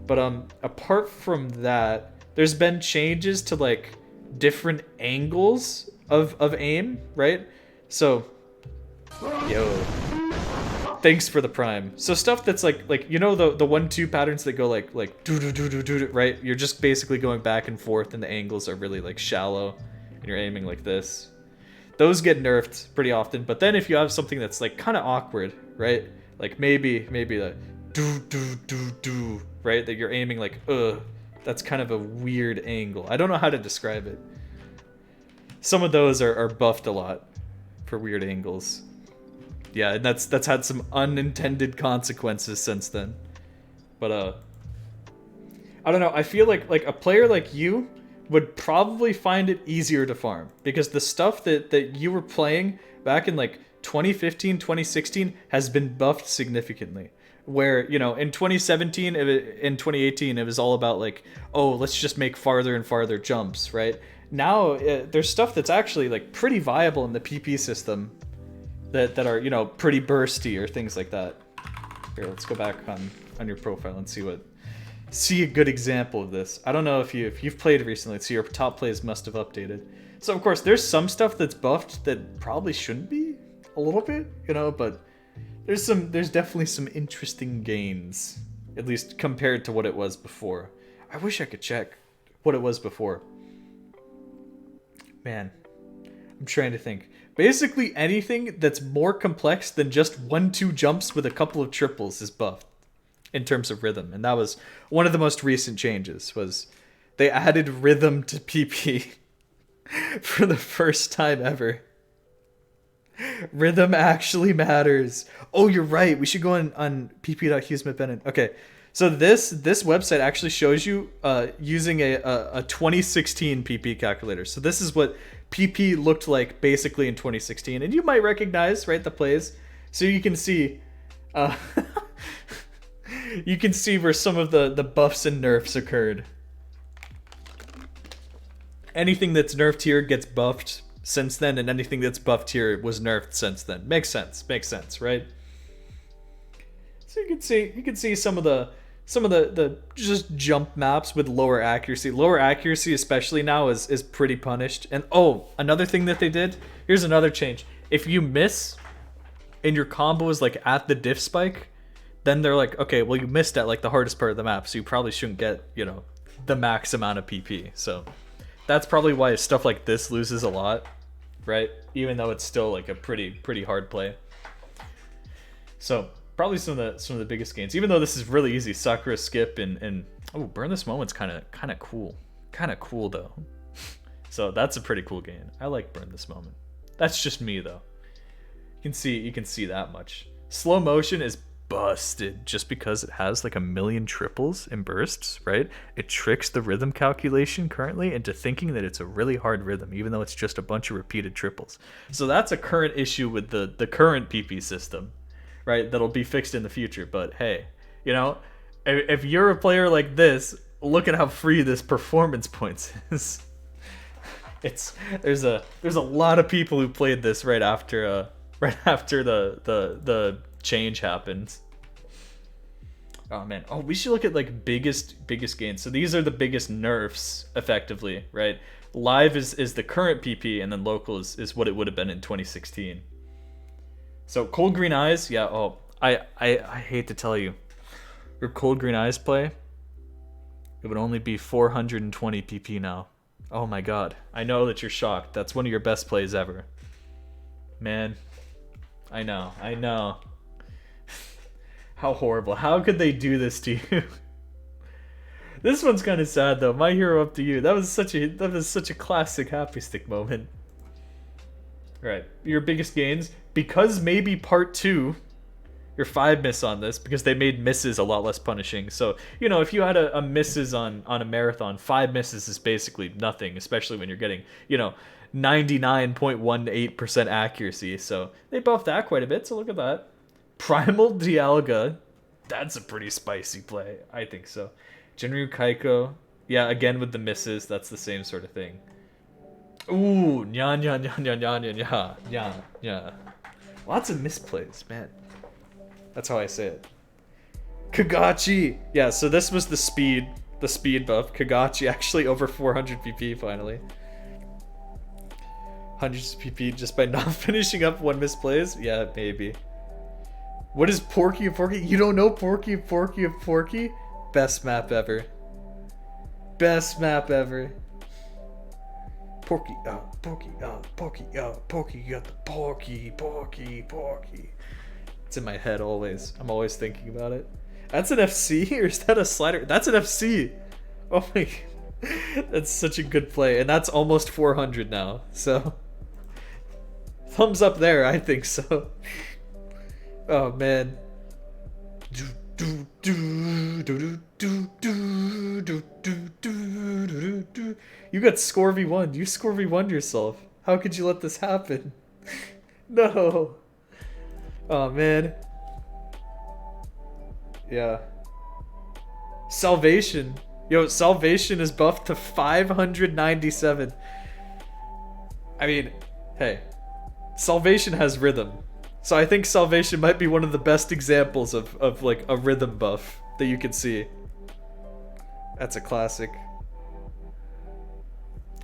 But apart from that, there's been changes to like different angles of aim, right? So, yo, thanks for the prime. So stuff that's like you know the 1-2 patterns that go like do do do do do, right? You're just basically going back and forth, and the angles are really like shallow, and you're aiming like this. Those get nerfed pretty often. But then if you have something that's like kind of awkward, right? Like maybe the do do do do, right? That you're aiming like that's kind of a weird angle. I don't know how to describe it. Some of those are buffed a lot for weird angles. Yeah, and that's had some unintended consequences since then. But I don't know. I feel like a player like you would probably find it easier to farm, because the stuff that you were playing back in like 2015, 2016 has been buffed significantly. Where, you know, in 2017, in 2018, it was all about like, oh, let's just make farther and farther jumps, right? Now, there's stuff that's actually like pretty viable in the PP system that are, you know, pretty bursty or things like that. Here, let's go back on your profile and see a good example of this. I don't know if you've played recently, so your top plays must have updated. So of course, there's some stuff that's buffed that probably shouldn't be a little bit, you know, but there's definitely some interesting gains, at least compared to what it was before. I wish I could check what it was before. Man, I'm trying to think. Basically anything that's more complex than just 1-2 jumps with a couple of triples is buffed in terms of rhythm. And that was one of the most recent changes, was they added rhythm to PP for the first time ever. Rhythm actually matters. Oh, you're right. We should go on pp.hughesmithbennett. Okay, so this website actually shows you using a 2016 PP calculator. So this is what PP looked like basically in 2016, and you might recognize, right, the plays. So you can see, you can see where some of the buffs and nerfs occurred. Anything that's nerfed here gets buffed since then, and anything that's buffed here was nerfed since then. Makes sense, right? So you can see some of the just jump maps with lower accuracy. Lower accuracy, especially now, is pretty punished. And oh, another thing that they did, here's another change. If you miss and your combo is like at the diff spike, then they're like, okay, well, you missed at like the hardest part of the map, so you probably shouldn't get, you know, the max amount of PP. So that's probably why stuff like this loses a lot, right? Even though it's still like a pretty hard play. So probably some of the biggest gains. Even though this is really easy, Sakura skip and oh, burn this moment's kind of cool though. So that's a pretty cool gain. I like burn this moment. That's just me though. You can see that much. Slow motion is busted just because it has like 1,000,000 triples and bursts, right? It tricks the rhythm calculation currently into thinking that it's a really hard rhythm, even though it's just a bunch of repeated triples. So that's a current issue with the current PP system, right? That'll be fixed in the future. But hey, you know, if you're a player like this, look at how free this performance points is. There's a lot of people who played this right after the change happens. Oh man. Oh, we should look at like biggest gains. So these are the biggest nerfs effectively, right? Live is the current PP, and then local is what it would have been in 2016. So Cold Green Eyes, yeah, oh, I hate to tell you. Your Cold Green Eyes play, it would only be 420 PP now. Oh my god. I know that you're shocked. That's one of your best plays ever. Man. I know. How horrible. How could they do this to you? This one's kind of sad though. My Hero Up to You. That was such a classic Happy Stick moment. Right. Your biggest gains, because maybe part 2, your 5 miss on this, because they made misses a lot less punishing. So, you know, if you had a misses on a marathon, 5 misses is basically nothing, especially when you're getting, you know, 99.18% accuracy. So they buffed that quite a bit, so look at that. Primal Dialga, that's a pretty spicy play. I think so. Jinryu Kaiko, yeah, again with the misses, that's the same sort of thing. Ooh, nya. Lots of misplays, man. That's how I say it. Kagachi, yeah, so this was the speed buff. Kagachi actually over 400 PP finally. Hundreds of PP just by not finishing up one misplays? Yeah, maybe. What is Porky of Porky? You don't know Porky of Porky? Best map ever. Best map ever. Porky, Porky, Porky, Porky, you got the Porky. It's in my head always. I'm always thinking about it. That's an FC? Or is that a slider? That's an FC! Oh my god. That's such a good play. And that's almost 400 now. So, thumbs up there, I think so. Oh man. You got Score V1. You Score V1 yourself. How could you let this happen? No. Oh man. Yeah. Salvation. Yo, Salvation is buffed to 597. I mean, hey. Salvation has rhythm. So I think Salvation might be one of the best examples of like a rhythm buff that you can see. That's a classic.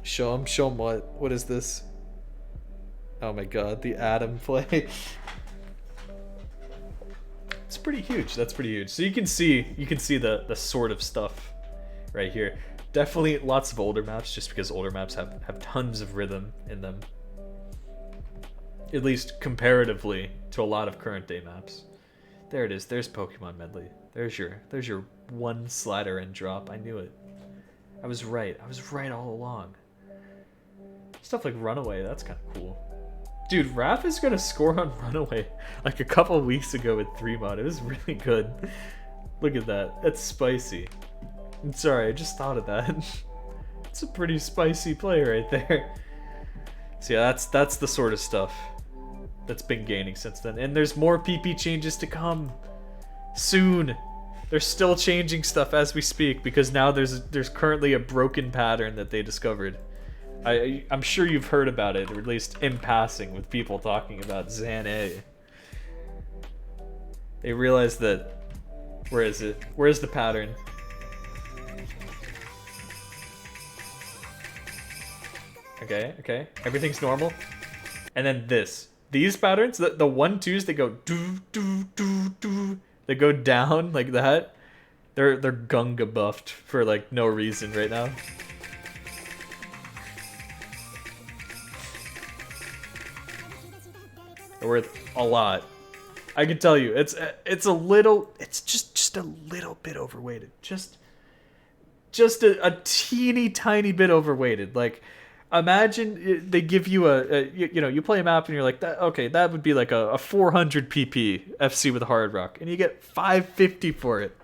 Show him what? What is this? Oh my god, the Adam play. It's pretty huge. That's pretty huge. So you can see the sort of stuff right here. Definitely lots of older maps, just because older maps have tons of rhythm in them. At least comparatively to a lot of current day maps. There it is. There's Pokemon Medley. There's your one slider and drop. I knew it. I was right. I was right all along. Stuff like Runaway, that's kind of cool. Dude, Raph is gonna score on Runaway like a couple weeks ago with 3-mod. It was really good. Look at that. That's spicy. I'm sorry, I just thought of that. It's a pretty spicy play right there. So yeah, that's the sort of stuff that's been gaining since then. And there's more PP changes to come. Soon. They're still changing stuff as we speak because now there's currently a broken pattern that they discovered. I'm sure you've heard about it, or at least in passing, with people talking about Zan-A. They realized that... Where is it? Where's the pattern? Okay. Everything's normal. And then this. These patterns, the 1-2s, they go do. They go down like that. They're Gunga buffed for like no reason right now. They're worth a lot. I can tell you, it's just a little bit overweighted. Just a teeny tiny bit overweighted. Like, imagine they give you you play a map and you're like, that would be like a 400 PP FC with Hard Rock, and you get 550 for it.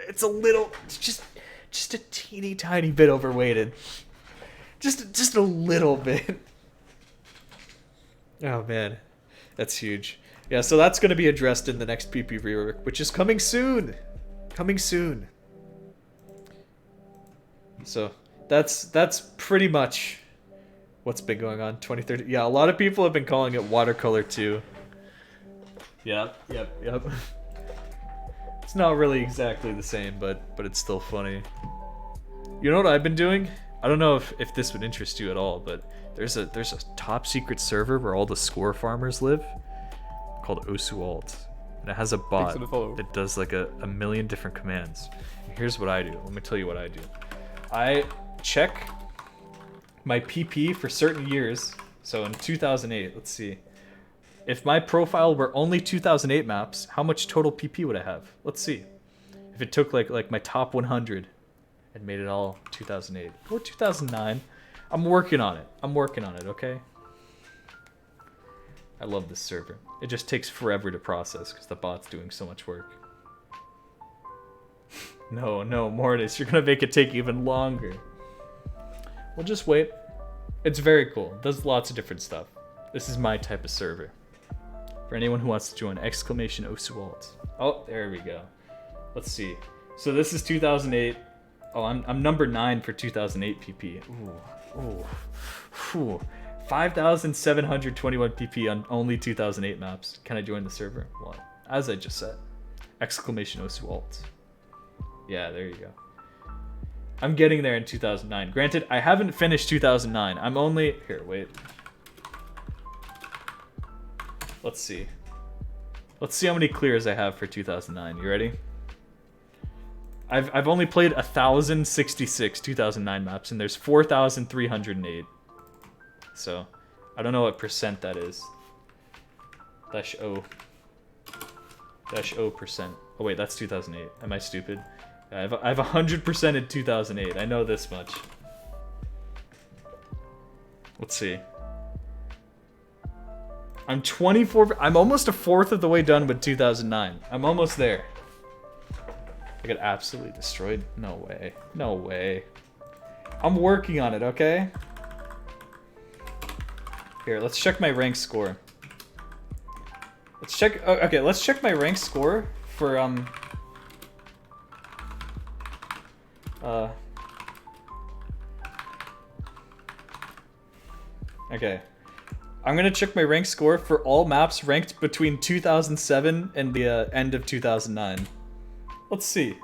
It's just a teeny tiny bit overweighted. Just a little bit. Oh man, that's huge. Yeah, so that's going to be addressed in the next PP rework, which is coming soon. So that's pretty much what's been going on 2030. Yeah, a lot of people have been calling it Watercolor 2. Yep. It's not really exactly the same, but it's still funny. You know what I've been doing? I don't know if this would interest you at all, but there's a top secret server where all the score farmers live called Osualt. And it has a bot that does like a million different commands. And here's what I do. Let me tell you what I do. I check my PP for certain years. So in 2008, let's see. If my profile were only 2008 maps, how much total PP would I have? Let's see. If it took like my top 100 and made it all 2008 or 2009, I'm working on it. Okay? I love this server. It just takes forever to process because the bot's doing so much work. No, Mortis, you're gonna make it take even longer. We'll just wait. It's very cool. It does lots of different stuff. This is my type of server. For anyone who wants to join, !Osualt. Oh, there we go. Let's see. So this is 2008. Oh, I'm number 9 for 2008 PP. Ooh. 5,721 PP on only 2008 maps. Can I join the server? Well, as I just said. !Osualt. Yeah, there you go. I'm getting there in 2009. Granted, I haven't finished 2009. I'm only... Here, wait. Let's see. Let's see how many clears I have for 2009. You ready? I've only played 1,066 2009 maps, and there's 4,308. So, I don't know what percent that is. -0. -0%. Oh wait, that's 2008. Am I stupid? I've 100% in 2008. I know this much. Let's see. I'm 24. I'm almost a fourth of the way done with 2009. I'm almost there. I got absolutely destroyed. No way. No way. I'm working on it, okay? Here, let's check my rank score. Let's check. Okay, let's check my rank score for Okay. I'm gonna check my rank score for all maps ranked between 2007 and the end of 2009. Let's see.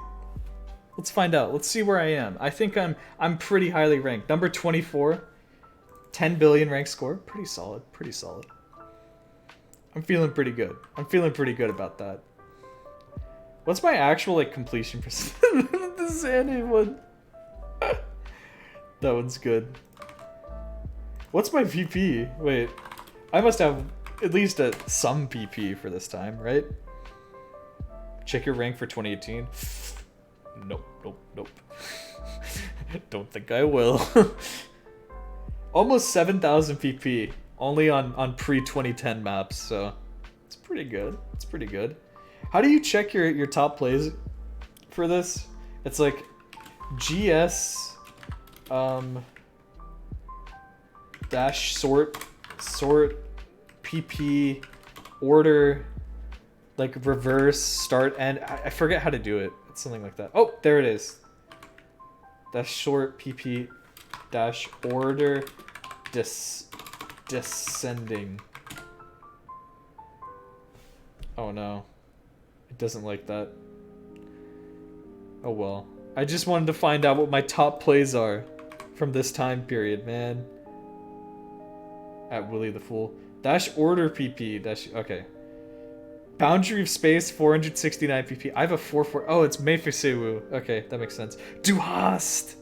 Let's find out. Let's see where I am. I think I'm pretty highly ranked. Number 24. 10 billion rank score. Pretty solid. Pretty solid. I'm feeling pretty good. I'm feeling pretty good about that. What's my actual completion percent? The Zanny one. That one's good. What's my PP? Wait, I must have at least some PP for this time, right? Check your rank for 2018. Nope, nope, nope. Don't think I will. Almost 7,000 PP, only on pre-2010 maps, so it's pretty good. It's pretty good. How do you check your top plays for this? It's like GS dash sort PP order, like reverse start end. I forget how to do it. It's something like that. Oh, there it is. Dash short PP dash order descending. Oh no, it doesn't like that. Oh well. I just wanted to find out what my top plays are from this time period, man. At Willy the Fool. Dash order PP. Dash, okay. Boundary of space, 469 PP. I have a 4-4. Oh, it's Mephisewu. Okay, that makes sense. Du hast.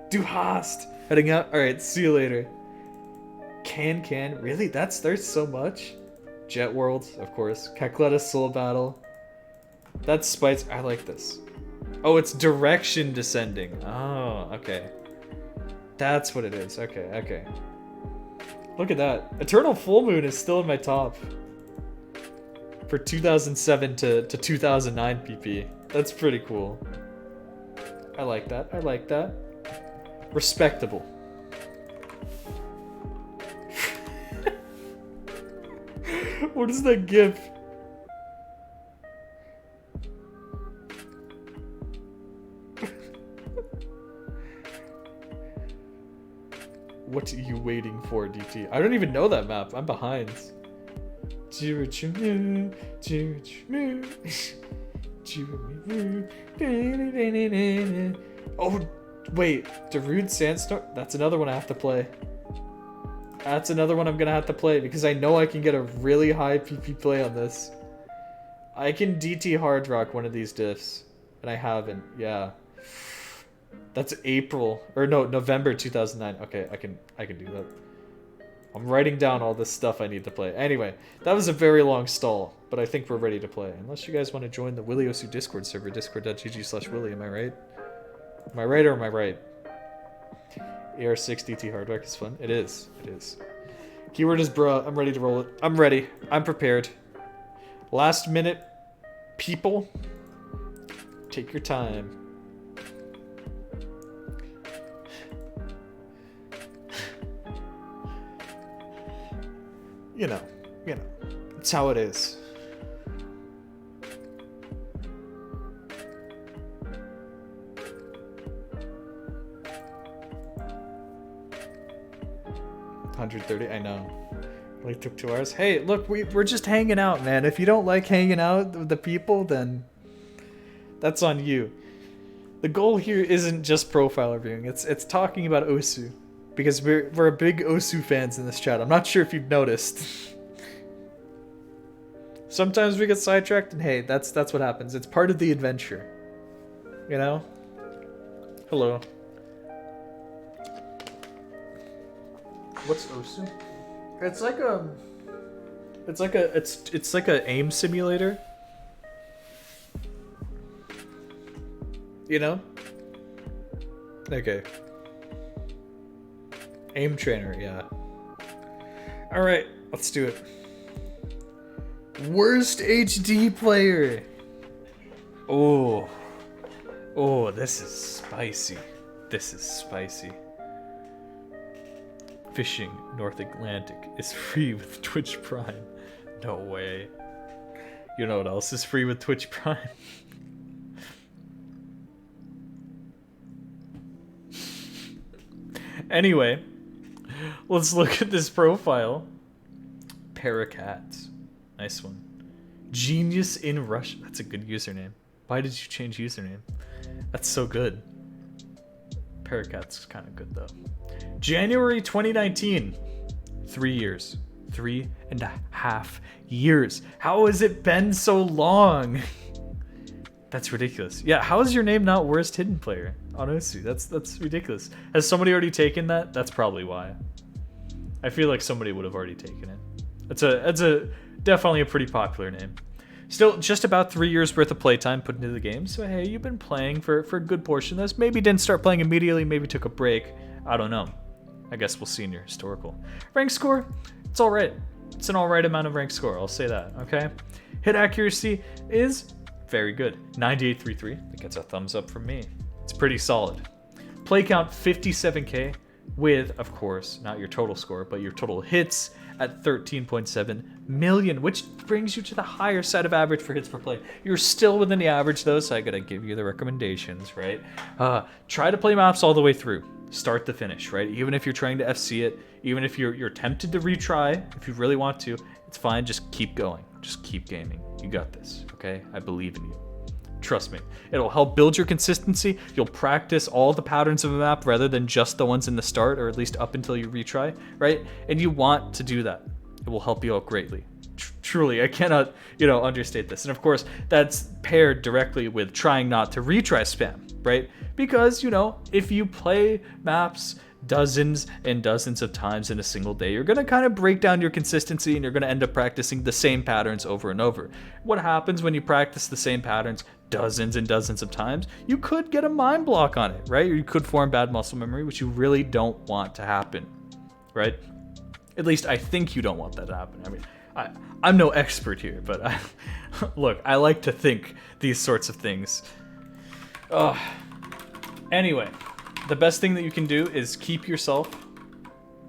Du hast. Heading out. Alright, see you later. Can. Really? There's so much? Jet World, of course. Kakleta Soul Battle. That's Spites. I like this. Oh, it's direction descending. Oh, okay. That's what it is. Okay, okay. Look at that. Eternal Full Moon is still in my top. For 2007 to 2009 PP. That's pretty cool. I like that. I like that. Respectable. What is that gif? What are you waiting for, DT? I don't even know that map. I'm behind. Oh, wait. Darude Sandstorm? That's another one I have to play. That's another one I'm gonna have to play because I know I can get a really high PP play on this. I can DT hard rock one of these diffs. And I haven't. Yeah. That's April. Or no, November 2009. Okay, I can do that. I'm writing down all this stuff I need to play. Anyway, that was a very long stall, but I think we're ready to play. Unless you guys want to join the Willy Osu Discord server, discord.gg/Willy, am I right? Am I right or am I right? AR6 DT hardware is fun. It is. It is. Keyword is bruh. I'm ready to roll it. I'm ready. I'm prepared. Last minute, people. Take your time. You know, it's how it is. $130, I know. Only took 2 hours. Hey, look, we're just hanging out, man. If you don't like hanging out with the people, then that's on you. The goal here isn't just profile reviewing. It's talking about Osu. Because we're big Osu fans in this chat. I'm not sure if you've noticed. Sometimes we get sidetracked, and hey, that's what happens. It's part of the adventure. You know? Hello. What's Osu? It's like a aim simulator. You know? Okay. Aim trainer, yeah. Alright, let's do it. Worst HD player! Oh. Oh, this is spicy. This is spicy. Fishing North Atlantic is free with Twitch Prime. No way. You know what else is free with Twitch Prime? Anyway. Let's look at this profile. Paracat. Nice one. Genius in Russia. That's a good username. Why did you change username? That's so good. Paracat's kind of good though. January 2019. 3 years. 3.5 years. How has it been so long? That's ridiculous. Yeah, how is your name not worst hidden player? Honestly, that's ridiculous. Has somebody already taken that? That's probably why. I feel like somebody would have already taken it. It's a definitely a pretty popular name. Still, just about 3 years worth of playtime put into the game. So hey, you've been playing for a good portion of this. Maybe didn't start playing immediately. Maybe took a break. I don't know. I guess we'll see in your historical rank score. It's all right. It's an all right amount of rank score. I'll say that. Okay. Hit accuracy is very good. 98.33. That gets a thumbs up from me. It's pretty solid. Play count 57k with, of course, not your total score, but your total hits at 13.7 million, which brings you to the higher side of average for hits per play. You're still within the average though, so I gotta give you the recommendations, right? Try to play maps all the way through, start to finish, right? Even if you're trying to FC it, even if you're tempted to retry, if you really want to, it's fine. Just keep going. Just keep gaming. You got this, okay? I believe in you. Trust me. It'll help build your consistency. You'll practice all the patterns of a map rather than just the ones in the start, or at least up until you retry, right? And you want to do that. It will help you out greatly. Truly, I cannot, understate this. And of course, that's paired directly with trying not to retry spam, right? Because, if you play maps dozens and dozens of times in a single day, you're going to kind of break down your consistency and you're going to end up practicing the same patterns over and over. What happens when you practice the same patterns dozens and dozens of times? You could get a mind block on it, right? Or you could form bad muscle memory, which you really don't want to happen, right? At least I think you don't want that to happen. I mean, I'm no expert here, but look, I like to think these sorts of things. Anyway, the best thing that you can do is keep yourself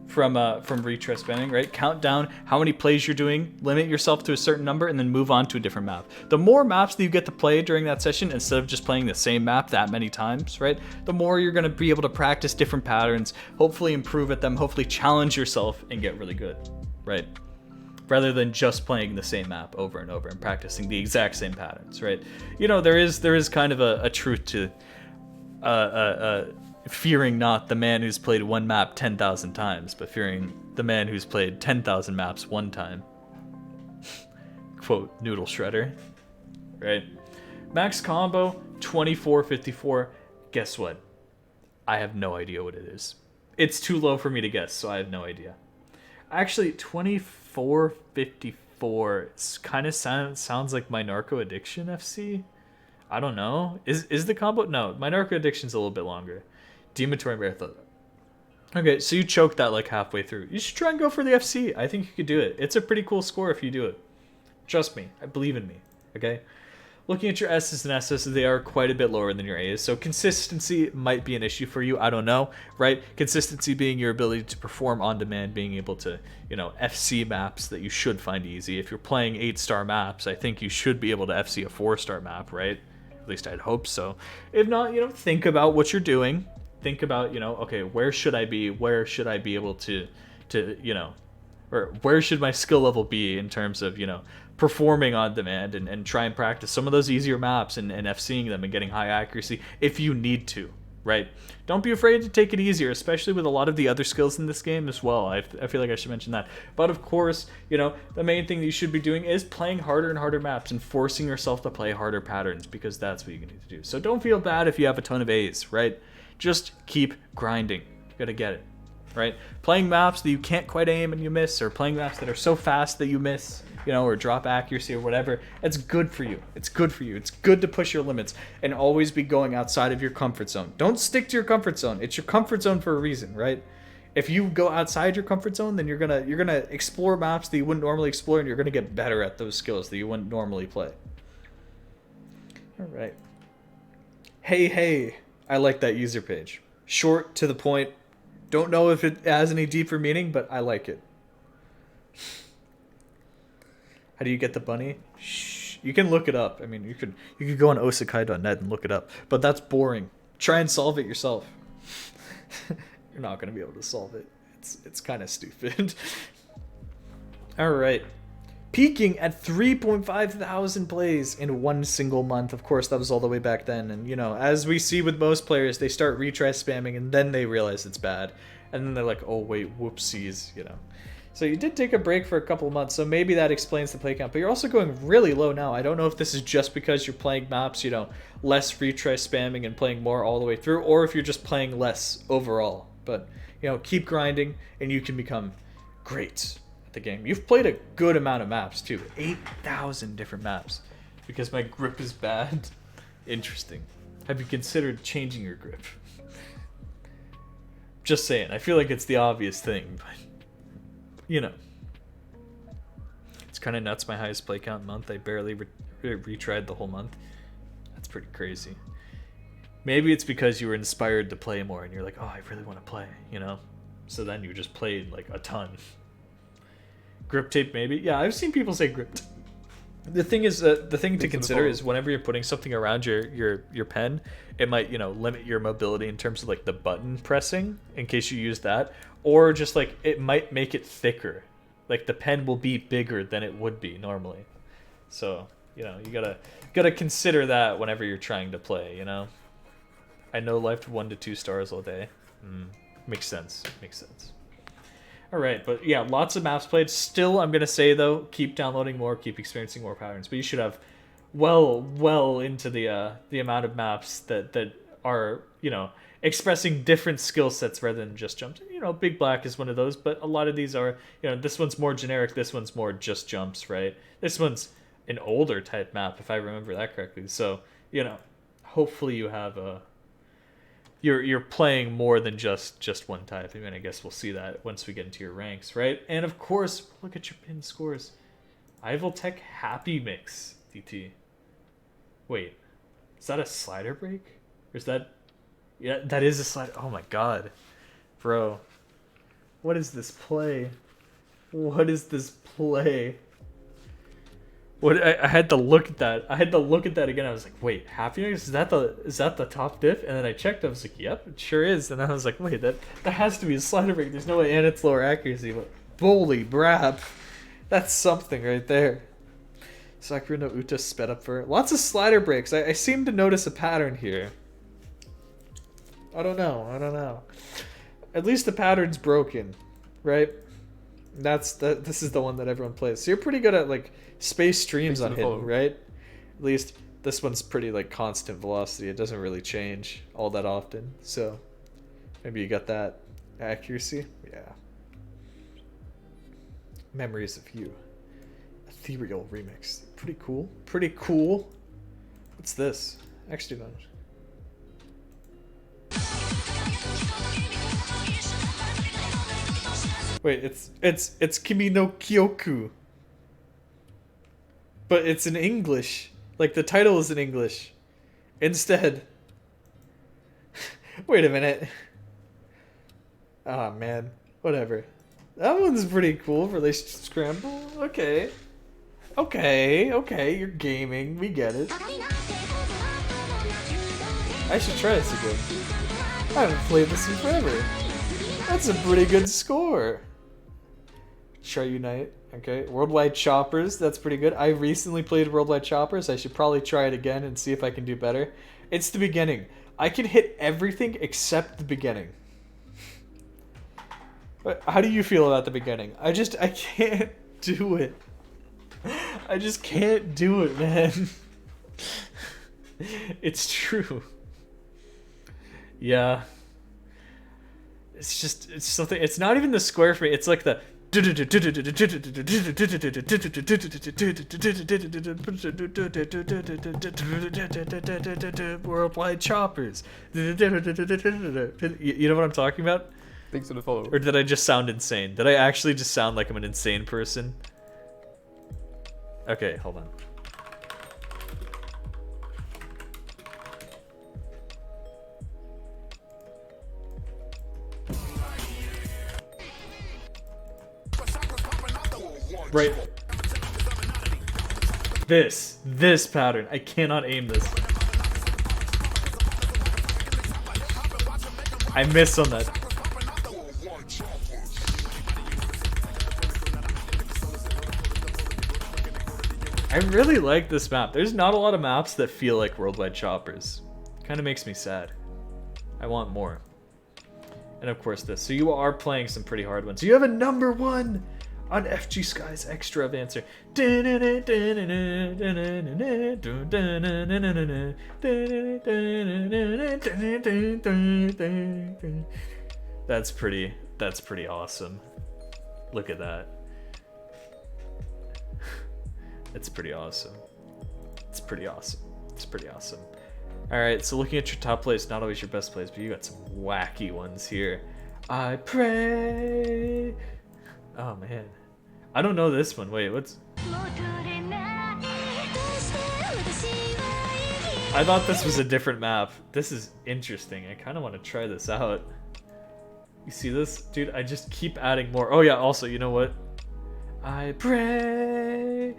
from retry spamming, right? Count down how many plays you're doing, limit yourself to a certain number, and then move on to a different map. The more maps that you get to play during that session, instead of just playing the same map that many times, right? The more you're going to be able to practice different patterns, hopefully improve at them, hopefully challenge yourself and get really good, right? Rather than just playing the same map over and over and practicing the exact same patterns, right? There is kind of a truth to fearing not the man who's played one map 10,000 times, but fearing the man who's played 10,000 maps one time. Quote, Noodle Shredder. Right? Max combo, 2454. Guess what? I have no idea what it is. It's too low for me to guess, so I have no idea. Actually, 2454 kind of sounds like my Narco Addiction FC. I don't know. Is the combo? No, my Narco Addiction's a little bit longer. Dematory Marathon. Okay, so you choked that like halfway through. You should try and go for the FC. I think you could do it. It's a pretty cool score if you do it. Trust me. I believe in me. Okay? Looking at your S's and S's, they are quite a bit lower than your A's, so consistency might be an issue for you. I don't know, right? Consistency being your ability to perform on demand, being able to, FC maps that you should find easy. If you're playing 8-star maps, I think you should be able to FC a 4-star map, right? At least I'd hope so. If not, think about what you're doing. Think about, okay, where should I be? Where should I be able to or where should my skill level be in terms of, performing on demand and try and practice some of those easier maps and FCing them and getting high accuracy if you need to, right? Don't be afraid to take it easier, especially with a lot of the other skills in this game as well. I feel like I should mention that. But of course, the main thing that you should be doing is playing harder and harder maps and forcing yourself to play harder patterns, because that's what you need to do. So don't feel bad if you have a ton of A's, right? Just keep grinding. You gotta get it, right? Playing maps that you can't quite aim and you miss, or playing maps that are so fast that you miss, or drop accuracy or whatever, it's good for you. It's good for you. It's good to push your limits and always be going outside of your comfort zone. Don't stick to your comfort zone. It's your comfort zone for a reason, right? If you go outside your comfort zone, then you're gonna explore maps that you wouldn't normally explore, and you're gonna get better at those skills that you wouldn't normally play. All right. Hey. I like that user page. Short, to the point. Don't know if it has any deeper meaning, but I like it. How do you get the bunny? Shh. You can look it up. I mean, you could go on osakai.net and look it up, but that's boring. Try and solve it yourself. You're not going to be able to solve it. It's kind of stupid. All right. Peaking at 3.5 thousand plays in one single month. Of course, that was all the way back then. And, as we see with most players, they start retry spamming and then they realize it's bad. And then they're like, oh, wait, whoopsies, So you did take a break for a couple of months, so maybe that explains the play count. But you're also going really low now. I don't know if this is just because you're playing maps, you know, less retry spamming and playing more all the way through, or if you're just playing less overall. But, you know, keep grinding and you can become great at the game. You've played a good amount of maps too. 8,000 different maps. Because my grip is bad. Interesting. Have you considered changing your grip? Just saying. I feel like it's the obvious thing, but you know. It's kind of nuts. My highest play count month. I barely retried the whole month. That's pretty crazy. Maybe it's because you were inspired to play more and you're like, oh, I really want to play, you know? So then you just played like a ton. Grip tape, maybe? Yeah, I've seen people say grip tape. The thing is, the thing to consider is whenever you're putting something around your pen, it might, you know, limit your mobility in terms of like the button pressing in case you use that, or just like it might make it thicker, like the pen will be bigger than it would be normally. So you know, you gotta consider that whenever you're trying to play. You know, I know life 1 to 2 stars all day. Makes sense. Makes sense. All right, but yeah, lots of maps played. Still, I'm gonna say though, keep downloading more, keep experiencing more patterns. But you should have well into the amount of maps that are, you know, expressing different skill sets rather than just jumps. You know, Big Black is one of those, but a lot of these are, you know, this one's more generic, this one's more just jumps, right? This one's an older type map, if I remember that correctly. So, you know, hopefully you have a you're playing more than just one type. I mean, I guess we'll see that once we get into your ranks, right? And of course, look at your pin scores. Ivaltech Happy Mix, DT. Wait, is that a slider break? Or is that... Yeah, that is a slider... Oh my god. Bro. What is this play? What is this play? What I had to look at that. I had to look at that again. I was like, wait, Happy Mix? Is that the top diff? And then I checked. I was like, yep, it sure is. And then I was like, wait, that has to be a slider break. There's no way, and it's lower accuracy. But holy brap, that's something right there. Sakura no Uta sped up for lots of slider breaks. I seem to notice a pattern here. I don't know. At least the pattern's broken, right? This is the one that everyone plays. So you're pretty good at like space streams on hidden, right? At least this one's pretty like constant velocity. It doesn't really change all that often. So maybe you got that accuracy. Yeah. Memories of You. Ethereal remix. Pretty cool. Pretty cool. What's this? Actually, don't. Wait, it's Kimi no Kyoku. But it's in English. Like the title is in English. Instead. Wait a minute. Ah, man. Whatever. That one's pretty cool. Relationship Scramble. Okay. Okay, you're gaming. We get it. I should try this again. I haven't played this in forever. That's a pretty good score. Try Unite. Okay. Worldwide Choppers. That's pretty good. I recently played Worldwide Choppers. I should probably try it again and see if I can do better. It's the beginning. I can hit everything except the beginning. How do you feel about the beginning? I can't do it. I just can't do it, man. It's true. Yeah. It's something. It's not even the square for me. It's like the. Worldwide Choppers. You know what I'm talking about? Thanks for the follow. Or did I just sound insane? Did I actually just sound like I'm an insane person? Okay, hold on. Right. This pattern. I cannot aim this. I missed on that. I really like this map. There's not a lot of maps that feel like Worldwide Choppers. Kind of makes me sad. I want more. And of course this. So you are playing some pretty hard ones. You have a #1 on FG Sky's Extra Advancer. That's pretty awesome. Look at that. It's pretty awesome. It's pretty awesome. It's pretty awesome. Alright, so looking at your top plays, not always your best plays, but you got some wacky ones here. I pray. Oh man. I don't know this one. Wait, what's... I thought this was a different map. This is interesting. I kind of want to try this out. You see this? Dude, I just keep adding more. Oh yeah, also, you know what? I pray.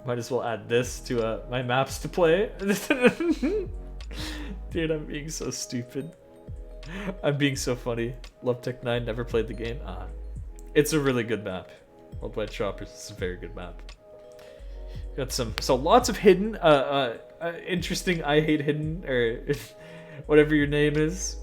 Might as well add this to my maps to play. Dude, I'm being so stupid. I'm being so funny. Love Tech 9, never played the game. It's a really good map. Worldwide Shoppers is a very good map. Got so lots of hidden, interesting I hate hidden, or whatever your name is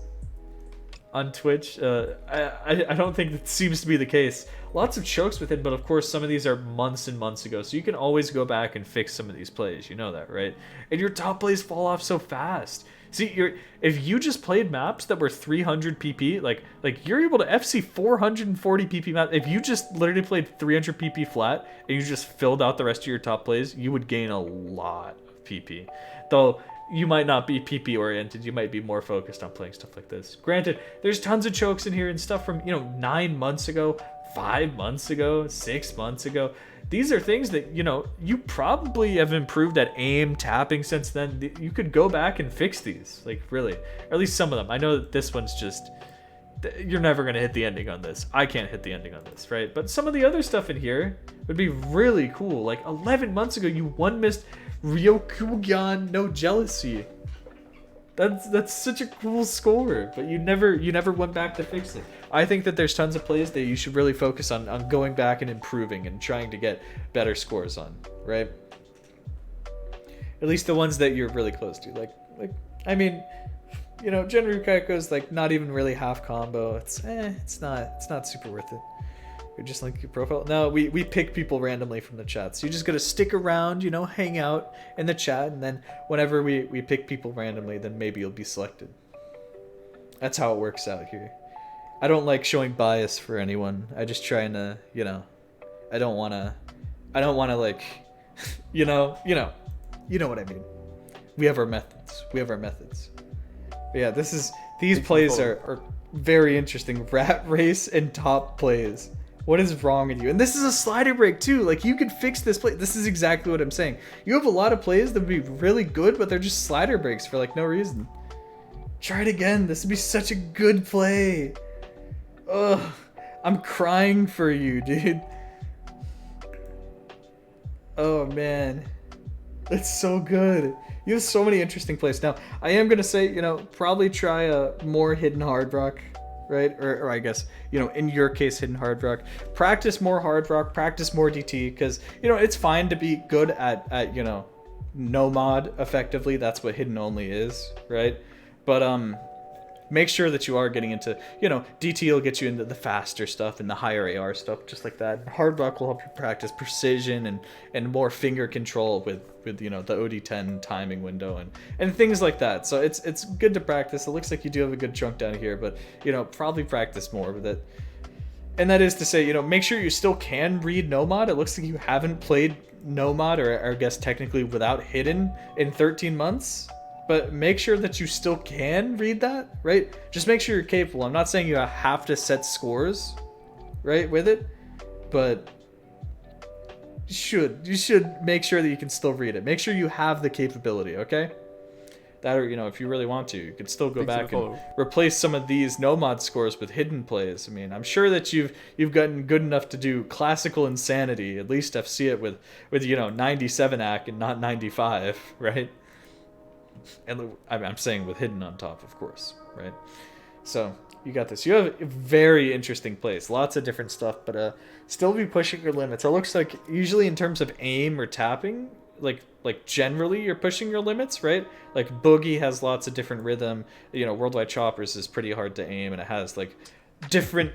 on Twitch. I don't think that seems to be the case. Lots of chokes with it, but of course some of these are months and months ago, so you can always go back and fix some of these plays. You know that, right? And your top plays fall off so fast. See, if you just played maps that were 300 PP, like you're able to FC 440 PP map. If you just literally played 300 PP flat and you just filled out the rest of your top plays, you would gain a lot of PP. Though you might not be PP oriented, you might be more focused on playing stuff like this. Granted, there's tons of chokes in here and stuff from 9 months ago, 5 months ago, 6 months ago. These are things that, you probably have improved at aim, tapping since then. You could go back and fix these, like really, or at least some of them. I know that this one's just, you're never going to hit the ending on this. I can't hit the ending on this, right? But some of the other stuff in here would be really cool. Like 11 months ago, you one-missed Ryokugyan No Jealousy. That's such a cool score, but you never went back to fix it. I think that there's tons of plays that you should really focus on going back and improving and trying to get better scores on, right? At least the ones that you're really close to. Like I mean, Genru Kaiko's like not even really half combo. It's not super worth it. You just link your profile. No, we pick people randomly from the chat. So you just gotta stick around, hang out in the chat, and then whenever we pick people randomly, then maybe you'll be selected. That's how it works out here. I don't like showing bias for anyone. I just trying to, I don't wanna like, you know what I mean. We have our methods. But yeah, these plays are very interesting. Rat race and top plays. What is wrong with you? And this is a slider break too. Like you could fix this play. This is exactly what I'm saying. You have a lot of plays that would be really good, but they're just slider breaks for like no reason. Try it again. This would be such a good play. Ugh, I'm crying for you, dude. Oh man, it's so good. You have so many interesting plays. Now, I am gonna say, probably try a more hidden hard rock. Right? Or I guess, in your case, hidden hard rock. Practice more hard rock, practice more DT, because, it's fine to be good at no mod effectively. That's what hidden only is, right? But make sure that you are getting into, DT will get you into the faster stuff and the higher AR stuff, just like that. Hard rock will help you practice precision and more finger control with the OD10 timing window and things like that. So it's good to practice. It looks like you do have a good chunk down here, but probably practice more with it. And that is to say, make sure you still can read no mod. It looks like you haven't played no mod, or I guess technically without hidden, in 13 months. But make sure that you still can read that, right? Just make sure you're capable. I'm not saying you have to set scores, right, with it, but you should make sure that you can still read it. Make sure you have the capability, okay? That, or if you really want to, you could still go back and replace some of these no mod scores with hidden plays. I mean, I'm sure that you've gotten good enough to do classical insanity, at least FC it with 97 AC and not 95, right? And I'm saying with hidden on top, of course, right? So you got this. You have a very interesting plays, lots of different stuff, but still be pushing your limits. It looks like usually in terms of aim or tapping, like generally you're pushing your limits, right? Like Boogie has lots of different rhythm. You know, Worldwide Choppers is pretty hard to aim, and it has like different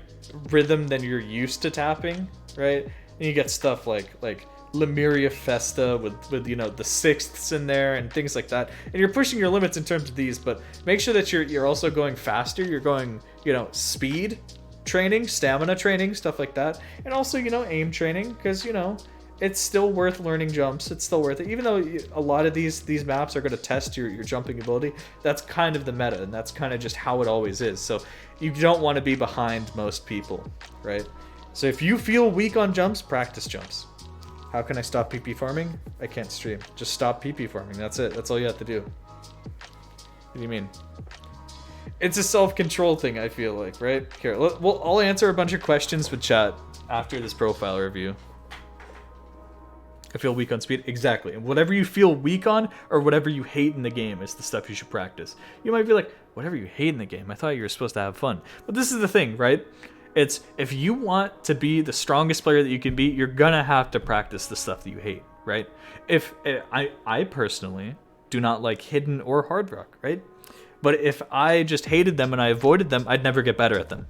rhythm than you're used to tapping, right? And you get stuff like Lemuria Festa with you know the sixths in there and things like that, and you're pushing your limits in terms of these. But make sure that you're also going faster. You're going, you know, speed training, stamina training, stuff like that, and also, you know, aim training, because, you know, it's still worth learning jumps. It's still worth it, even though a lot of these maps are going to test your jumping ability. That's kind of the meta, and that's kind of just how it always is. So you don't want to be behind most people, right? So if you feel weak on jumps, practice jumps. How can I stop PP farming? I can't stream. Just stop PP farming. That's it. That's all you have to do. What do you mean? It's a self-control thing, I feel like, right? Here, I'll answer a bunch of questions with chat after this profile review. I feel weak on speed. Exactly. And whatever you feel weak on, or whatever you hate in the game, is the stuff you should practice. You might be like, whatever you hate in the game, I thought you were supposed to have fun. But this is the thing, right? It's, if you want to be the strongest player that you can be, you're gonna have to practice the stuff that you hate, right? If I personally do not like hidden or hard rock, right? But if I just hated them and I avoided them, I'd never get better at them.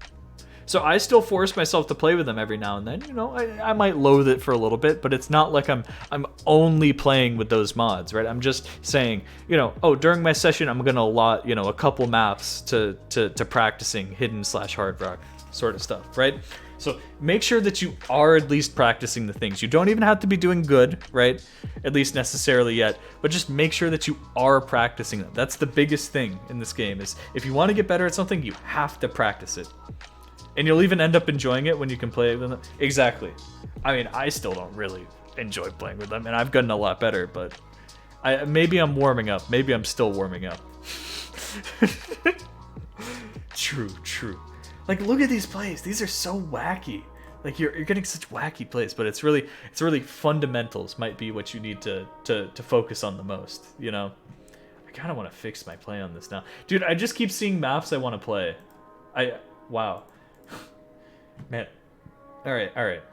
So I still force myself to play with them every now and then. You know, I might loathe it for a little bit, but it's not like I'm only playing with those mods, right? I'm just saying, you know, oh, during my session, I'm gonna allot, you know, a couple maps to practicing hidden/hard rock sort of stuff, right? So make sure that you are at least practicing the things. You don't even have to be doing good, right? At least necessarily yet, but just make sure that you are practicing them. That's the biggest thing in this game, is if you want to get better at something, you have to practice it. And you'll even end up enjoying it when you can play with them. Exactly. I mean, I still don't really enjoy playing with them, and I've gotten a lot better, but maybe I'm warming up. Maybe I'm still warming up. True. Like, look at these plays. These are so wacky. Like, you're getting such wacky plays, but it's really fundamentals might be what you need to focus on the most, you know? I kind of want to fix my play on this now. Dude, I just keep seeing maps I want to play. Wow. Man. Alright.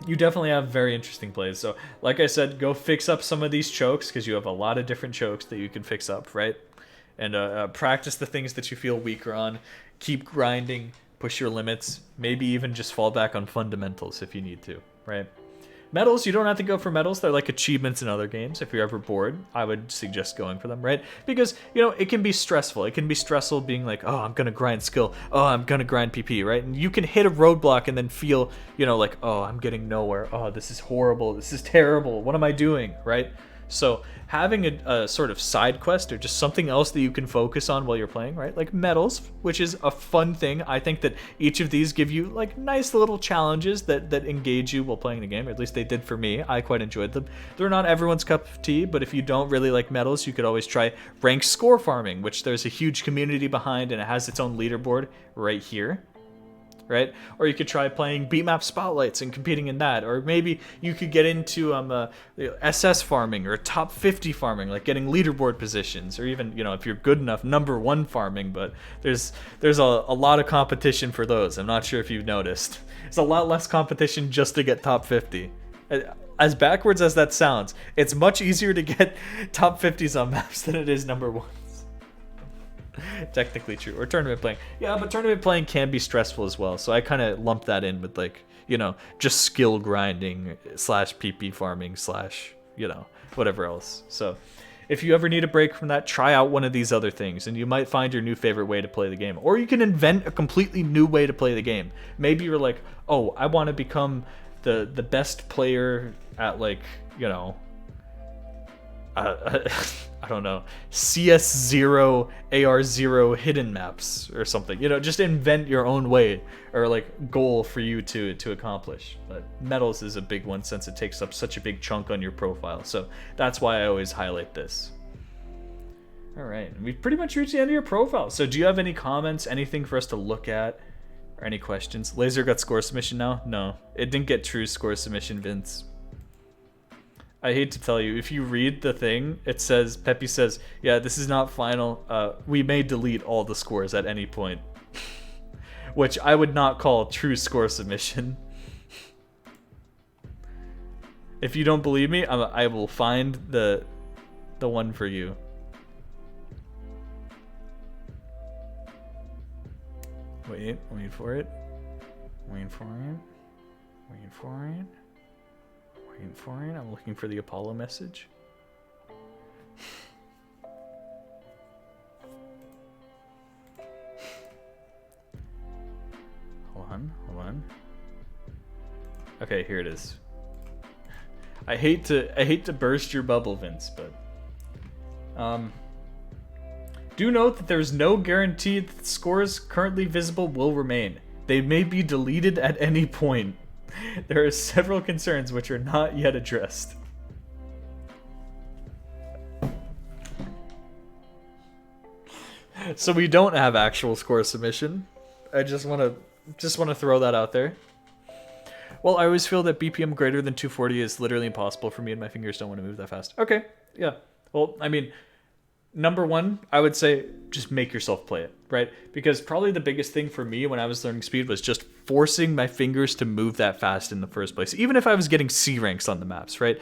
You definitely have very interesting plays. So, like I said, go fix up some of these chokes, because you have a lot of different chokes that you can fix up, right? And practice the things that you feel weaker on. Keep grinding, push your limits, maybe even just fall back on fundamentals if you need to, right? Medals, you don't have to go for medals. They're like achievements in other games. If you're ever bored, I would suggest going for them, right? Because, you know, it can be stressful. It can be stressful being like, oh, I'm going to grind skill. Oh, I'm going to grind PP, right? And you can hit a roadblock and then feel, you know, like, oh, I'm getting nowhere. Oh, this is horrible. This is terrible. What am I doing, right? So having a sort of side quest or just something else that you can focus on while you're playing, right? Like medals, which is a fun thing. I think that each of these give you like nice little challenges that engage you while playing the game, or at least they did for me. I quite enjoyed them. They're not everyone's cup of tea, but if you don't really like medals, you could always try ranked score farming, which there's a huge community behind, and it has its own leaderboard right here. Right? Or you could try playing beatmap spotlights and competing in that. Or maybe you could get into SS farming or top 50 farming, like getting leaderboard positions, or even, you know, if you're good enough, #1 farming. But there's a lot of competition for those. I'm not sure if you've noticed. There's a lot less competition just to get top 50. As backwards as that sounds, it's much easier to get top 50s on maps than it is #1. Technically true. Or tournament playing. Yeah, but tournament playing can be stressful as well. So I kind of lump that in with, like, you know, just skill grinding / PP farming / you know, whatever else. So if you ever need a break from that, try out one of these other things, and you might find your new favorite way to play the game. Or you can invent a completely new way to play the game. Maybe you're like, oh, I want to become the best player at, like, you know, I don't know, CS0, AR0 hidden maps or something. You know, just invent your own way or like goal for you to accomplish. But medals is a big one since it takes up such a big chunk on your profile. So that's why I always highlight this. All right, we've pretty much reached the end of your profile. So do you have any comments, anything for us to look at, or any questions? Laser got score submission now? No, it didn't get true score submission, Vince. I hate to tell you, if you read the thing, it says, Peppy says, yeah, this is not final. We may delete all the scores at any point. Which I would not call true score submission. If you don't believe me, I will find the one for you. Wait for it. I'm looking for the Apollo message. Hold on. Okay, here it is. I hate to burst your bubble, Vince, but do note that there's no guarantee that the scores currently visible will remain. They may be deleted at any point. There are several concerns which are not yet addressed. So we don't have actual score submission. I just want to throw that out there. Well, I always feel that BPM greater than 240 is literally impossible for me, and my fingers don't want to move that fast. Okay, yeah. Well, I mean, number one, I would say just make yourself play it, right? Because probably the biggest thing for me when I was learning speed was just forcing my fingers to move that fast in the first place. Even if I was getting C ranks on the maps, right?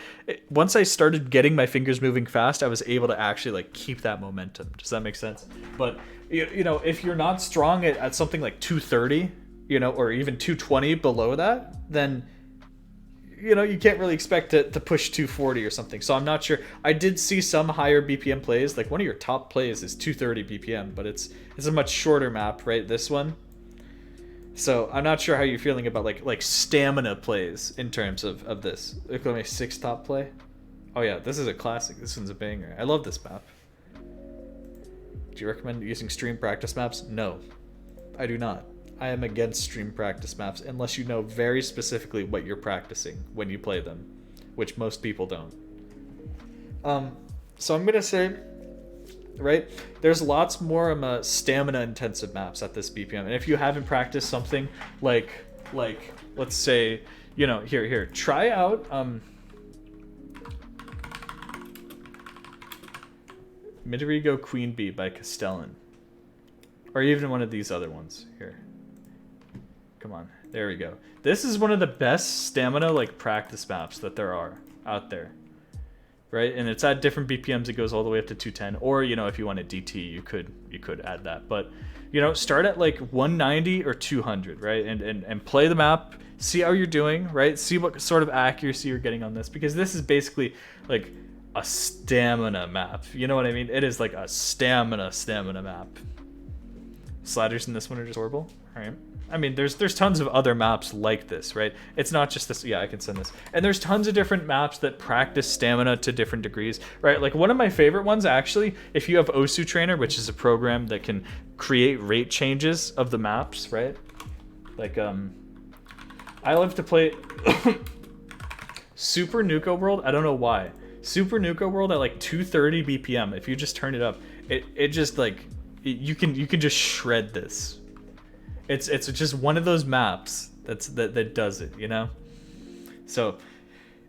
Once I started getting my fingers moving fast, I was able to actually like keep that momentum. Does that make sense? But you know, if you're not strong at something like 230, you know, or even 220 below that, then you know, you can't really expect to push 240 or something. So I'm not sure. I did see some higher BPM plays. Like one of your top plays is 230 BPM, but it's a much shorter map, right? This one. So I'm not sure how you're feeling about like stamina plays in terms of this. Look at my 6 top play. Oh yeah, this is a classic. This one's a banger. I love this map. Do you recommend using stream practice maps? No, I do not. I am against stream practice maps unless you know very specifically what you're practicing when you play them, which most people don't. So I'm gonna say, right, there's lots more stamina intensive maps at this BPM, and if you haven't practiced something like let's say, you know, here try out Midorigo Queen Bee by Castellan, or even one of these other ones here. Come on, there we go. This is one of the best stamina like practice maps that there are out there, right? And it's at different BPMs. It goes all the way up to 210, or you know, if you want a DT, you could add that. But you know, start at like 190 or 200, right? And play the map, see how you're doing, right? See what sort of accuracy you're getting on this, because this is basically like a stamina map. You know what I mean? It is like a stamina map. Sliders in this one are just horrible. All right. I mean, there's tons of other maps like this, right? It's not just this. Yeah, I can send this. And there's tons of different maps that practice stamina to different degrees, right? Like one of my favorite ones, actually, if you have Osu Trainer, which is a program that can create rate changes of the maps, right? Like, I love to play Super Nuka World. I don't know why. Super Nuka World at like 230 BPM. If you just turn it up, it just like, you can just shred this. It's just one of those maps that does it, you know. So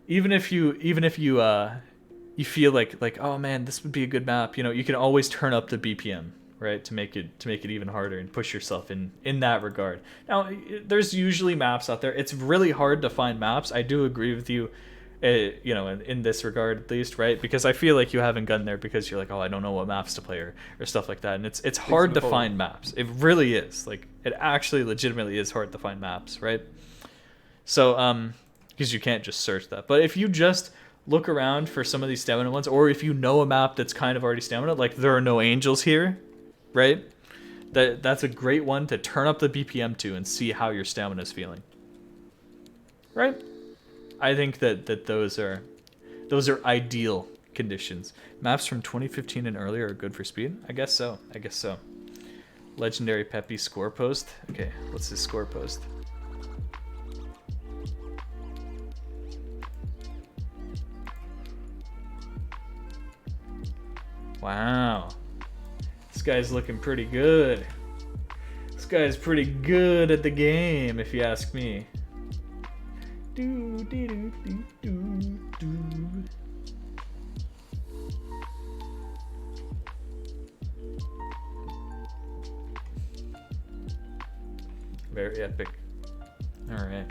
even if you feel like oh man, this would be a good map, you know, you can always turn up the BPM, right, to make it even harder and push yourself in that regard. Now there's usually maps out there. It's really hard to find maps. I do agree with you. You know, in this regard at least, right? Because I feel like you haven't gotten there because you're like, oh, I don't know what maps to play or stuff like that, and it's hard to find maps. It really is. Like, it actually legitimately is hard to find maps, right? So because you can't just search that. But if you just look around for some of these stamina ones, or if you know a map that's kind of already stamina, like There Are No Angels Here, right? That's a great one to turn up the BPM to and see how your stamina is feeling, right? I think that those are ideal conditions. Maps from 2015 and earlier are good for speed. I guess so. Legendary Peppy score post. Okay, what's his score post? Wow, this guy's looking pretty good. This guy's pretty good at the game, if you ask me. Very epic. All right.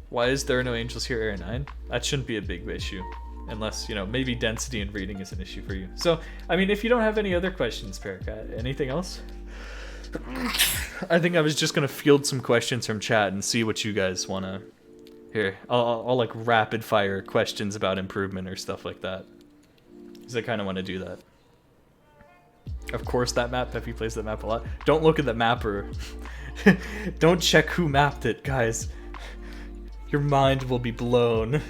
Why is there no angels here, Area 9? That shouldn't be a big issue. Unless, maybe density and reading is an issue for you. So, I mean, if you don't have any other questions, Paracat, anything else? I think I was just going to field some questions from chat and see what you guys want to... Here, I'll like rapid fire questions about improvement or stuff like that. Because I kind of want to do that. Of course that map, Peppy plays that map a lot. Don't look at the mapper. Don't check who mapped it, guys. Your mind will be blown.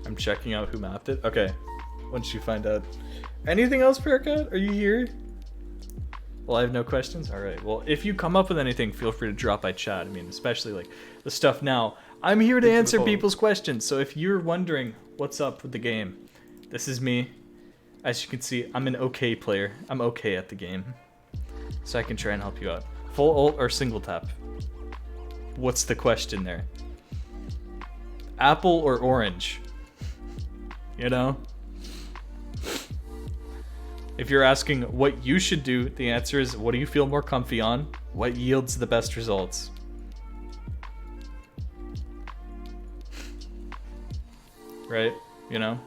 I'm checking out who mapped it. Okay, once you find out. Anything else, Paracat? Are you here? Well, I have no questions? Alright, well, if you come up with anything, feel free to drop by chat. I mean, especially, like, the stuff now. I'm here to answer people's questions, so if you're wondering what's up with the game, this is me. As you can see, I'm an okay player. I'm okay at the game. So I can try and help you out. Full ult or single tap? What's the question there? Apple or orange? You know? If you're asking what you should do, the answer is what do you feel more comfy on? What yields the best results? Right? You know?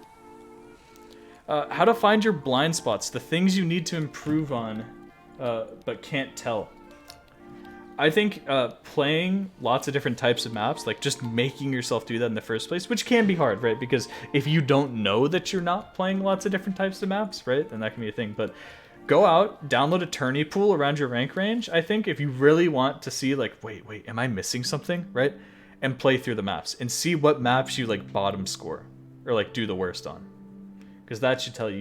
How to find your blind spots, the things you need to improve on, but can't tell. I think playing lots of different types of maps, like just making yourself do that in the first place, which can be hard, right? Because if you don't know that you're not playing lots of different types of maps, right, then that can be a thing. But go out, download a tourney pool around your rank range, I think, if you really want to see, like, wait, am I missing something, right? And play through the maps and see what maps you, like, bottom score or, like, do the worst on. Because that should tell you.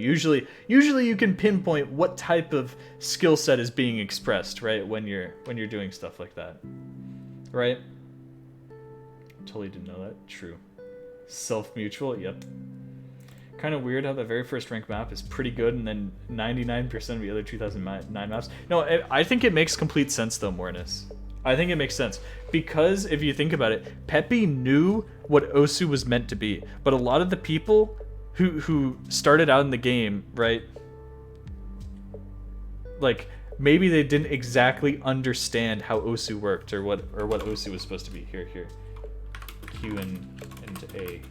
Usually you can pinpoint what type of skill set is being expressed, right? When you're doing stuff like that, right? Totally didn't know that. True. Self-mutual. Yep. Kind of weird how the very first rank map is pretty good, and then 99% of the other 2009 maps. No, I think it makes complete sense though, Mornis. I think it makes sense because if you think about it, Peppy knew what Osu was meant to be, but a lot of the people who started out in the game, right? Like maybe they didn't exactly understand how Osu worked or what Osu was supposed to be. Here. Q and A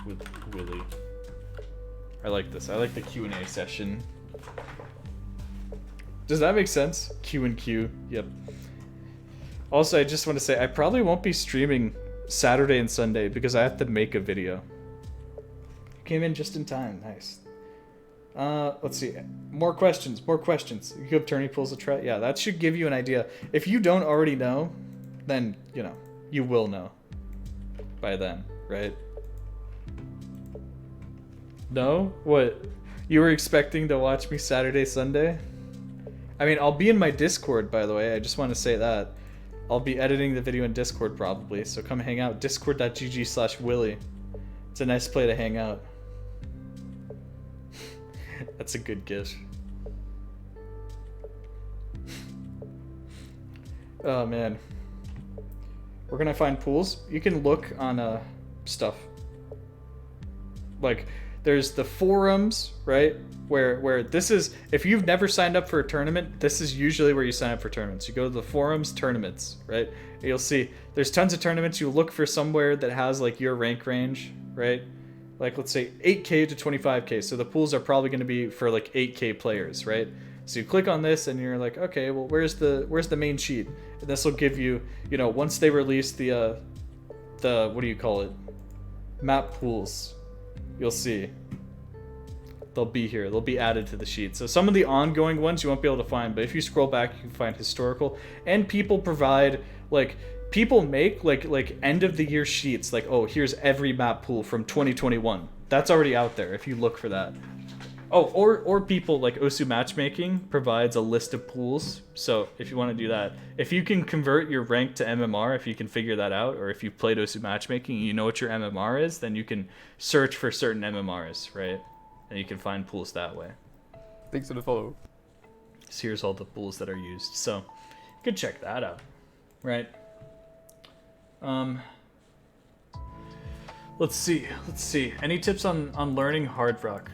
with Willy. I like this. I like the Q&A session. Does that make sense? Q and Q. Yep. Also, I just want to say I probably won't be streaming Saturday and Sunday because I have to make a video. Came in just in time. Nice. Let's see. More questions. You give tourney pools a try. Yeah, that should give you an idea. If you don't already know, then, you will know by then, right? No? What? You were expecting to watch me Saturday, Sunday? I mean, I'll be in my Discord, by the way. I just want to say that. I'll be editing the video in Discord probably, so come hang out. Discord.gg/Willy. It's a nice place to hang out. That's a good gift. Oh man. Where can I find pools? You can look on stuff. Like there's the forums, right? Where this is, if you've never signed up for a tournament, this is usually where you sign up for tournaments. You go to the forums, tournaments, right? And you'll see there's tons of tournaments. You look for somewhere that has like your rank range, right? Like let's say 8K to 25K. So the pools are probably going to be for like 8K players, right? So you click on this and you're like, okay, well, where's the main sheet? And this will give you, once they release the what do you call it? Map pools, you'll see. They'll be here. They'll be added to the sheet. So some of the ongoing ones you won't be able to find, but if you scroll back, you can find historical. And people provide, people make like end of the year sheets. Like, oh, here's every map pool from 2021. That's already out there if you look for that. Oh, or people like Osu Matchmaking provides a list of pools. So if you want to do that, if you can convert your rank to MMR, if you can figure that out, or if you've played Osu Matchmaking and you know what your MMR is, then you can search for certain MMRs, right? And you can find pools that way. Thanks for the follow. So here's all the pools that are used. So you could check that out, right? Let's see. Any tips on learning Hard Rock?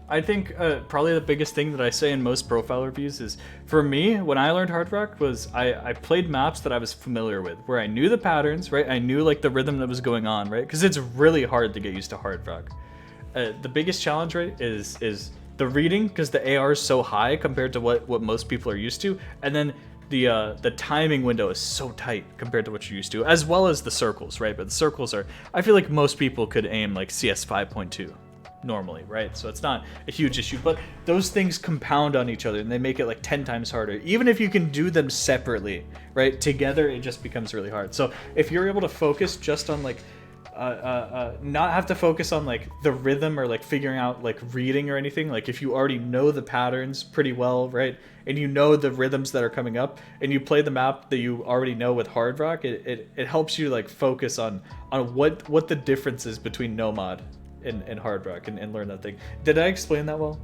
I think probably the biggest thing that I say in most profile reviews is, for me, when I learned Hard Rock was I played maps that I was familiar with, where I knew the patterns, right? I knew like the rhythm that was going on, right? Because it's really hard to get used to Hard Rock. The biggest challenge, right, is the reading, because the AR is so high compared to what most people are used to, and then the timing window is so tight compared to what you're used to, as well as the circles, right? But the circles are, I feel like most people could aim like CS 5.2 normally, right? So it's not a huge issue, but those things compound on each other and they make it like 10 times harder. Even if you can do them separately, right? Together, it just becomes really hard. So if you're able to focus just on like, not have to focus on like the rhythm or like figuring out like reading or anything, like if you already know the patterns pretty well, right? And you know the rhythms that are coming up and you play the map that you already know with Hard Rock, it helps you like focus on what the difference is between Nomad and Hard Rock and learn that thing. Did I explain that well?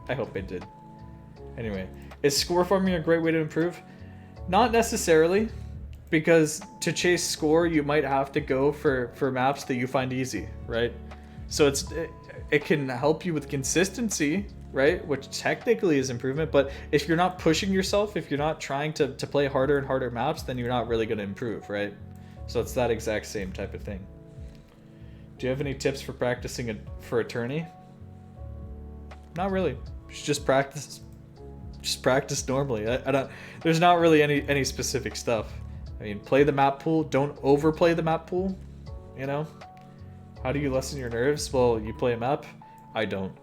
I hope I did. Anyway, is score farming a great way to improve? Not necessarily, because to chase score you might have to go for maps that you find easy, right? So it can help you with consistency, right? Which technically is improvement, but if you're not pushing yourself, if you're not trying to play harder and harder maps, then you're not really going to improve, right? So it's that exact same type of thing. Do you have any tips for practicing for a tourney? Not really. You should just practice. Just practice normally. I don't. There's not really any specific stuff. I mean, play the map pool. Don't overplay the map pool. You know. How do you lessen your nerves? Well, you play a map. I don't.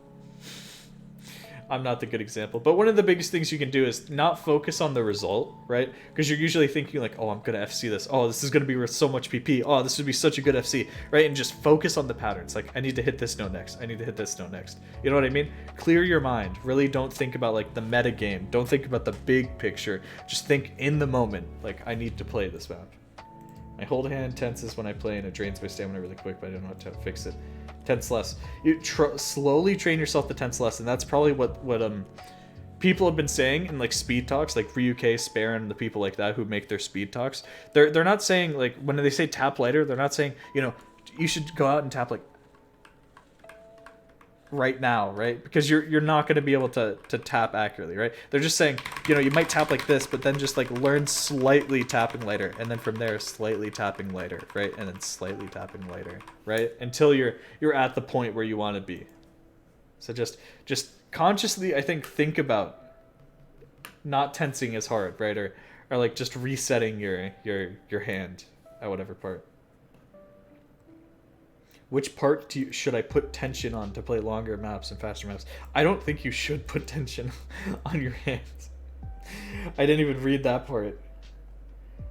I'm not the good example, but one of the biggest things you can do is not focus on the result, right? Because you're usually thinking like, oh, I'm gonna FC this. Oh, this is gonna be worth so much PP. Oh, this would be such a good FC, right? And just focus on the patterns. Like, I need to hit this note next. I need to hit this note next. You know what I mean? Clear your mind. Really don't think about like the meta game. Don't think about the big picture. Just think in the moment. Like, I need to play this map. My hold hand tenses when I play and it drains my stamina really quick, but I don't know how to fix it. Tense less. You slowly train yourself to tense less, and that's probably what people have been saying in like speed talks, like Ryuk, Spare, and the people like that who make their speed talks. They're not saying like when they say tap lighter, they're not saying, you know, you should go out and tap like right now, right? Because you're not going to be able to tap accurately, right? They're just saying, you know, you might tap like this, but then just like learn slightly tapping lighter, and then from there slightly tapping lighter, right? And then slightly tapping lighter, right? Until you're at the point where you want to be. So just consciously, I think about not tensing as hard, right? Or like just resetting your hand at whatever part. Which part should I put tension on to play longer maps and faster maps? I don't think you should put tension on your hands. I didn't even read that part.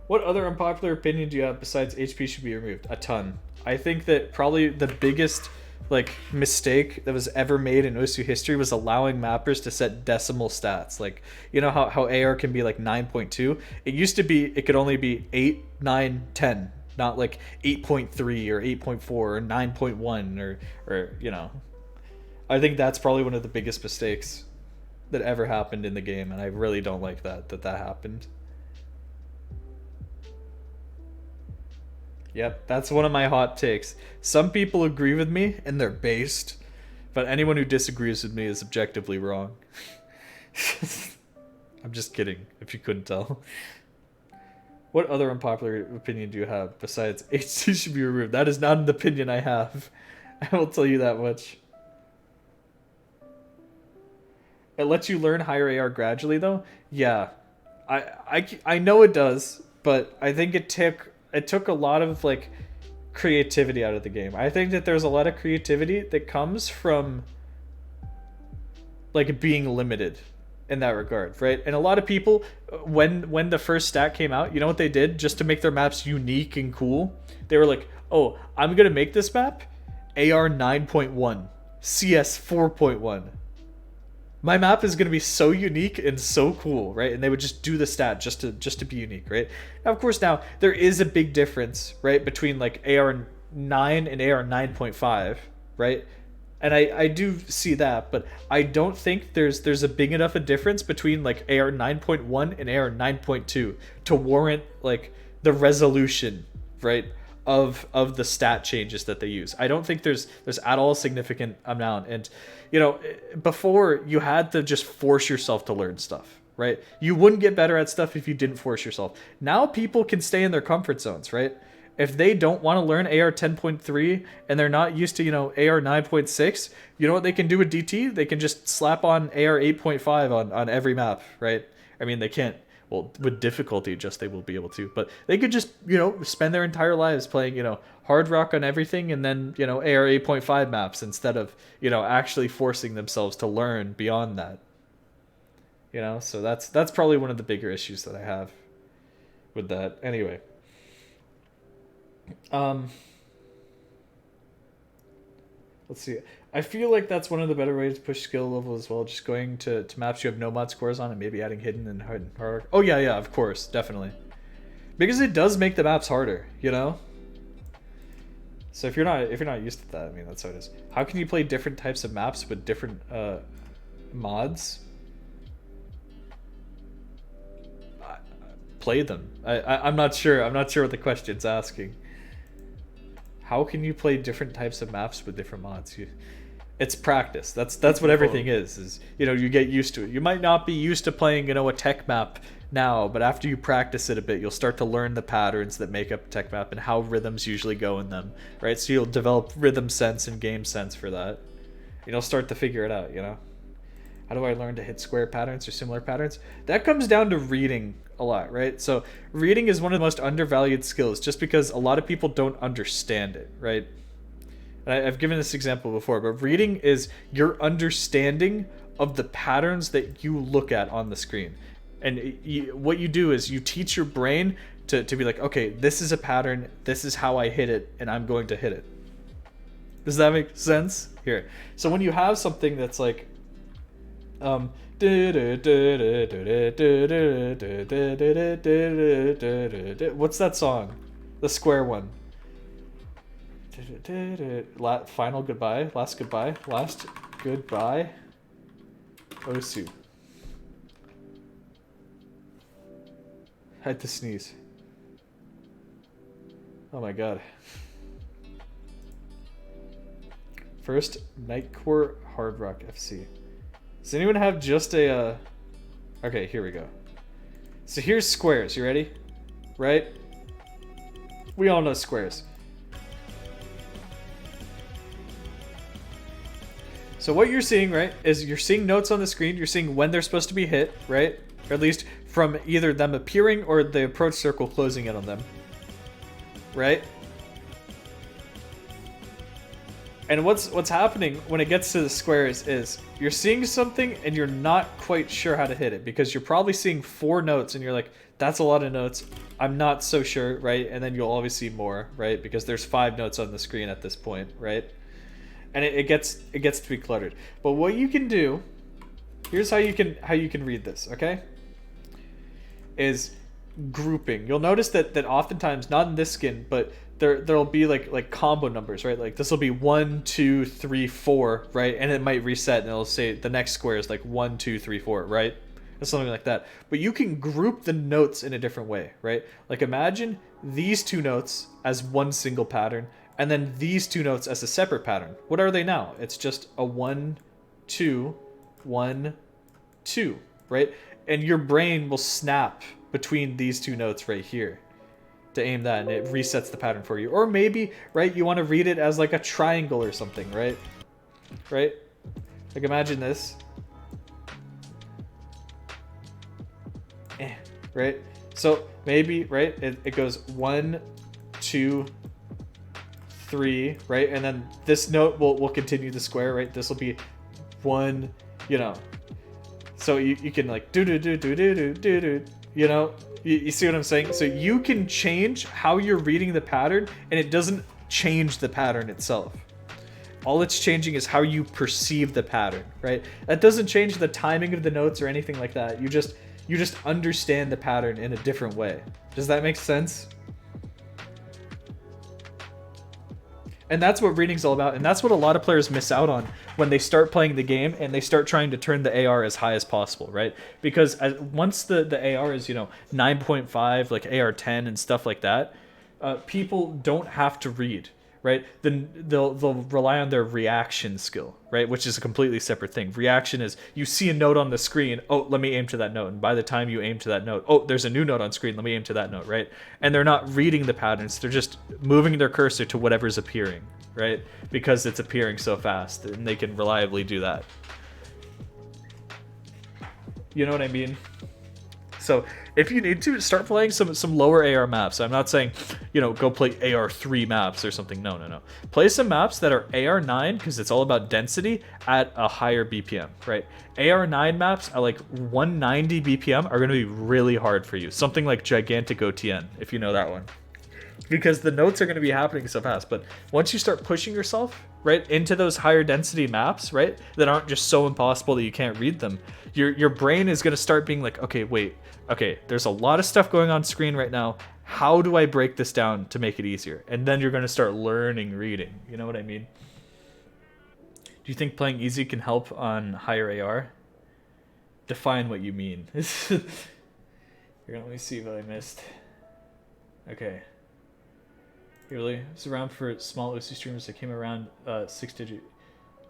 What other unpopular opinion do you have besides HP should be removed? A ton. I think that probably the biggest like mistake that was ever made in Osu history was allowing mappers to set decimal stats. Like, you know how AR can be like 9.2? It used to be, it could only be 8, 9, 10. Not like 8.3 or 8.4 or 9.1 or you know. I think that's probably one of the biggest mistakes that ever happened in the game, and I really don't like that happened. Yep, that's one of my hot takes. Some people agree with me and they're based, but anyone who disagrees with me is objectively wrong. I'm just kidding, if you couldn't tell. What other unpopular opinion do you have besides HC should be removed? That is not an opinion I have. I will tell you that much. It lets you learn higher AR gradually, though. Yeah, I know it does, but I think it took a lot of like creativity out of the game. I think that there's a lot of creativity that comes from like being limited in that regard, right? And a lot of people, when the first stat came out, you know what they did just to make their maps unique and cool? They were like, oh, I'm gonna make this map AR 9.1, CS 4.1, My map is going to be so unique and so cool, right? And they would just do the stat just to be unique, right? Now, of course, now there is a big difference, right, between like AR 9 and AR 9.5, right? And I do see that, but I don't think there's a big enough a difference between like AR 9.1 and AR 9.2 to warrant like the resolution, right, of the stat changes that they use. I don't think there's at all a significant amount. And you know, before you had to just force yourself to learn stuff, right? You wouldn't get better at stuff if you didn't force yourself. Now people can stay in their comfort zones, right? If they don't want to learn AR 10.3 and they're not used to, you know, AR 9.6, you know what they can do with DT? They can just slap on AR 8.5 on every map, right? I mean, they can't, well, with difficulty just they will be able to, but they could just, you know, spend their entire lives playing, you know, hard rock on everything and then, you know, AR 8.5 maps instead of, you know, actually forcing themselves to learn beyond that. You know, so that's probably one of the bigger issues that I have with that. Anyway. Let's see. I feel like that's one of the better ways to push skill level as well. Just going to maps you have no mod scores on and maybe adding hidden and hard. Oh yeah, of course, definitely. Because it does make the maps harder, you know? So if you're not used to that, I mean, that's how it is. How can you play different types of maps with different mods? Play them. I'm not sure. I'm not sure what the question's asking. How can you play different types of maps with different mods? It's practice. That's what everything is, you know, you get used to it. You might not be used to playing, you know, a tech map now, but after you practice it a bit, you'll start to learn the patterns that make up a tech map and how rhythms usually go in them, right? So you'll develop rhythm sense and game sense for that. You'll start to figure it out, you know? How do I learn to hit square patterns or similar patterns? That comes down to reading a lot, right? So reading is one of the most undervalued skills just because a lot of people don't understand it, right? And I've given this example before, but reading is your understanding of the patterns that you look at on the screen. And what you do is you teach your brain to be like, okay, this is a pattern, this is how I hit it, and I'm going to hit it. Does that make sense? Here. So when you have something that's like, what's that song? The square one. Final goodbye. Last goodbye. Last goodbye. Osu. Had to sneeze. Oh my god. First, Nightcore Hard Rock FC. Does anyone have just a... Okay, here we go. So here's squares. You ready? Right? We all know squares. So what you're seeing, right, is you're seeing notes on the screen. You're seeing when they're supposed to be hit, right? Or at least from either them appearing or the approach circle closing in on them. Right? And what's happening when it gets to the squares is you're seeing something and you're not quite sure how to hit it because you're probably seeing 4 notes and you're like, that's a lot of notes. I'm not so sure, right? And then you'll always see more, right? Because there's 5 notes on the screen at this point, right? And it gets to be cluttered. But what you can do, here's how you can read this, okay? Is grouping. You'll notice that oftentimes, not in this skin, but there'll be like combo numbers, right? Like this will be 1, 2, 3, 4, right? And it might reset and it'll say the next square is like 1, 2, 3, 4, right? Or something like that. But you can group the notes in a different way, right? Like imagine these 2 notes as one single pattern and then these 2 notes as a separate pattern. What are they now? It's just a 1, 2, 1, 2, right? And your brain will snap between these 2 notes right here to aim that, and it resets the pattern for you. Or maybe, right, you want to read it as like a triangle or something, right? Right? Like imagine this. Right? So maybe, right, it goes 1, 2, 3, right? And then this note will continue the square, right? This will be 1, you know. So you can like do, you know, you see what I'm saying? So you can change how you're reading the pattern and it doesn't change the pattern itself. All it's changing is how you perceive the pattern, right? That doesn't change the timing of the notes or anything like that. You just understand the pattern in a different way. Does that make sense? And that's what reading's all about, and that's what a lot of players miss out on when they start playing the game and they start trying to turn the AR as high as possible, right? Because once the AR is, 9.5, like AR 10 and stuff like that, people don't have to read, right? Then they'll rely on their reaction skill, right? Which is a completely separate thing. Reaction is you see a note on the screen, oh, let me aim to that note. And by the time you aim to that note, oh, there's a new note on screen, let me aim to that note, right? And they're not reading the patterns, they're just moving their cursor to whatever's appearing, right? Because it's appearing so fast, and they can reliably do that. You know what I mean? So if you need to, start playing some lower AR maps. I'm not saying, go play AR 3 maps or something. No. Play some maps that are AR 9 because it's all about density at a higher BPM, right? AR 9 maps at like 190 BPM are going to be really hard for you. Something like Gigantic OTN, if you know that one. Because the notes are going to be happening so fast. But once you start pushing yourself, right, into those higher density maps, right, that aren't just so impossible that you can't read them, your brain is going to start being like, okay, wait, okay, there's a lot of stuff going on screen right now. How do I break this down to make it easier? And then you're going to start learning reading. You know what I mean? Do you think playing easy can help on higher AR? Define what you mean. Here, let me see what I missed. Okay. Really? It's around for small OC streamers that came around 6-digit.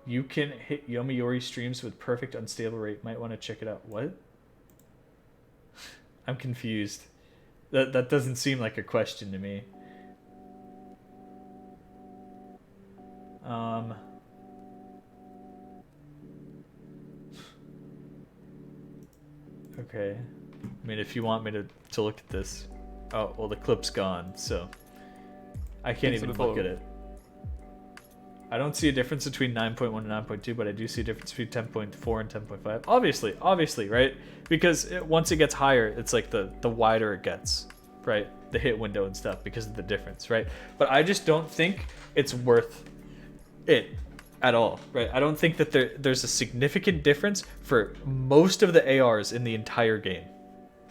You can hit Yomiuri streams with perfect unstable rate. Might want to check it out. What? I'm confused. That doesn't seem like a question to me. Okay. I mean, if you want me to look at this. Oh, well, the clip's gone, so I can't even look at it. I don't see a difference between 9.1 and 9.2, but I do see a difference between 10.4 and 10.5. Obviously, right? Because once it gets higher, it's like the wider it gets, right? The hit window and stuff because of the difference, right? But I just don't think it's worth it at all, right? I don't think that there's a significant difference for most of the ARs in the entire game.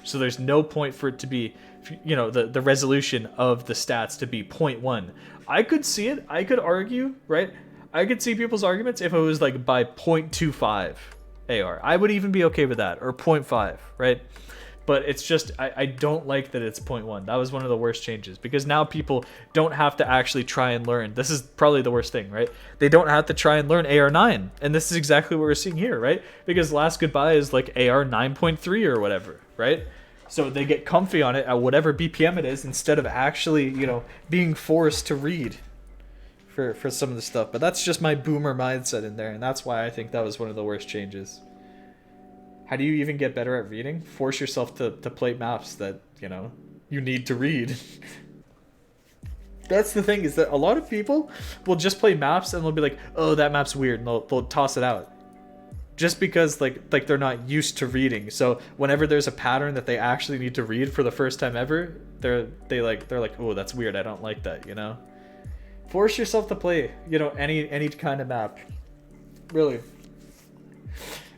So there's no point for it to be, the resolution of the stats to be 0.1. I could see it. I could argue, right? I could see people's arguments if it was like by 0.25 AR. I would even be okay with that, or 0.5, right? But it's just, I don't like that it's 0.1. That was one of the worst changes, because now people don't have to actually try and learn. This is probably the worst thing, right? They don't have to try and learn AR9. And this is exactly what we're seeing here, right? Because Last Goodbye is like AR 9.3 or whatever, right? So they get comfy on it at whatever BPM it is instead of actually, being forced to read for some of the stuff. But that's just my boomer mindset in there, and that's why I think that was one of the worst changes. How do you even get better at reading? Force yourself to play maps that, you need to read. That's the thing, is that a lot of people will just play maps and they'll be like, oh, that map's weird, and they'll toss it out. Just because like they're not used to reading. So whenever there's a pattern that they actually need to read for the first time ever, they're like, oh, that's weird, I don't like that, Force yourself to play, any kind of map. Really.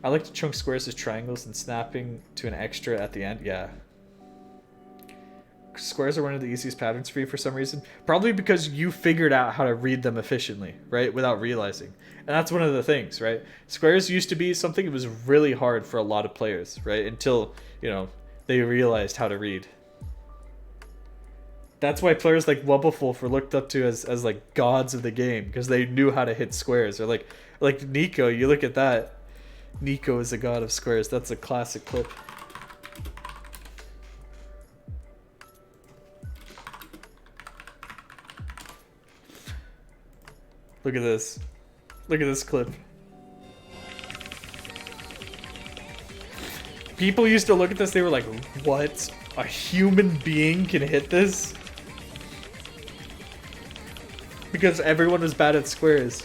I like to chunk squares as triangles and snapping to an extra at the end. Yeah. Squares are one of the easiest patterns for you for some reason. Probably because you figured out how to read them efficiently, right? Without realizing. And that's one of the things, right? Squares used to be something that was really hard for a lot of players, right? Until, they realized how to read. That's why players like Wubblefulf were looked up to as like gods of the game, because they knew how to hit squares. Or like Nico, you look at that. Nico is a god of squares. That's a classic clip. Look at this. Look at this clip. People used to look at this, they were like, what? A human being can hit this? Because everyone was bad at squares.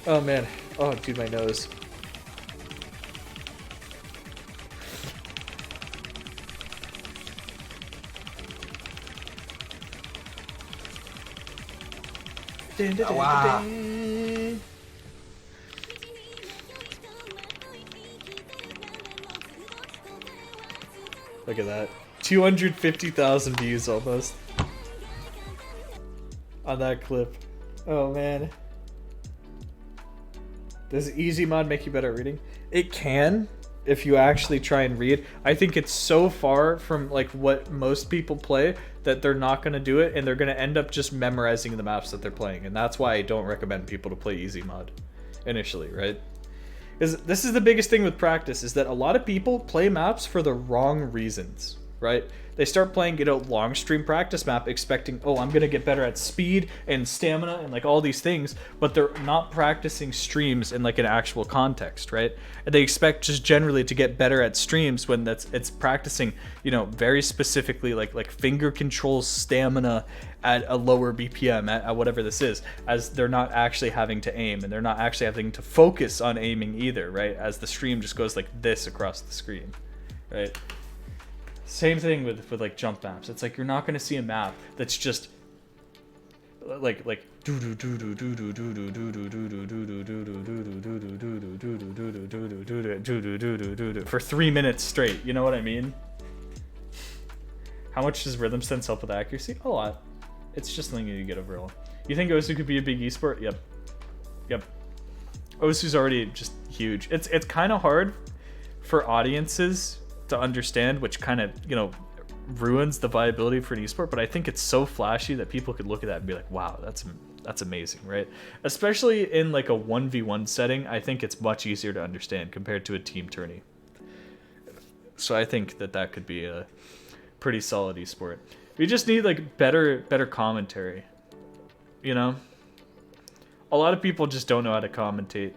Oh man. Oh dude, my nose. Wow. Look at that. 250,000 views almost. On that clip. Oh man. Does easy mod make you better at reading? It can, if you actually try and read. I think it's so far from like what most people play that they're not going to do it, and they're going to end up just memorizing the maps that they're playing. And that's why I don't recommend people to play easy mod initially, right? This is the biggest thing with practice, is that a lot of people play maps for the wrong reasons, right? They start playing, long stream practice map expecting, oh, I'm going to get better at speed and stamina and like all these things, but they're not practicing streams in like an actual context, right? And they expect just generally to get better at streams when it's practicing, very specifically like finger controls, stamina at a lower BPM at whatever this is, as they're not actually having to aim, and they're not actually having to focus on aiming either, right? As the stream just goes like this across the screen, right? Same thing with like jump maps. It's like you're not gonna see a map that's just like for 3 minutes straight. You know what I mean? How much does rhythm sense help with accuracy? A lot. It's just something you get overall. You think Osu could be a big esport? Yep. Osu's already just huge. It's kind of hard for audiences to understand, which kind of ruins the viability for an esport, but I think it's so flashy that people could look at that and be like, wow, that's amazing, right? Especially in like a 1v1 setting, I think it's much easier to understand compared to a team tourney. So I think that could be a pretty solid esport. We just need like better commentary, A lot of people just don't know how to commentate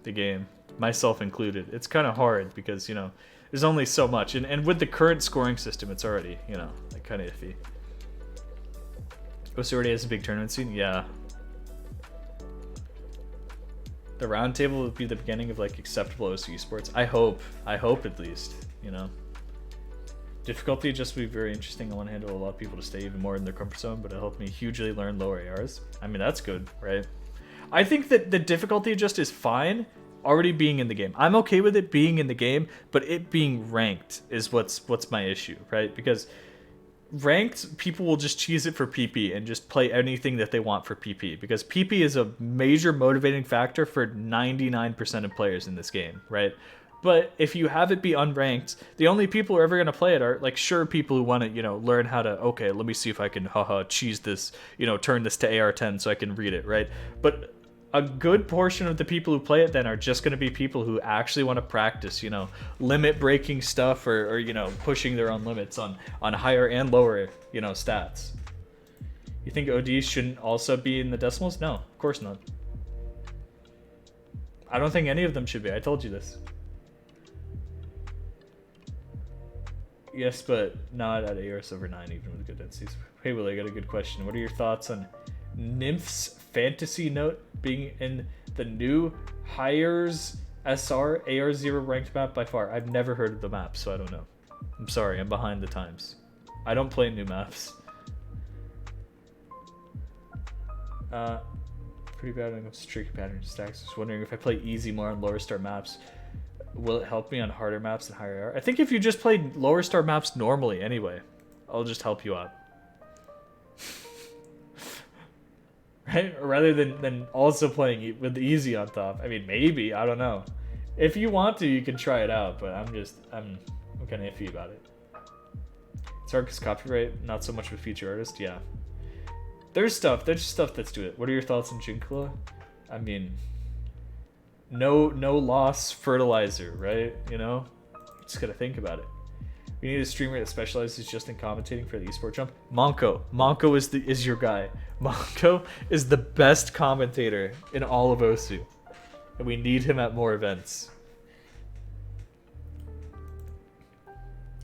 the game, myself included. It's kind of hard because there's only so much, and with the current scoring system, it's already, like kind of iffy. Osu already has a big tournament scene? Yeah. The round table would be the beginning of like acceptable Osu esports. I hope at least, Difficulty just would be very interesting. I want to handle a lot of people to stay even more in their comfort zone, but it'll help me hugely learn lower ARs. I mean, that's good, right? I think that the difficulty adjust is fine, already being in the game. I'm okay with it being in the game, but it being ranked is what's my issue, right? Because ranked, people will just cheese it for PP and just play anything that they want for PP, because PP is a major motivating factor for 99% of players in this game, right? But if you have it be unranked, the only people who are ever going to play it are like sure people who want to, learn how to, okay, let me see if I can cheese this, turn this to AR10 so I can read it, right? But a good portion of the people who play it then are just going to be people who actually want to practice, limit breaking stuff or pushing their own limits on higher and lower, stats. You think ODs shouldn't also be in the decimals? No, of course not. I don't think any of them should be. I told you this. Yes, but not at ARS over 9, even with good densities. Hey, Willie, I got a good question. What are your thoughts on Nymph's Fantasy Note being in the new Hires SR AR0 ranked map by far? I've never heard of the map, so I don't know. I'm sorry, I'm behind the times. I don't play new maps. Pretty bad when it comes to tricky pattern stacks. Just wondering if I play easy more on lower star maps, will it help me on harder maps and higher AR? I think if you just play lower star maps normally anyway, I'll just help you out. Right? Rather than also playing with the easy on top. I mean, maybe, I don't know. If you want to, you can try it out, but I'm kind of iffy about it. It's hard because copyright, not so much of a feature artist, yeah. There's stuff that's to it. What are your thoughts on Jinkla? I mean, no loss fertilizer, right? Just gotta think about it. We need a streamer that specializes just in commentating for the esport jump. Monko is your guy. Monko is the best commentator in all of Osu, and we need him at more events.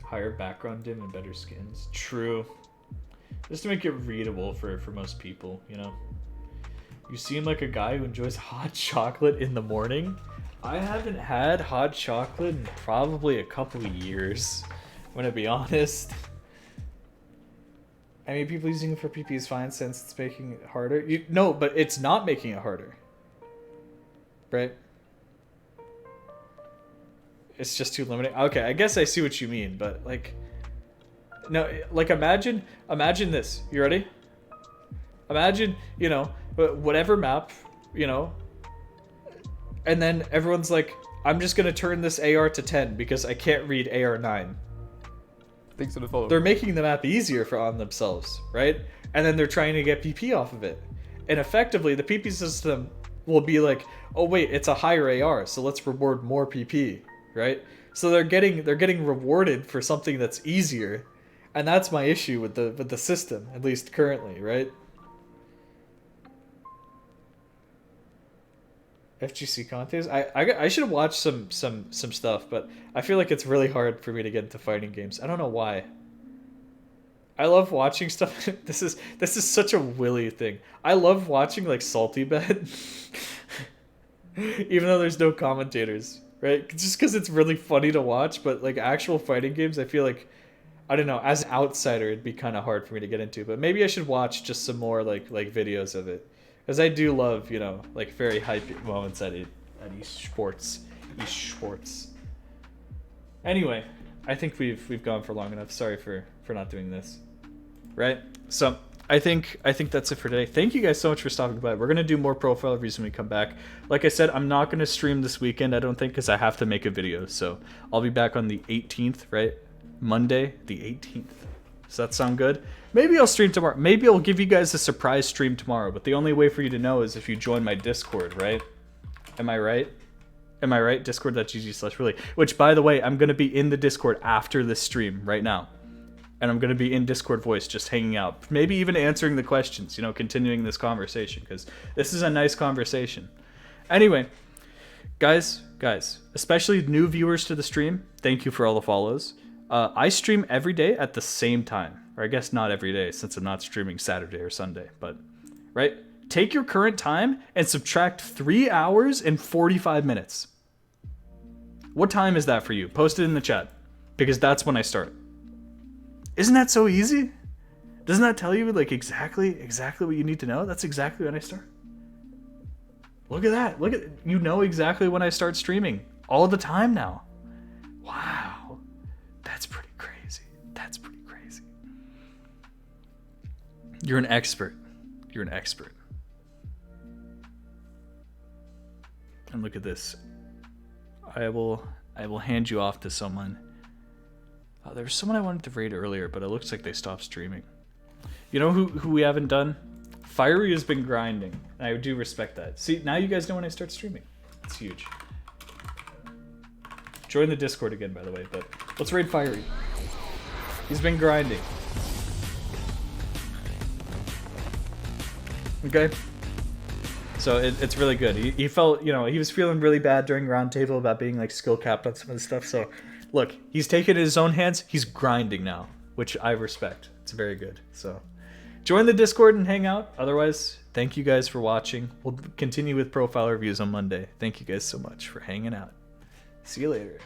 Higher background dim and better skins. True. Just to make it readable for most people, You seem like a guy who enjoys hot chocolate in the morning. I haven't had hot chocolate in probably a couple of years, I'm gonna be honest. I mean, people using it for PP is fine since it's making it harder. No, but it's not making it harder. Right? It's just too limiting. Okay, I guess I see what you mean, but like... No, like imagine this. You ready? Imagine, you know, whatever map, you know, and then everyone's like, I'm just gonna turn this AR to 10 because I can't read AR 9. Thanks for the follow. They're making the map easier on themselves, right? And then they're trying to get PP off of it. And effectively, the PP system will be like, oh wait, it's a higher AR, so let's reward more PP, right? So they're getting rewarded for something that's easier, and that's my issue with the system, at least currently, right? FGC contest. I should watch some stuff, but I feel like it's really hard for me to get into fighting games. I don't know why. I love watching stuff. This is such a Willy thing. I love watching like Salty Bet, even though there's no commentators, right? Just because it's really funny to watch. But like actual fighting games, I feel like, I don't know, as an outsider, it'd be kind of hard for me to get into. But maybe I should watch just some more like videos of it. Because I do love, you know, like very hype moments at esports. Anyway, I think we've gone for long enough. Sorry for not doing this. Right? So I think that's it for today. Thank you guys so much for stopping by. We're gonna do more profile reviews when we come back. Like I said, I'm not gonna stream this weekend, I don't think, because I have to make a video. So I'll be back on the 18th, right? Monday, the 18th. Does that sound good? Maybe I'll stream tomorrow. Maybe I'll give you guys a surprise stream tomorrow, but the only way for you to know is if you join my Discord, right? Am I right? Am I right? Discord.gg/Willy. Which, by the way, I'm going to be in the Discord after this stream right now. And I'm going to be in Discord voice just hanging out. Maybe even answering the questions, you know, continuing this conversation, because this is a nice conversation. Anyway, guys, especially new viewers to the stream, thank you for all the follows. I stream every day at the same time. Or I guess not every day since I'm not streaming Saturday or Sunday. But, right? Take your current time and subtract 3 hours and 45 minutes. What time is that for you? Post it in the chat. Because that's when I start. Isn't that so easy? Doesn't that tell you like exactly what you need to know? That's exactly when I start. Look at that. Look at, you know exactly when I start streaming. All the time now. Wow. That's pretty crazy. That's pretty crazy. You're an expert. You're an expert. And look at this. I will hand you off to someone. There was someone I wanted to raid earlier, but it looks like they stopped streaming. You know who we haven't done? Fiery has been grinding, and I do respect that. See, now you guys know when I start streaming. It's huge. Join the Discord again, by the way, but let's raid Fiery. He's been grinding. Okay? So it's really good. He felt, you know, he was feeling really bad during Roundtable about being like skill capped on some of the stuff. So look, he's taken it in his own hands. He's grinding now, which I respect. It's very good. So join the Discord and hang out. Otherwise, thank you guys for watching. We'll continue with profile reviews on Monday. Thank you guys so much for hanging out. See you later.